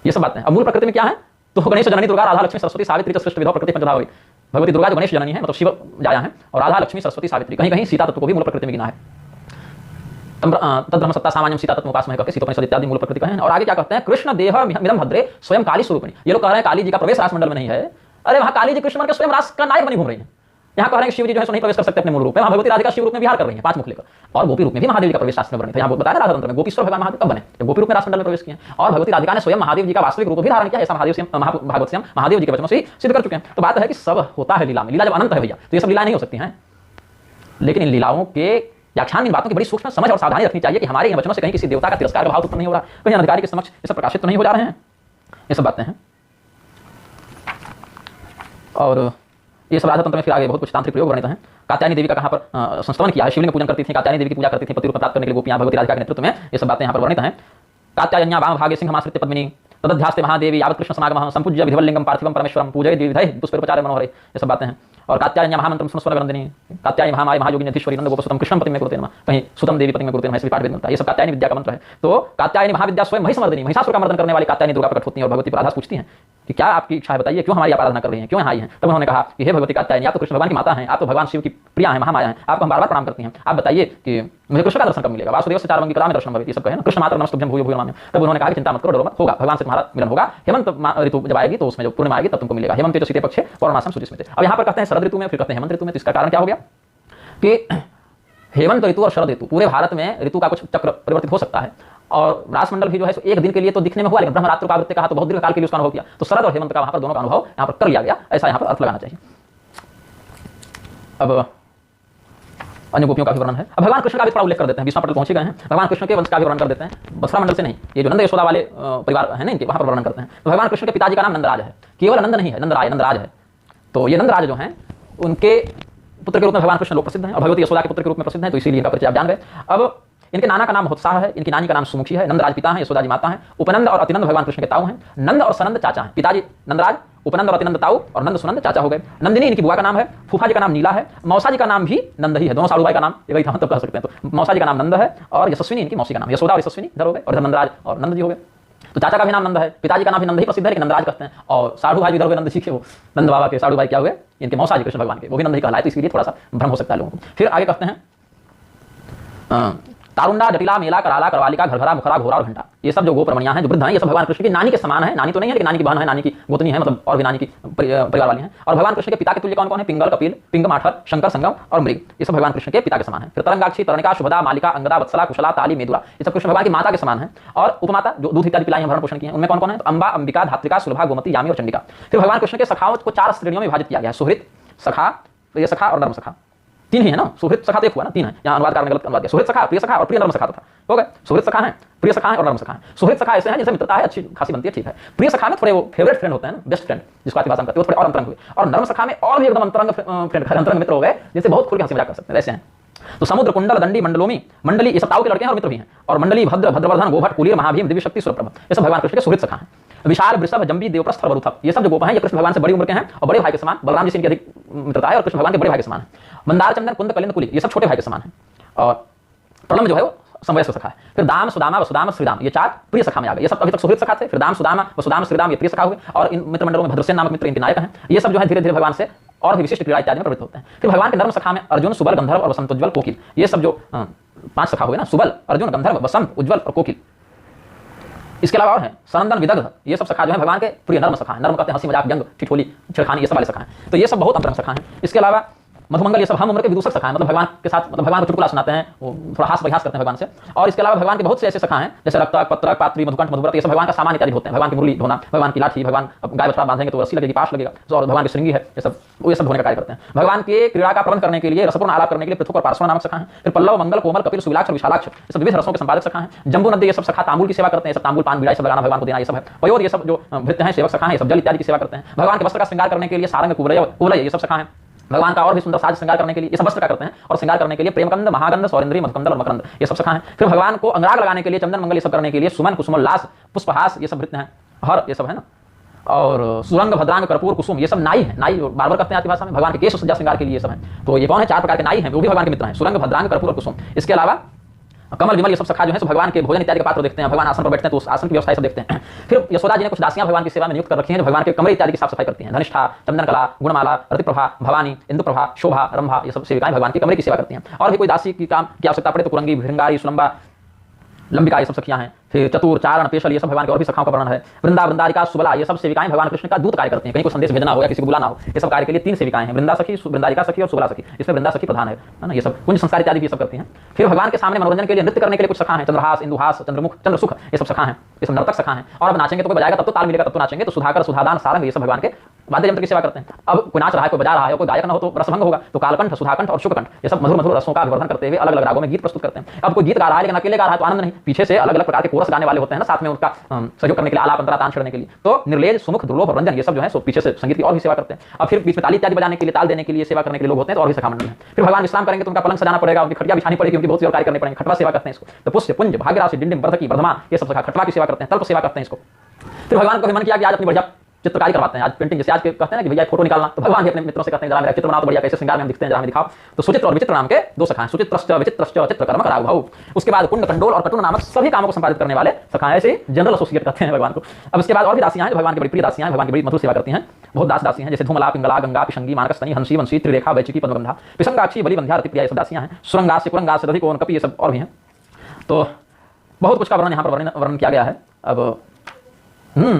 ये सब बातें हैं। अब मूल प्रकृति में क्या है तो गणेश जननी दुर्गा राधा लक्ष्मी सरस्वती सावित्री सृष्टि विधौ प्रकृति पंचधा हुई। भगवती दुर्गा जो गणेश जननी है मतलब शिव जाया है, और राधा लक्ष्मी सरस्वती सावित्री कहीं कहीं सीता तत्व को भी मूल प्रकृति में गिना है। तद्ब्रह्म सत्ता सामान्यम सीता तत्व उपासना करके सीतोपनिषद इत्यादि मूल प्रकृति का है। और आगे क्या कहते हैं कृष्ण देह मिदम भद्रे स्वयं काली स्वरूपिणी। ये लोग कह रहे हैं काली जी का प्रवेश रासमंडल में नहीं है। अरे वहाँ काली जी कृष्ण बन के स्वयं रास का नायक बनी घूम रही है। यहाँ कह रहे हैं शिव जी जो है नहीं प्रवेश कर सकते अपने मूल रूप में, वहाँ भगवती राधिका शिव रूप में विहार कर रही है 5 मुख लेकर। और गोपी रूप में भी महादेव जी का प्रवेश शास्त्र में वर्णित है। यहाँ बताया राधा तंत्र में गोपीश्वर भगवान महादेव कब बने, जब गोपी रूप में रासमंडल में प्रवेश किए। और भगवती राधिका ने स्वयं महादेव जी का वास्तविक रूप भी धारण किया, ऐसा महादेव से भागवत से महादेव जी के वचनों से सिद्ध कर चुके हैं। तो बात है कि सब होता है लीला में, लीला जब अनंत है भैया तो ये सब लीला नहीं हो सकती हैं। लेकिन इन लीलाओं के व्याख्यान इन बातों की बड़ी सूक्ष्म समझ और सावधानी रखनी चाहिए कि हमारे इन वचनों से कहीं किसी देवता का तिरस्कार का भाव उत्पन्न नहीं हो रहा, कहीं अधिकारी के समक्ष ये सब प्रकाशित तो नहीं हो जा रहे हैं, ये सब बातें हैं। और ये सब राधा तंत्र में फिर आगे बहुत कुछ तांत्रिक प्रयोग वर्णित हैं। कात्यायनी देवी का कहाँ पर संस्तवन किया है, शिवलिंग में पूजन करती थी, कात्यायनी देवी की पूजा करती थी, पति रूप प्राप्त करने के लिए गोपियां भगवती राधिका के नेतृत्व में, ये सब बातें यहाँ पर वर्णित हैं। कात्यायन्या वाम भागे सिंहमाश्रित्य पद्मिनी तदध्यास्ते महादेवी यावत् कृष्ण समागमः संपूज्य विधिवल्लिंगम पार्थिवं परमेश्वरं पूजयेत् विविधैः पुष्पैरुपचारैः मनोहरैः, ये सब बातें हैं। और कात्यायन्या महामंत्रम सुनस्वर वंदिनी कात्यायनी महामाया महायोगिनी अधीश्वरी नंद गोपसुतम कृष्ण पति में कुरुते नमः, कहीं सुतम देवी पति में कुरुते नमः, ऐसे भी पाठ मिलता है। ये सब कात्यायनी विद्या का मंत्र है। तो कात्यायनी महाविद्या स्वयं महिषमर्दिनी, महिषासुर का मर्दन करने वाली कात्यायनी दुर्गा प्रकट होती है और भगवती राधा पूछती हैं कि क्या आपकी इच्छा है बताइए, क्यों हमारी आराधना कर रही हैं, क्यों यहाँ आई हैं। तब उन्होंने कहा कि हे भगवती कात्यायनी आप तो कृष्ण भगवान की माता हैं, आप तो भगवान शिव की प्रिया हैं, महामाया हैं, आपको हम बार बार प्रणाम करती हैं, आप बताइए कि मुझे कृष्ण का दर्शन कब मिलेगा। वासुदेव से 4 अंगी कदा में दर्शन भवेति, ये सब कहे ना, कृष्ण मात्र नमस्तुभ्यं भूयो भूयो नमामि। तब उन्होंने कहा कि चिंता मत करो, डरो मत, होगा भगवान से तुम्हारा मिलन होगा। हेमंत ऋतु जब आएगी तो उसमें जो पूर्णिमा आएगी तब तुमको मिलेगा। हेमंत ऋतु शीते पक्षे पौर्णमासम सूर्यस्मिते। अब यहाँ पर कहते हैं शरद ऋतु में, फिर कहते हैं हेमंत ऋतु में। तो इसका कारण क्या हो गया कि हेमंत ऋतु और शरद ऋतु पूरे भारत में ऋतु का कुछ चक्र परिवर्तित हो सकता है। और रासमंडल भी जो है एक दिन के लिए तो दिखने में हुआ, लेकिन ब्रह्मरात्र का वृत्ति कहा तो बहुत दीर्घ काल के लिए उसका अनुभव किया। तो शरद और हेमंत का वहां पर दोनों का अनुभव यहाँ पर कर लिया गया, ऐसा यहाँ पर अर्थ लगाना चाहिए। अब अन्य गोपियों का भी वर्णन है। अब भगवान कृष्ण का भी थोड़ा उल्लेख कर देते हैं, 20वां पटल पहुंचे गए हैं। भगवान कृष्ण के वंश का भी वर्णन कर देते हैं, मथुरा मंडल से नहीं, ये जो नंद यशोदा वाले परिवार है ना इनके, वहां पर वर्णन करते हैं। तो भगवान कृष्ण के पिताजी का नाम नंदराज है, केवल नंद नहीं है, नंदराज है। तो ये नंदराज जो हैं उनके पुत्र के रूप में भगवान कृष्ण लोग प्रसिद्ध हैं और भगवती यशोदा के पुत्र के रूप में प्रसिद्ध हैं, तो इसीलिए इनका परिचय आप जान गए। अब इनके नाना का नाम होत्साह है, इनकी नानी का नाम सुमुखी है, नंदराज पिता हैं, यशोदा जी माता हैं, उपनंद और अतिनंद भगवान कृष्ण के ताऊ हैं, नंद और सनंद चाचा हैं। पिताजी नंदराज उपनंद और अतिनंद ताऊ और नंद सुनंद चाचा हो गए। नंदिनी इनकी बुआ का नाम है, फूफा जी का नाम नीला है, मौसा जी का नाम भी नंद ही है। दोनों साड़ू भाई का नाम एक ही था, मतलब कह सकते हैं। तो मौसा जी का नाम नंद है और यशस्विनी इनकी मौसी का नाम, यशोदा और यशस्विनी इधर हो गए, और इधर नंदराज और नंद जी हो गए। तो चाचा का भी नाम नंद है, पिताजी का नाम भी नंद ही प्रसिद्ध है, लेकिन नंदराज कहते हैं। और साड़ू भाई इधर हो गए नंद जी के, वो नंद बाबा के साड़ू भाई क्या हुए, इनके मौसा जी कृष्ण भगवान के, वो भी नंद ही कहलाए। तो इसके लिए थोड़ा सा भ्रम हो सकता है लोगों को। फिर आगे कहते हैं तारुंडा, जटिला, मेला, कराला, करवालिका, घरघरा, मुखरा, घोरा और घंटा, ये सब जो गोपरमणियां हैं, जो वृद्ध हैं, ये सब भगवान कृष्ण की नानी के समान है। नानी तो नहीं है, लेकिन नानी की बहन है, नानी की गोतनी है, मतलब और भी नानी की परिवार वाली हैं। और भगवान कृष्ण के पिता के तुल्य कौन कौन है? पिंगल, कपिल, पिंग, माठर, शंकर, संगम और मृग, ये सब भगवान कृष्ण के पिता के समान है। फिर तरंगाक्षी, तरणिका, शुभदा, मालिका, अंगदा, वत्सला, कुशला, ताली, मेदुरा, ये सब कृष्ण भगवान की माता के समान है। और उपमाता जो दूध इत्यादि पिलाई भरण पोषण की है, उनमें कौन कौन है? तो अंबा, अंबिका, धात्रिका, सुलभा, गोमती, यामी और चंडिका। फिर भगवान कृष्ण के सखाओं को 4 श्रेणियों में विभाजित किया गया है। सुहृत, सखा, प्रिय सखा और नर्म सखा, 3 ही है ना। सुहृत सखा तो एक हुआ ना, 3 है, यहाँ अनुवादकार ने गलत अनुवाद दिया। सुहृत सखा, प्रिय सखा और प्रिय नर्म सखा था, हो गए। सुहृत सखा है, प्रिय सखा है और नर्म सखा है। सुहृत सखा ऐसे हैं जिनसे मित्रता है, अच्छी खासी बनती है, ठीक है। प्रिय सखा में थोड़े वो फेवरेट फ्रेंड होते हैं ना, बेस्ट फ्रेंड जिसको आती भाषा में करते हैं, वो थोड़े और अंतरंग हुए। और नर्म सखा में और भी एकदम अंतरंग फ्रेंड, अंतरंग मित्र हो गए, जिनसे बहुत खुल के हंसी मजाक कर सकते हैं, वैसे हैं। तो समुद्र, कुंडल, दंडी, मंडलोमी, मंडली, ये सब ताऊ के लड़के हैं और मित्र भी हैं। और मंडली, भद्र, भद्रवर्धन, गोभट, कुलीर, महाभीम, दिव्य शक्ति, सूर्यप्रभ, ये सब भगवान कृष्ण के सुहृत सखा हैं। विशाल, वृषभ, जंबी, देवप्रस्थ, वरुथप, ये सब जो गोप हैं, ये कृष्ण भगवान से बड़ी उम्र के हैं और बड़े भाई के समान। बलराम जी से इनकी अधिक मित्रता है और कृष्ण भगवान के बड़े भाई के समान है। मंदार, चंदन, कुंद, कलिंद, कुली, ये सब छोटे भाई के समान है। और प्रलम्ब जो है वो समवयस्क सखा है। फिर दाम, सुदामा, वसुदाम, श्रीदाम, ये 4 प्रिय सखा में आ गए। ये सब अभी तक सुहृत सखा थे। फिर दाम, सुदामा, वसुदाम, श्रीदाम, ये प्रिय सखा हुए। और इन मित्र मंडलों में भद्रसेन नामक मित्र इनके नायक हैं। ये सब जो है धीरे धीरे भगवान से और भी विशिष्ट क्रीड़ा इत्यादि में प्रवृत्त होते हैं। फिर भगवान के नर्म सखा में अर्जुन, सुबल, गंधर्व और वसंत, उज्ज्वल, कोकिल, ये सब जो 5 सखा हुए ना, सुबल, अर्जुन, गंधर्व, वसंत, उज्ज्वल और कोकिल। इसके अलावा और हैं सनंदन, विदग्ध, ये सब सखा जो है भगवान के प्रिय नर्म सखा हैं। नर्म कहते हैं हंसी मजाक, व्यंग, ठिठोली, छिड़खानी, ये सब वाले सखा हैं। तो ये सब बहुत अंतरंग सखा हैं। इसके अलावा मधुमंगल, ये सब हम उम्र के विदूषक सखा हैं, मतलब भगवान के साथ, मतलब भगवान को चुटकुला सुनाते हैं, वो थोड़ा हास बहिहास करते हैं भगवान से। और इसके अलावा भगवान के बहुत से ऐसे सखा हैं, जैसे रक्तक, पत्रक, पात्री, मधुकंठ, मधुव्रत, ये सब भगवान का सामान इत्यादि होते हैं। भगवान की मुरली ढोना, भगवान की लाठी, भगवान गाय बछड़ा बांधेंगे तो रस्सी लगेगी, पाश लगेगा, और भगवान की श्रृंगी है, ये सब होने का कार्य करते हैं। भगवान के क्रीड़ा का प्रबंध करने के लिए, रसपूर्ण आलाप करने के लिए पृथुक और पार्श्व नामक सखा हैं। फिर पल्लव, मंगल, कोमल, कपिल, सुविलाक्ष और विशालाक्ष, ये सब विविध रसों के संपादक सखा हैं। जम्बू नदी, ये सब सखा तांबूल की सेवा करते हैं, सब तांबूल, पान, बीड़ा सब लगाना भगवान को देना, ये सब है। पयोर, ये सब जो भृत्य हैं, सेवक सखा हैं, ये सब जल इत्यादि की सेवा करते हैं। भगवान के वस्त्र का श्रृंगार करने के लिए सारंग, कुवलय, ये सब सखा हैं। भगवान का और भी सुंदर साज श्रृंगार करने के लिए ये सब वस्त्र का करते हैं। और श्रृंगार करने के लिए प्रेमकंद, महागंध, सौरेंद्री, मधुकंदल और मकरंद, ये सब सखा हैं। फिर भगवान को अंगराग लगाने के लिए चंदन, मंगल, ये सब करने के लिए सुमन, कुसुमोल्लास, पुष्पहास, ये सब भृत्य हैं। हर, ये सब है ना। और सुरंग, भद्रांग, कर्पूर, कुसुम, ये सब नाई है। नाई बार बार कहते हैं आती भाषा में, भगवान के केश सज्जा श्रृंगार के लिए ये सब हैं। तो ये कौन है? 4 प्रकार के नाई हैं, वो भी भगवान के मित्र हैं। सुरंग, भद्रांग, कर्पूर और कुसुम। इसके अलावा कमल, विमल, ये सब सखा जो है सब भगवान के भोजन इत्यादि के पात्र देखते हैं। भगवान आसन पर बैठते हैं तो उस आसन की व्यवस्था सब देखते हैं। फिर यशोदा जी ने कुछ दासियां भगवान की सेवा में नियुक्त कर रखी हैं, जो भगवान के कमरे इत्यादि की साफ सफाई करती हैं। धनिष्ठा, चंदनकला, गुणमाला, रतिप्रभा, भवानी, इंदुप्रभा, शोभा, रंभा, ये सब सेविकाएं भगवान के कमरे की सेवा करती हैं। और भी कोई दासी की काम की आवश्यकता पड़े तो कुरंगी, भृंगारी, सुलंबा, लंबिका, ये सब सखियां हैं। फिर चतुर, चारण, पेशल, ये सब भगवान के और भी सखाओं का वर्णन है। वृंदा, वृंदारिका, सुबला, ये सब सेविकाएं भगवान कृष्ण का दूत कार्य करती हैं। कहीं कोई संदेश भेजना हो या किसी को बुलाना हो, ये सब कार्य के लिए 3 सेविकाएं हैं, वृंदा सखी, वृंदारिका सखी और सुबला सखी। इसमें वृंदा सखी प्रधान है ना। ये सब कुंज संस्कार इत्यादि भी सब करती हैं। फिर भगवान के सामने मनोरंजन के लिए नृत्य करने के लिए कुछ सखा हैं, चंद्रहास, इंदुहास, चंद्रमुख, चंद्रसुख, ये सब सखा हैं, ये सब नर्तक सखा हैं। और अब नाचेंगे तो कोई बजाएगा तब तो ताल मिलेगा, तब तो नाचेंगे। तो सुधाकर, सुधादान, सारंग, ये सब भगवान के वाद्य यंत्र की सेवा करते हैं। अब कोई नाच रहा है, कोई बजा रहा है, कोई गायक ना हो तो रसभंग होगा, तो कालकंठ, सुधाकंठ और शुककंठ, ये सब मधुर मधुर रसों का अभिवर्धन करते हुए अलग अलग रागों में गीत प्रस्तुत करते हैं। अब कोई गीत गा रहा है लेकिन अकेले गा रहा है तो आनंद नहीं, पीछे से अलग अलग प्रकार के कोरस गाने वाले होते हैं ना, साथ में उनका सहयोग करने के लिए, आलाप अंतरा, तान छेड़ने के लिए। तो निर्लेज, सुमुख, दुर्लभ और रंजन, ये सब जो है सो पीछे से संगीत की और भी सेवा करते हैं। अब फिर बीच में ताली इत्यादि बजाने के लिए, ताल देने के लिए सेवा करने के लिए लोग होते हैं, तो और भी सखा मंडल है। फिर भगवान विश्राम करेंगे तो उनका पलंग सजाना पड़ेगा, उनकी खटिया बिछानी पड़ेगी, उनकी बहुत सी और कार्य करने पड़ेंगे। खटवा सेवा करते हैं इसको। तो पुष्य, पुंज, भाग्यराशि, डिंडिम, बर्धकी, वर्धमान, ये सब सखा खटवा की सेवा करते हैं, तल्प सेवा करते हैं इसको। फिर भगवान को मन किया कि आज अपनी बढ़िया चित्रकारी करवाते हैं, आज पेंटिंग, जैसे आज के कहते हैं ना कि भैया फोटो निकालना, तो भगवान भी अपने मित्रों से कहते हैं जरा मेरा चित्र बनाओ तो बढ़िया, कैसे श्रृंगार में हम दिखते हैं, जरा हमें दिखाओ। तो सुचित्र और विचित्र नाम के 2 सखा हैं, सुचित्रश्च, विचित्रश्च, चित्रकर्म कराओ भाऊ। उसके बाद कुंड, कंडोल और कटुन नामक सभी कामों को संपादित करने वाले सखा हैं, ऐसे जनरल एसोसिएट कहते हैं भगवान को। अब इसके बाद और भी दासियां हैं, भगवान की बड़ी प्रिय दासियां हैं, भगवान की बड़ी मधुर सेवा करती हैं। बहुत दासी हैं, जैसे धूमला, पिंगला, गंगा, पिशंगी, मानकस्तनी, हंसी, वंशी, त्रिरेखा, वैचिकी, पद्मगंधा, पिशंगाक्षी, बलि, बंध्या, रतिप्रिया, ये सब दासियां हैं। सुरंगास, कुरंगास, रधिकोण, कपि, ये सब और भी हैं। तो बहुत कुछ का वर्णन यहाँ पर वर्णन किया गया है। अब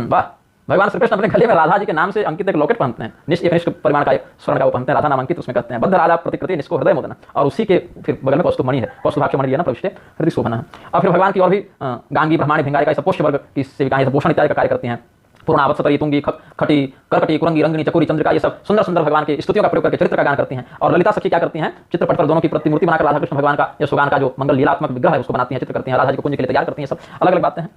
वाह, भगवान श्री कृष्ण अपने गले में राधा जी के नाम से अंकित एक लॉकेट पहनते हैं, निष्ठ परिमाण का स्वर्ण का वो पहनते हैं, राधा नाम अंकित, उसमें कहते हैं बद्ध राधा प्रतिकृति निष्को हृदय मोदन। और उसी के फिर बगल में कौस्तुभ मणि है, कौस्तुभाक्ष मणि है ना, प्रविष्टे हृदय शोभन है। और फिर भगवान की और भी गांगी, ब्रह्माणी, भिंगारी का सब पोष्य वर्ग की सेविकाएं पोषण इत्यादि का कार्य करती हैं। पूर्णावत्स, तरी, तुंगी, खटी, करकटी, कुरंगी, रंगिनी, चकोरी, चंद्रिका, ये सब सुंदर सुंदर भगवान की स्तुतियों का प्रयोग करके चरित्र का गान करती हैं। और ललिता सखी क्या करती हैं? चित्रपट पर दोनों की प्रतिमूर्ति बनाकर राधा कृष्ण भगवान का यशोगान का जो मंगल लीलात्मक विग्रह है उसको बनाती हैं, चित्र करती हैं, राधा जी को कुंज के लिए तैयार करती हैं। सब अलग अलग बातें हैं।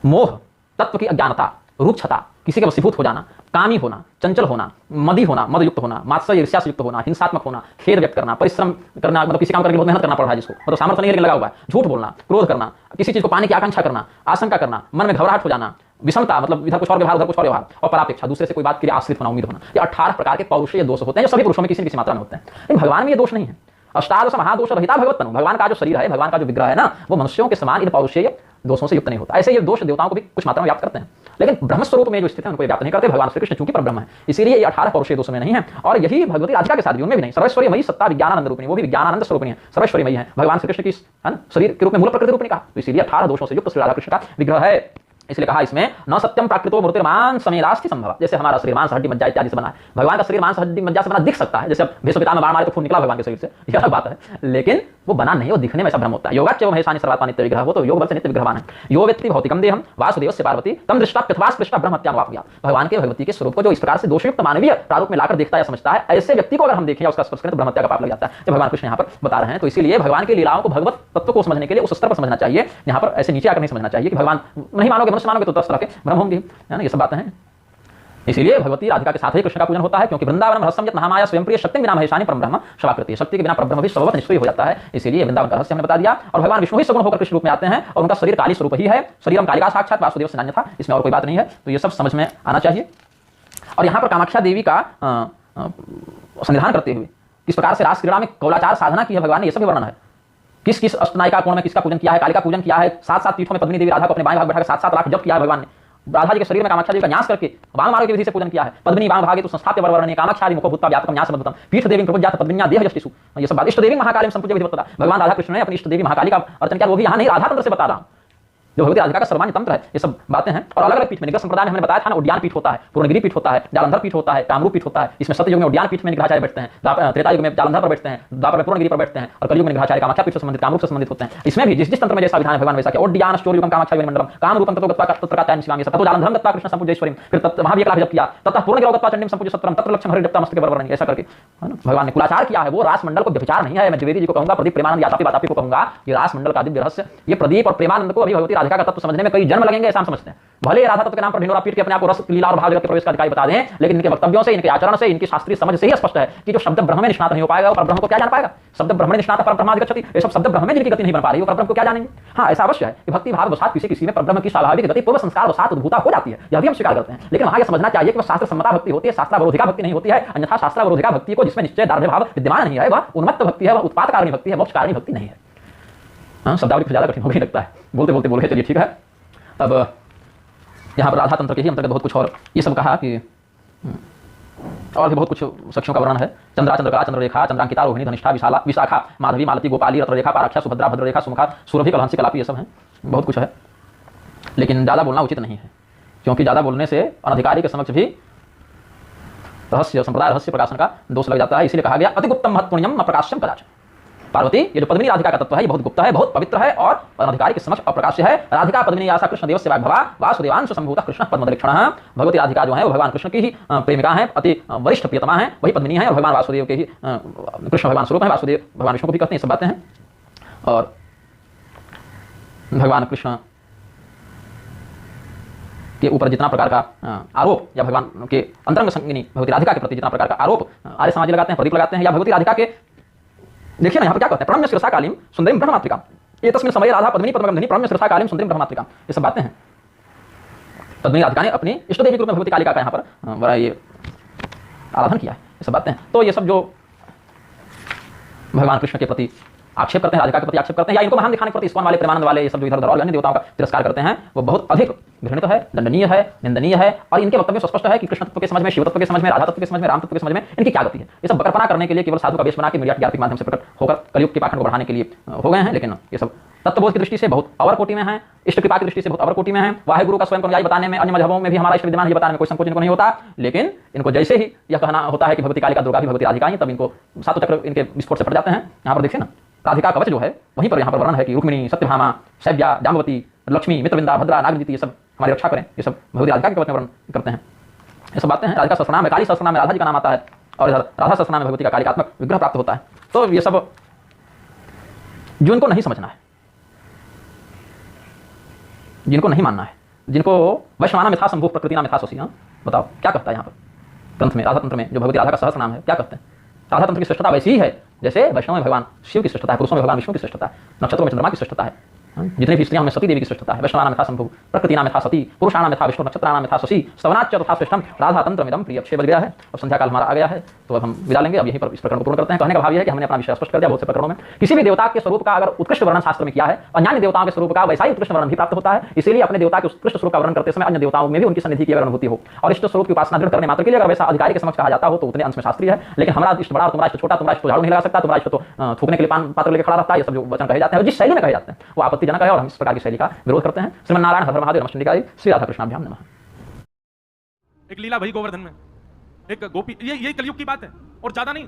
मोह तत्व की अज्ञानता, रूक्षता, किसी के वशीभूत हो जाना, कामी होना, चंचल होना, मदी होना, मदयुक्त होना, मात्सर्य ईर्ष्या से युक्त होना, हिंसात्मक होना, खेद व्यक्त करना, परिश्रम करना, मतलब किसी काम करके बहुत मेहनत करना पड़ रहा है जिसको, मतलब सामर्थ्य नहीं लगा हुआ है, झूठ बोलना, क्रोध करना, किसी चीज को पाने की आकांक्षा करना, आशंका करना, मन में घबराहट हो जाना, विषमता, मतलब इधर कुछ और व्यवहार उधर कुछ और व्यवहार, और परापेक्षा, दूसरे से कोई बात के लिए आश्रित होना, उम्मीद होना, ये 18 प्रकार के पौरुषीय दोष होते हैं जो सभी पुरुषों में किसी न किसी मात्रा में होते हैं। लेकिन भगवान में ये दोष नहीं है। अष्टादश महादोष रहिता भगवत तनु, भगवान का जो शरीर है, भगवान का जो विग्रह है ना, वो मनुष्यों के समान इन पौरुषीय दोषों से युक्त नहीं होता। ऐसे ये दोष देवताओं को भी कुछ मात्रा में व्याप्त करते हैं, लेकिन ब्रह्म स्वरूप में जो स्थित है उनको व्याप्त नहीं करते। भगवान श्री कृष्ण चूंकि परब्रह्म है, इसीलिए ये 18 पौरुषीय दोषों में नहीं है। और यही भगवती राधिका के साथ भी, उनमें भी नहीं। सर्वैश्वर्यमयी सत्ता विज्ञानानंद रूपिणी, वो भी विज्ञानानंद स्वरूपिणी है, सर्वैश्वर्यमयी है। भगवान श्री कृष्ण की शरीर के रूप में मूल प्रकृति रूपिणी कहा, तो इसीलिए 18 दोषों से युक्त श्री राधा कृष्ण का विग्रह है। इसलिए कहा इसमें न सत्यम प्राकृतो मूर्तिर्मान समेरास्ति संभव, जैसे हमारा शरीर मांस हड्डी मज्जा इत्यादि से बना है, भगवान का शरीर मांस हड्डी मज्जा से बना दिख सकता है, जैसे अब भीष्म पितामह में बाण मारे तो खून निकला भगवान के शरीर से, यह अलग बात है, लेकिन वो बना नहीं, वो दिखने में ऐसा भ्रम होता है। योगाच्च महेशानी सर्वात्मा नित्य विग्रह, वो तो योग बल से नित्य विग्रहवान है। यो व्यक्ति भौतिकम देहम वासुदेवस्य पार्वती तम दृष्टा पृथ्वास पृष्ठा ब्रह्मत्याम वापया, भगवान के भगवती के स्वरूप को जो इस प्रकार से दोषयुक्त मानवीय प्रारूप में लाकर देखता है, समझता है, ऐसे व्यक्ति को अगर हम देखें उसका स्पर्श करें तो ब्रह्मत्या का पाप लग जाता है, जो भगवान कृष्ण यहाँ पर बता रहे हैं। तो इसीलिए भगवान की लीलाओं को भगवत तत्व को समझने के लिए उस स्तर पर समझना चाहिए, यहाँ पर ऐसे नीचे आकर नहीं समझना चाहिए कि भगवान नहीं मानोगे, मनुष्य मानोगे तो 10 तरह के भ्रम होंगे, है ना, ये सब बातें हैं। इसीलिए भगवती राधिका के साथ ही कृष्ण का पूजन होता है, क्योंकि वृंदावन रहस्यम यत् महामाया स्वयं प्रिय शक्ति बिना महेशानी परम ब्रह्म शवाकृति, शक्ति के बिना परब्रह्म भी स्वभावतः निष्क्रिय हो जाता है। इसीलिए वृंदावन का रहस्य हमने बता दिया। और भगवान विष्णु ही सगुण होकर कृष्ण रूप में आते हैं, और उनका शरीर काली स्वरूप ही है, शरीरम कालिका साक्षात वासुदेव से नान्य था, इसमें और कोई बात नहीं है। तो ये सब समझ में आना चाहिए। और यहाँ पर कामाख्या देवी का संविधान करते हुए किस प्रकार से रास क्रीड़ा में कौलाचार साधना की है भगवान ने, ये सब वर्णन है। किस किस अष्टनायिका कोण में किसका पूजन किया है, कालिका पूजन किया है, 7-7 पीठों में पद्मिनी देवी राधा को अपने बाएं भाग बैठा 7-7 लाख जप किया है भगवान ने। राधा जी के शरीर में कामाख्या देवी का न्यास करके वाम मार्ग की विधि से पूजन किया है। पद्मिनी वाम भागे तो संस्थाप्य वरवर्णनीय कामाख्या मुखो भूतवा व्यापकम न्यास मद्भुतम पीठ देवी प्रपंचात पद्मिन्या देह जष्टिसु, ये सब बात। इष्ट देवी महाकाली संपूज्य विधि बता, भगवान राधा कृष्ण ने अपनी इष्ट देवी महाकाली का अर्चन किया, वो भी यहाँ नहीं राधा तंत्र से बता रहा हूं, जो भगवती राधिका का सर्वमान्य तंत्र है। ये सब बातें हैं। और अलग अलग पीठ में निग्रह संप्रदाय में हमने बताया था ना, उद्यान पीठ होता है, पूर्णगिरी पीठ होता है, जालंधर पीठ होता है, कामरूप पीठ होता है। इसमें सत्ययुग में उद्यान पीठ में निग्रहाचार्य बैठते हैं, त्रेता युग में जालंधर पर बैठते हैं, द्वापर में पूर्णगिरी पर बैठते हैं, और कलयुग में निग्रहाचार्य कामाख्या पीठ से संबंधित कामरूप से संबंधित होते हैं। इसमें भी जिस जिस तंत्र में जैसा विधान है भगवान वैसा किया। उद्यान स्टोर कामाख्या मंडलम कामरूपम ततो गत्वा तत्र का त्यान शिवाम, ये सब तो जालंधरम गत्वा कृष्ण संपूज्येश्वरीम, फिर वहां भी एक लाख जप किया, तथा पूर्णगिरो गत्वा चंडीम संपूज्य सत्रम तत्र लक्ष्यम हरि जपता मस्तके बरबर, ऐसा करके भगवान ने कुलाचार किया है। वो रास मंडल को व्यभिचार नहीं है। मैं द्विवेदी जी को कहूंगा, प्रदीप प्रेमानंद यातापी बातापी को कहूंगा, ये रास मंडल का दिव्य रहस्य, ये प्रदीप और प्रेमानंद को अभी भगवती राधिका का तत्व समझने में कई जन्म लगेंगे, ऐसा हम समझते हैं। भले राधा तत्व के नाम पर ढिंडोरा पीट के अपने आप को रस लीला और भाव जगत के प्रवेश का अधिकारी बता दें, लेकिन इनके वक्तव्यों से, इनके आचरण से, इनकी शास्त्रीय समझ से ही स्पष्ट है कि जो शब्द ब्रह्म में निष्णात नहीं हो पाएगा, और ब्रह्म को क्या जान पाएगा। शब्द ब्रह्म में निष्णात परम ब्रह्माधिगच्छति, ये सब शब्द ब्रह्म में जिनकी गति नहीं बन पा रही है, वो परब्रह्म को क्या जानेंगे। हाँ, ऐसा अवश्य है कि भक्ति भाव वसात किसी किसी में परब्रह्म की स्वाभाविक गति पूर्व संस्कार वसात उद्भूता हो जाती है, यह भी हम स्वीकार करते हैं। लेकिन वहां यह समझना चाहिए कि वह शास्त्र सम्मता भक्ति होती है, शास्त्रावरोधिका भक्ति नहीं होती है। अन्यथा शास्त्रावरोधिका भक्ति को, जिसमें निश्चय दार्ढ्य भाव विद्यमान नहीं है, वह उन्मत्त भक्ति है, वह उत्पाद कारणी भक्ति है, मोक्ष कारणी भक्ति नहीं है। हाँ, शब्दावली ज्यादा कठिन हो गई लगता है, बोलते बोलते बोल गए, चलिए ठीक है। अब यहाँ पर राधा तंत्र के ही अंतर्गत बहुत कुछ और ये सब कहा कि और भी बहुत कुछ सखियों का वर्णन है। चंद्रा चंद्रकला चंद्ररेखा चंद्रांकिता रोहिणी धनिष्ठा विशाला विशाखा माधवी मालती गोपाली रत्नरेखा पाराख्या सुभद्रा भद्ररेखा सुमुखा सुरभि कलहंसी कलापी, ये सब हैं, बहुत कुछ है। लेकिन ज़्यादा बोलना उचित नहीं है, क्योंकि ज़्यादा बोलने से अनधिकारी के समक्ष भी रहस्य संप्रदाय रहस्य प्रकाशन का दोष लग जाता है। इसलिए कहा गया अति गुप्तम महत्पुण्यम अप्रकाश्यम कदाचन। पार्वती, ये जो पद्मिनी राधिका का तत्व है, ये बहुत गुप्त है, बहुत पवित्र है और अनधिकारी के समक्ष अप्रकाश्य है। राधिका पद्मिनी आशा कृष्ण देव सेवा भवा वासुदेवांश संभूतः कृष्ण पद्मदलिक्षणः। भगवती राधिका जो है वो भगवान कृष्ण की ही प्रेमिका है, अति वरिष्ठ प्रियतमा है, वही पद्मिनी है, और भगवान वासुदेव के ही कृष्ण भगवान स्वरूप है। वासुदेव भगवान विष्णु को भी कहते हैं, सब बातें हैं। और भगवान कृष्ण के ऊपर जितना प्रकार का आरोप, या भगवान के अंतरंग संगिनी भगवती राधिका के प्रति जितना प्रकार का आरोप आर्य समाज लगाते हैं, प्रदीप लगाते हैं, या भगवती राधिका के, देखिए ना यहाँ पर क्या कहते हैं, प्रणम्य शिरसा कालीम सुंदरीम ब्रह्ममात्रिका, ये तस्मिन् समय राधा पद्मिनी पद्मगंधिनी प्रणम्य शिरसा कालीम सुंदरीम ब्रह्ममात्रिका, ये सब बातें हैं। पद्मिनी राधिका ने अपनी इष्ट देवी के रूप में भगवती कालिका का यहाँ पर बड़ा ये आराधन किया है, ये सब बातें हैं। तो ये सब जो भगवान कृष्ण के प्रति आक्षेप करते हैं, राधिका के प्रति आक्षेप करते हैं, या इनको महान दिखाने के प्रति इस्कॉन वाले प्रेमानंद वाले ये सब जो इधर उधर और अन्य देवताओं का तिरस्कार करते हैं, वो बहुत अधिक घृणित है, दंडनीय है, निंदनीय है। और इनके वक्तव्य स्पष्ट है कि कृष्ण तत्व के समझ में, शिव तत्व के समझ में, राधा तत्व के समझ में, राम तत्व के समझ में इनकी क्या गति है। ये सब बकरपना करने के लिए केवल साधु का वेश बना के मीडिया के माध्यम से प्रकट होकर कलयुग के पाखंड को बढ़ाने के लिए हो गए हैं। लेकिन ये सब तत्वबोध की दृष्टि से बहुत अवर कोटि में है, इष्ट कृपा की दृष्टि से बहुत अवर कोटि में है। वाहे गुरु का स्वयं को न्याय बताने में, अन्य मजहबों में भी हमारा इष्ट विद्यमान ये बताने में कोई संकोच इनको नहीं होता। लेकिन इनको जैसे ही यह कहना होता है कि भगवती कालिका दुर्गा भी भगवती राधिका ही, तब इनको सातों चक्र इनके विस्फोट से फट जाते हैं। यहाँ पर देखिए ना, राधिका कवच जो है वहीं पर यहाँ पर वर्णन है कि रुक्मिणी, सत्यभामा, शैव्या, जाम्बवती, लक्ष्मी, मित्रविंदा, भद्रा, नागजीति, ये सब हमारी रक्षा करें, ये सब भगवती राधिका के कवच में वर्णन करते हैं। ये सब बातें हैं। राधिका सहस्रनाम में, काली सहस्रनाम में राधा जी का नाम आता है, और इधर राधा सहस्रनाम में भगवती का कालिकात्मक विग्रह प्राप्त होता है। तो ये सब जो इनको नहीं समझना है, जिनको नहीं मानना है, जिनको वैश्वाना में था संभू प्रकृतिना में था शशि। बताओ क्या कहता है यहाँ पर ग्रंथ में, राधा तंत्र में, जो भगवती राधा का सहस्र नाम है, क्या कहते हैं? राधा तंत्र की श्रेष्ठता वैसी ही है जैसे वैष्णव में भगवान शिव की श्रेष्ठता है, पुरुषों में भगवान विष्णु की श्रेष्ठता है, नक्षत्रों में चंद्रमा की श्रेष्ठता है, जितने भी स्त्रियों में सती देवी की श्रेष्ठता है। वैष्णवाना में था शंभु, प्रकृतिना में था सती, पुरुषाना में था विष्णु, नक्षत्राना में था शशि, स्तवनाच तथा श्रेष्ठम राधा तंत्र मिदम प्रिय। 6 बज गया है, अब संध्या काल हमारा आ गया है, तो अब हम विदा लेंगे। अब यहीं पर इस प्रकरण को पूर्ण करते हैं। कहने का भाव यह है कि हमने अपना विषय स्पष्ट कर दिया बहुत से प्रकरणों में। किसी भी देवता के स्वरूप का अगर उत्कृष्ट वर्णन शास्त्र में किया है, अन्य देवताओं के स्वरूप का वैसा ही उत्कृष्ट वर्णन भी प्राप्त होता है। इसीलिए अपने देवता के उत्कृष्ट स्वरूप का वर्णन करते समय अन्य देवताओं में भी उनकी सन्निधि की अगर अनुभूति हो और इष्ट स्वरूप की उपासना दृढ़ करने मात्र के लिए अगर वैसा अधिकारी के समक्ष कहा जाता हो तो उतने अंश में शास्त्रीय है। लेकिन हमारा इष्ट बड़ा, तुम्हारा इष्ट छोटा, तुम्हारा इष्ट झाड़ू नहीं लगा सकता, तुम्हारा इष्ट तो थूकने के लिए पान पात्र लेकर खड़ा रहता है, ये सब जो वचन कहे जाते हैं, जिस शैली में कहे जाते हैं वो आपत्तिजनक है और हम इस प्रकार की शैली का विरोध करते हैं। श्रीमन नारायण हर हर महादेव नमः शिवाय। श्री राधा कृष्णाभ्याम नमः। एक लीला वही गोवर्धन में एक गोपी, ये कलयुग की बात है और ज्यादा नहीं।